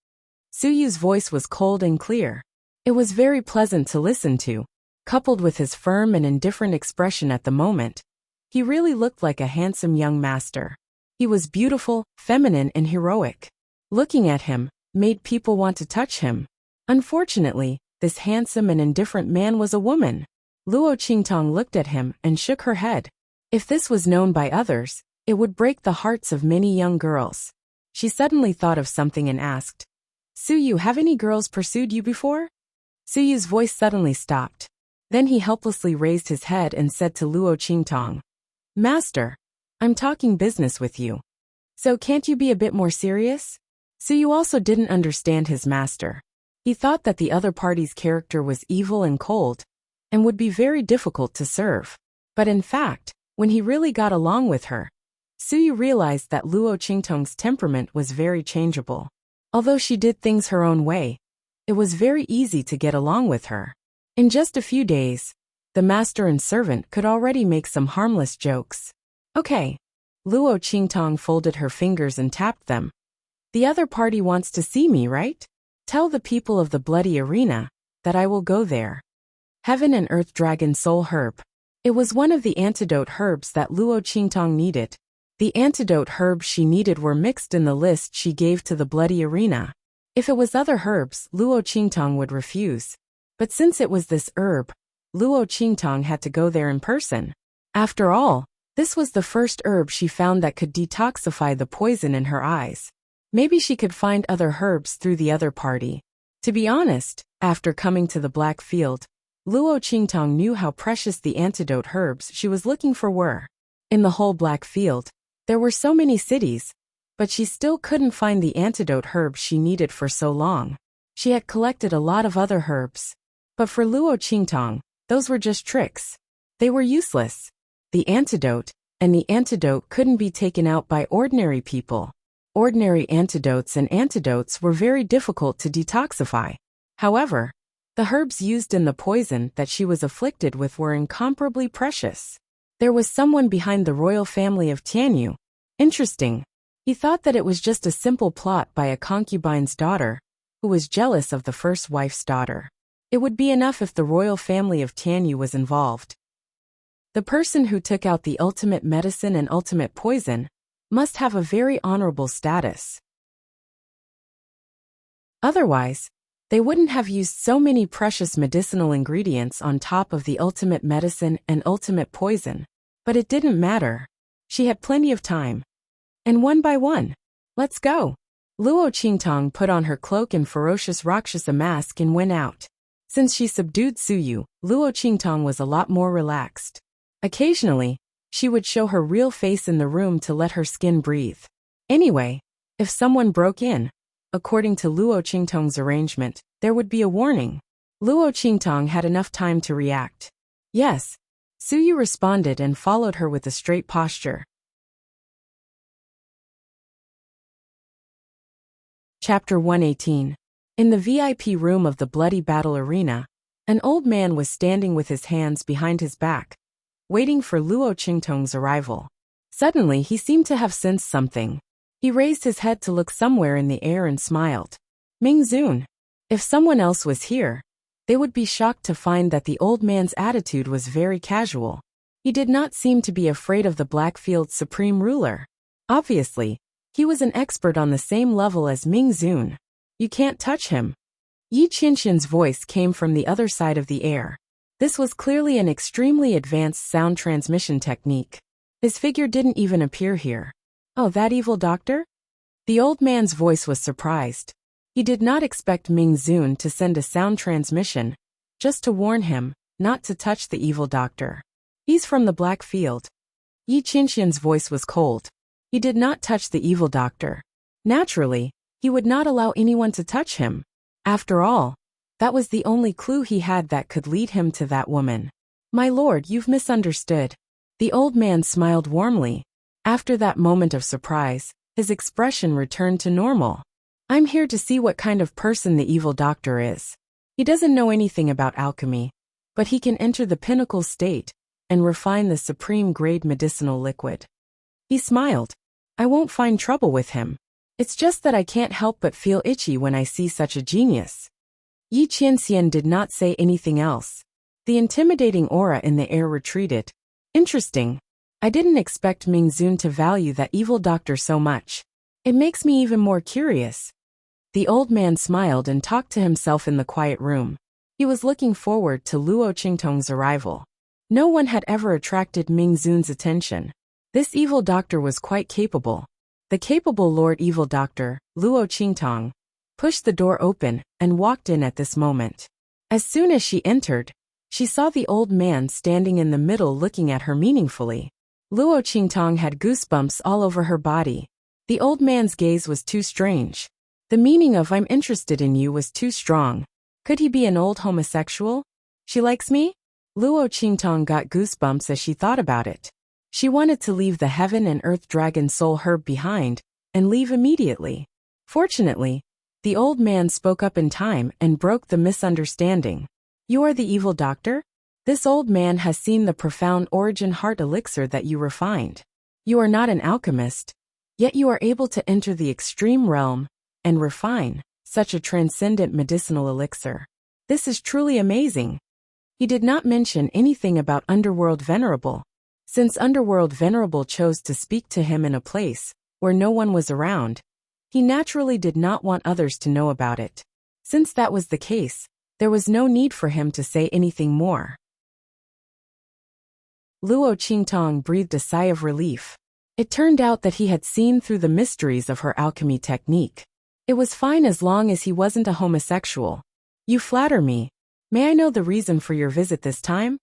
Suyu's voice was cold and clear. It was very pleasant to listen to. Coupled with his firm and indifferent expression at the moment, he really looked like a handsome young master. He was beautiful, feminine, and heroic. Looking at him made people want to touch him. Unfortunately, this handsome and indifferent man was a woman. Luo Qingtong looked at him and shook her head. If this was known by others, it would break the hearts of many young girls. She suddenly thought of something and asked, Suyu, have any girls pursued you before? Suyu's voice suddenly stopped. Then he helplessly raised his head and said to Luo Qingtong, Master, I'm talking business with you. So can't you be a bit more serious? Suyu also didn't understand his master. He thought that the other party's character was evil and cold, and would be very difficult to serve. But in fact, when he really got along with her, Suyu realized that Luo Qingtong's temperament was very changeable. Although she did things her own way, it was very easy to get along with her. In just a few days, the master and servant could already make some harmless jokes. Okay. Luo Qingtong folded her fingers and tapped them. The other party wants to see me, right? Tell the people of the bloody arena that I will go there. Heaven and Earth Dragon Soul Herb. It was one of the antidote herbs that Luo Qingtong needed. The antidote herbs she needed were mixed in the list she gave to the bloody arena. If it was other herbs, Luo Qingtong would refuse. But since it was this herb, Luo Qingtong had to go there in person. After all, this was the first herb she found that could detoxify the poison in her eyes. Maybe she could find other herbs through the other party. To be honest, after coming to the Black Field, Luo Qingtong knew how precious the antidote herbs she was looking for were. In the whole Black Field, there were so many cities, but she still couldn't find the antidote herbs she needed for so long. She had collected a lot of other herbs, but for Luo Qingtong, those were just tricks. They were useless. The antidote couldn't be taken out by ordinary people. Ordinary antidotes and antidotes were very difficult to detoxify. However, the herbs used in the poison that she was afflicted with were incomparably precious. There was someone behind the royal family of Tianyu. Interesting. He thought that it was just a simple plot by a concubine's daughter, who was jealous of the first wife's daughter. It would be enough if the royal family of Tianyu was involved. The person who took out the ultimate medicine and ultimate poison must have a very honorable status. Otherwise, they wouldn't have used so many precious medicinal ingredients on top of the ultimate medicine and ultimate poison. But it didn't matter. She had plenty of time. And one by one, let's go. Luo Qingtong put on her cloak and ferocious Rakshasa mask and went out. Since she subdued Suyu, Luo Qingtong was a lot more relaxed. Occasionally, she would show her real face in the room to let her skin breathe. Anyway, if someone broke in, according to Luo Qingtong's arrangement, there would be a warning. Luo Qingtong had enough time to react. Yes, Suyu responded and followed her with a straight posture. Chapter 118. In the VIP room of the bloody battle arena, an old man was standing with his hands behind his back, waiting for Luo Qingtong's arrival. Suddenly, he seemed to have sensed something. He raised his head to look somewhere in the air and smiled. Mingzun. If someone else was here, they would be shocked to find that the old man's attitude was very casual. He did not seem to be afraid of the Blackfield's supreme ruler. Obviously, he was an expert on the same level as Mingzun. You can't touch him. Yi Qianxian's voice came from the other side of the air. This was clearly an extremely advanced sound transmission technique. His figure didn't even appear here. Oh, that evil doctor? The old man's voice was surprised. He did not expect Mingzun to send a sound transmission, just to warn him not to touch the evil doctor. He's from the Black Field. Yi Qianxian's voice was cold. He did not touch the evil doctor. Naturally, he would not allow anyone to touch him. After all, that was the only clue he had that could lead him to that woman. My lord, you've misunderstood. The old man smiled warmly. After that moment of surprise, his expression returned to normal. I'm here to see what kind of person the evil doctor is. He doesn't know anything about alchemy, but he can enter the pinnacle state and refine the supreme grade medicinal liquid. He smiled. I won't find trouble with him. It's just that I can't help but feel itchy when I see such a genius. Yi Qianxian did not say anything else. The intimidating aura in the air retreated. Interesting. I didn't expect Mingzun to value that evil doctor so much. It makes me even more curious. The old man smiled and talked to himself in the quiet room. He was looking forward to Luo Qingtong's arrival. No one had ever attracted Ming Zun's attention. This evil doctor was quite capable. The capable Lord Evil Doctor, Luo Qingtong, pushed the door open and walked in at this moment. As soon as she entered, she saw the old man standing in the middle looking at her meaningfully. Luo Qingtong had goosebumps all over her body. The old man's gaze was too strange. The meaning of "I'm interested in you" was too strong. Could he be an old homosexual? She likes me? Luo Qingtong got goosebumps as she thought about it. She wanted to leave the heaven and earth dragon soul herb behind and leave immediately. Fortunately, the old man spoke up in time and broke the misunderstanding. You are the evil doctor? This old man has seen the profound origin heart elixir that you refined. You are not an alchemist, yet you are able to enter the extreme realm and refine such a transcendent medicinal elixir. This is truly amazing. He did not mention anything about Underworld Venerable. Since Underworld Venerable chose to speak to him in a place where no one was around, he naturally did not want others to know about it. Since that was the case, there was no need for him to say anything more. Luo Qingtong breathed a sigh of relief. It turned out that he had seen through the mysteries of her alchemy technique. It was fine as long as he wasn't a homosexual. You flatter me. May I know the reason for your visit this time?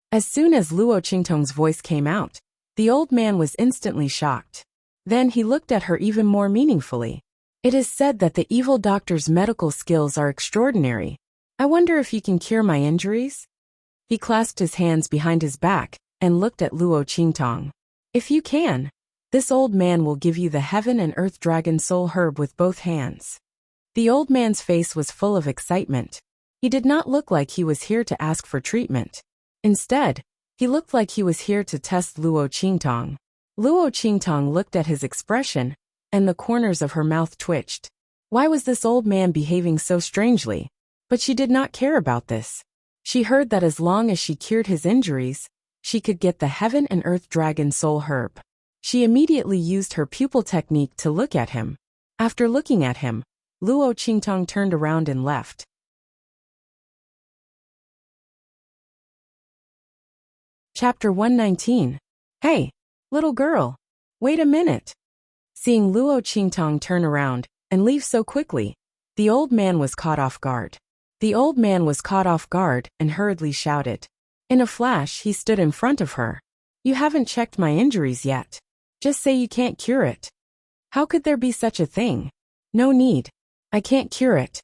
As soon as Luo Qingtong's voice came out, the old man was instantly shocked. Then he looked at her even more meaningfully. It is said that the evil doctor's medical skills are extraordinary. I wonder if you can cure my injuries? He clasped his hands behind his back and looked at Luo Qingtong. If you can, this old man will give you the heaven and earth dragon soul herb with both hands. The old man's face was full of excitement. He did not look like he was here to ask for treatment. Instead, he looked like he was here to test Luo Qingtong. Luo Qingtong looked at his expression, and the corners of her mouth twitched. Why was this old man behaving so strangely? But she did not care about this. She heard that as long as she cured his injuries, she could get the heaven and earth dragon soul herb. She immediately used her pupil technique to look at him. After looking at him, Luo Qingtong turned around and left. Chapter 119. Hey, little girl. Wait a minute. Seeing Luo Qingtong turn around and leave so quickly, the old man was caught off guard. The old man was caught off guard and hurriedly shouted. In a flash, he stood in front of her. You haven't checked my injuries yet. Just say you can't cure it. How could there be such a thing? No need. I can't cure it.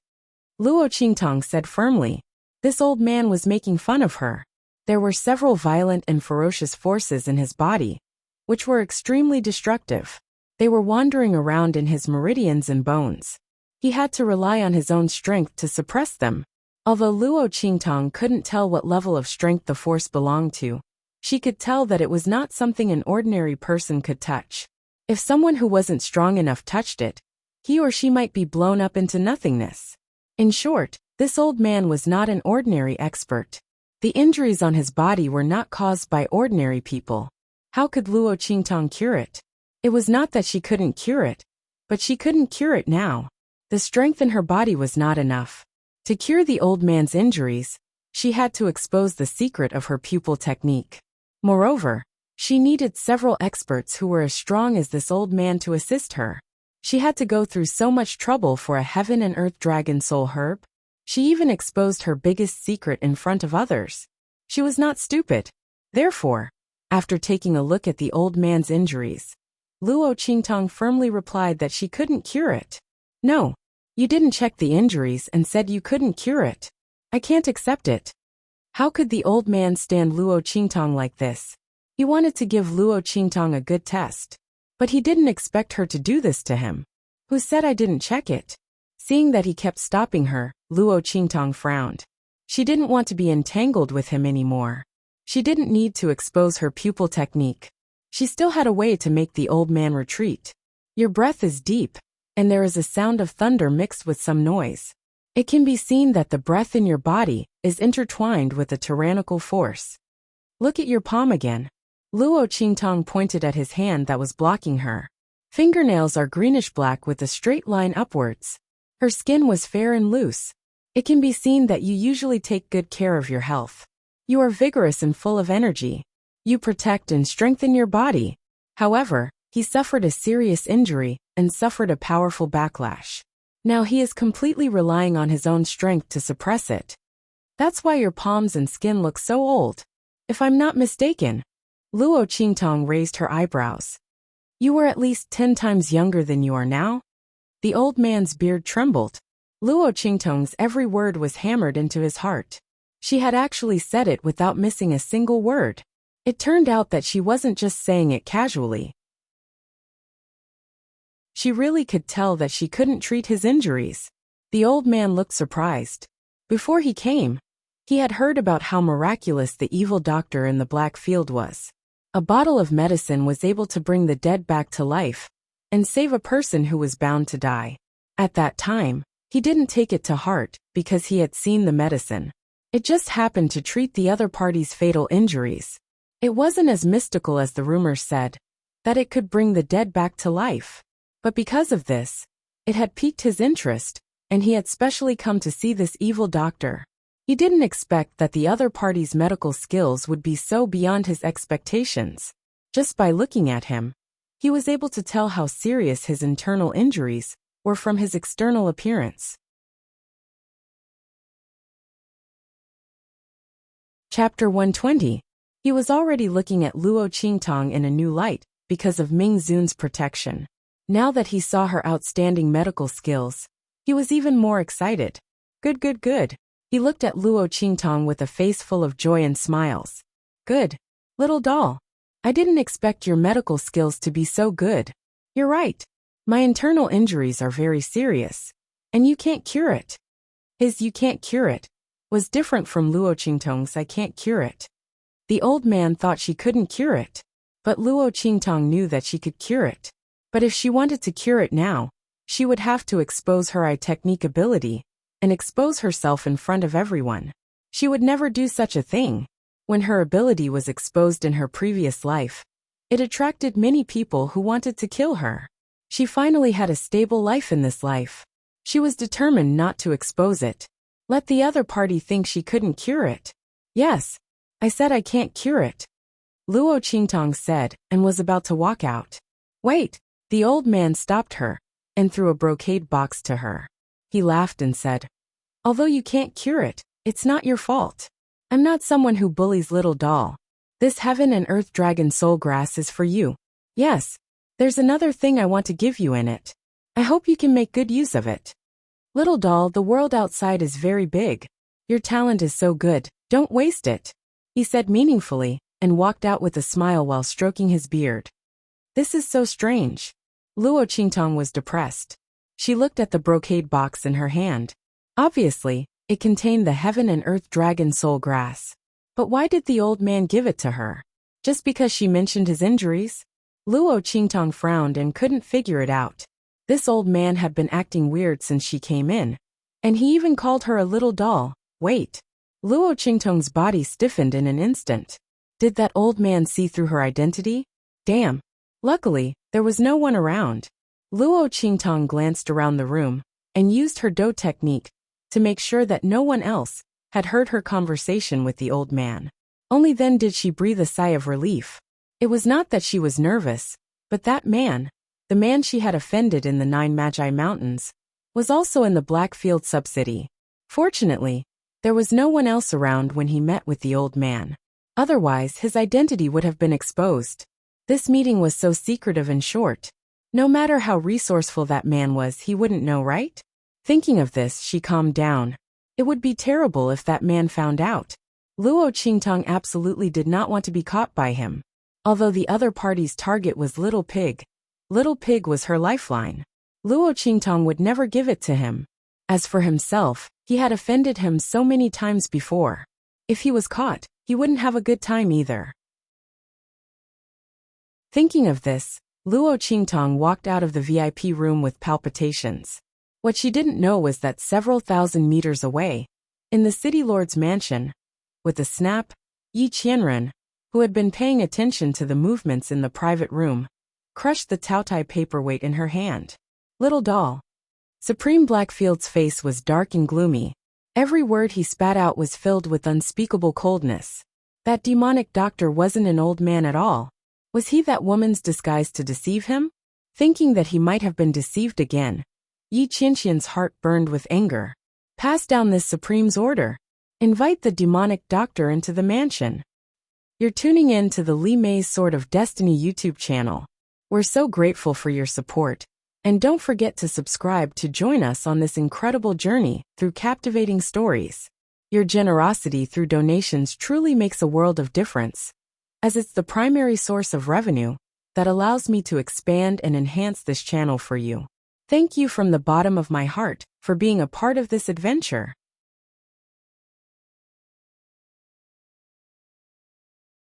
Luo Qingtong said firmly. This old man was making fun of her. There were several violent and ferocious forces in his body, which were extremely destructive. They were wandering around in his meridians and bones. He had to rely on his own strength to suppress them. Although Luo Qingtong couldn't tell what level of strength the force belonged to, she could tell that it was not something an ordinary person could touch. If someone who wasn't strong enough touched it, he or she might be blown up into nothingness. In short, this old man was not an ordinary expert. The injuries on his body were not caused by ordinary people. How could Luo Qingtong cure it? It was not that she couldn't cure it, but she couldn't cure it now. The strength in her body was not enough. To cure the old man's injuries, she had to expose the secret of her pupil technique. Moreover, she needed several experts who were as strong as this old man to assist her. She had to go through so much trouble for a heaven and earth dragon soul herb. She even exposed her biggest secret in front of others. She was not stupid. Therefore, after taking a look at the old man's injuries, Luo Qingtong firmly replied that she couldn't cure it. No, you didn't check the injuries and said you couldn't cure it. I can't accept it. How could the old man stand Luo Qingtong like this? He wanted to give Luo Qingtong a good test. But he didn't expect her to do this to him. Who said I didn't check it? Seeing that he kept stopping her, Luo Qingtong frowned. She didn't want to be entangled with him anymore. She didn't need to expose her pupil technique. She still had a way to make the old man retreat. Your breath is deep, and there is a sound of thunder mixed with some noise. It can be seen that the breath in your body is intertwined with a tyrannical force. Look at your palm again. Luo Qingtong pointed at his hand that was blocking her. Fingernails are greenish-black with a straight line upwards. Her skin was fair and loose. It can be seen that you usually take good care of your health. You are vigorous and full of energy. You protect and strengthen your body. However, he suffered a serious injury and suffered a powerful backlash. Now he is completely relying on his own strength to suppress it. That's why your palms and skin look so old. If I'm not mistaken. Luo Qingtong raised her eyebrows. You were at least 10 times younger than you are now? The old man's beard trembled. Luo Qingtong's every word was hammered into his heart. She had actually said it without missing a single word. It turned out that she wasn't just saying it casually. She really could tell that she couldn't treat his injuries. The old man looked surprised. Before he came, he had heard about how miraculous the evil doctor in the black field was. A bottle of medicine was able to bring the dead back to life and save a person who was bound to die. At that time, he didn't take it to heart because he had seen the medicine. It just happened to treat the other party's fatal injuries. It wasn't as mystical as the rumors said, that it could bring the dead back to life. But because of this, it had piqued his interest, and he had specially come to see this evil doctor. He didn't expect that the other party's medical skills would be so beyond his expectations. Just by looking at him, he was able to tell how serious his internal injuries were from his external appearance. Chapter 120. He was already looking at Luo Qingtong in a new light because of Ming Zun's protection. Now that he saw her outstanding medical skills, he was even more excited. Good. He looked at Luo Qingtong with a face full of joy and smiles. Good. Little doll. I didn't expect your medical skills to be so good. You're right. My internal injuries are very serious. And you can't cure it. His "you can't cure it" was different from Luo Qingtong's "I can't cure it." The old man thought she couldn't cure it. But Luo Qingtong knew that she could cure it. But if she wanted to cure it now, she would have to expose her eye technique ability and expose herself in front of everyone. She would never do such a thing. When her ability was exposed in her previous life, it attracted many people who wanted to kill her. She finally had a stable life in this life. She was determined not to expose it. Let the other party think she couldn't cure it. Yes, I said I can't cure it, Luo Qingtong said, and was about to walk out. Wait, the old man stopped her and threw a brocade box to her. He laughed and said, although you can't cure it, it's not your fault. I'm not someone who bullies little doll. This heaven and earth dragon soul grass is for you. Yes, there's another thing I want to give you in it. I hope you can make good use of it. Little doll, the world outside is very big. Your talent is so good, don't waste it, he said meaningfully, and walked out with a smile while stroking his beard. This is so strange. Luo Qingtong was depressed. She looked at the brocade box in her hand. Obviously, it contained the heaven and earth dragon soul grass. But why did the old man give it to her? Just because she mentioned his injuries? Luo Qingtong frowned and couldn't figure it out. This old man had been acting weird since she came in. And he even called her a little doll. Wait. Luo Qingtong's body stiffened in an instant. Did that old man see through her identity? Damn. Luckily, there was no one around. Luo Qingtong glanced around the room and used her do technique to make sure that no one else had heard her conversation with the old man. Only then did she breathe a sigh of relief. It was not that she was nervous, but that man, the man she had offended in the 9 Magi Mountains, was also in the Blackfield subcity. Fortunately, there was no one else around when he met with the old man. Otherwise, his identity would have been exposed. This meeting was so secretive and short. No matter how resourceful that man was, he wouldn't know, right? Thinking of this, she calmed down. It would be terrible if that man found out. Luo Qingtong absolutely did not want to be caught by him. Although the other party's target was Little Pig was her lifeline. Luo Qingtong would never give it to him. As for himself, he had offended him so many times before. If he was caught, he wouldn't have a good time either. Thinking of this, Luo Qingtong walked out of the VIP room with palpitations. What she didn't know was that several thousand meters away, in the city lord's mansion, with a snap, Yi Qianren, who had been paying attention to the movements in the private room, crushed the Taotai paperweight in her hand. Little doll. Supreme Blackfield's face was dark and gloomy. Every word he spat out was filled with unspeakable coldness. That demonic doctor wasn't an old man at all. Was he that woman's disguise to deceive him? Thinking that he might have been deceived again, Yi Qianqian's heart burned with anger. Pass down this supreme's order. Invite the demonic doctor into the mansion. You're tuning in to the Li Mei's Sword of Destiny YouTube channel. We're so grateful for your support. And don't forget to subscribe to join us on this incredible journey through captivating stories. Your generosity through donations truly makes a world of difference, as it's the primary source of revenue that allows me to expand and enhance this channel for you. Thank you from the bottom of my heart for being a part of this adventure.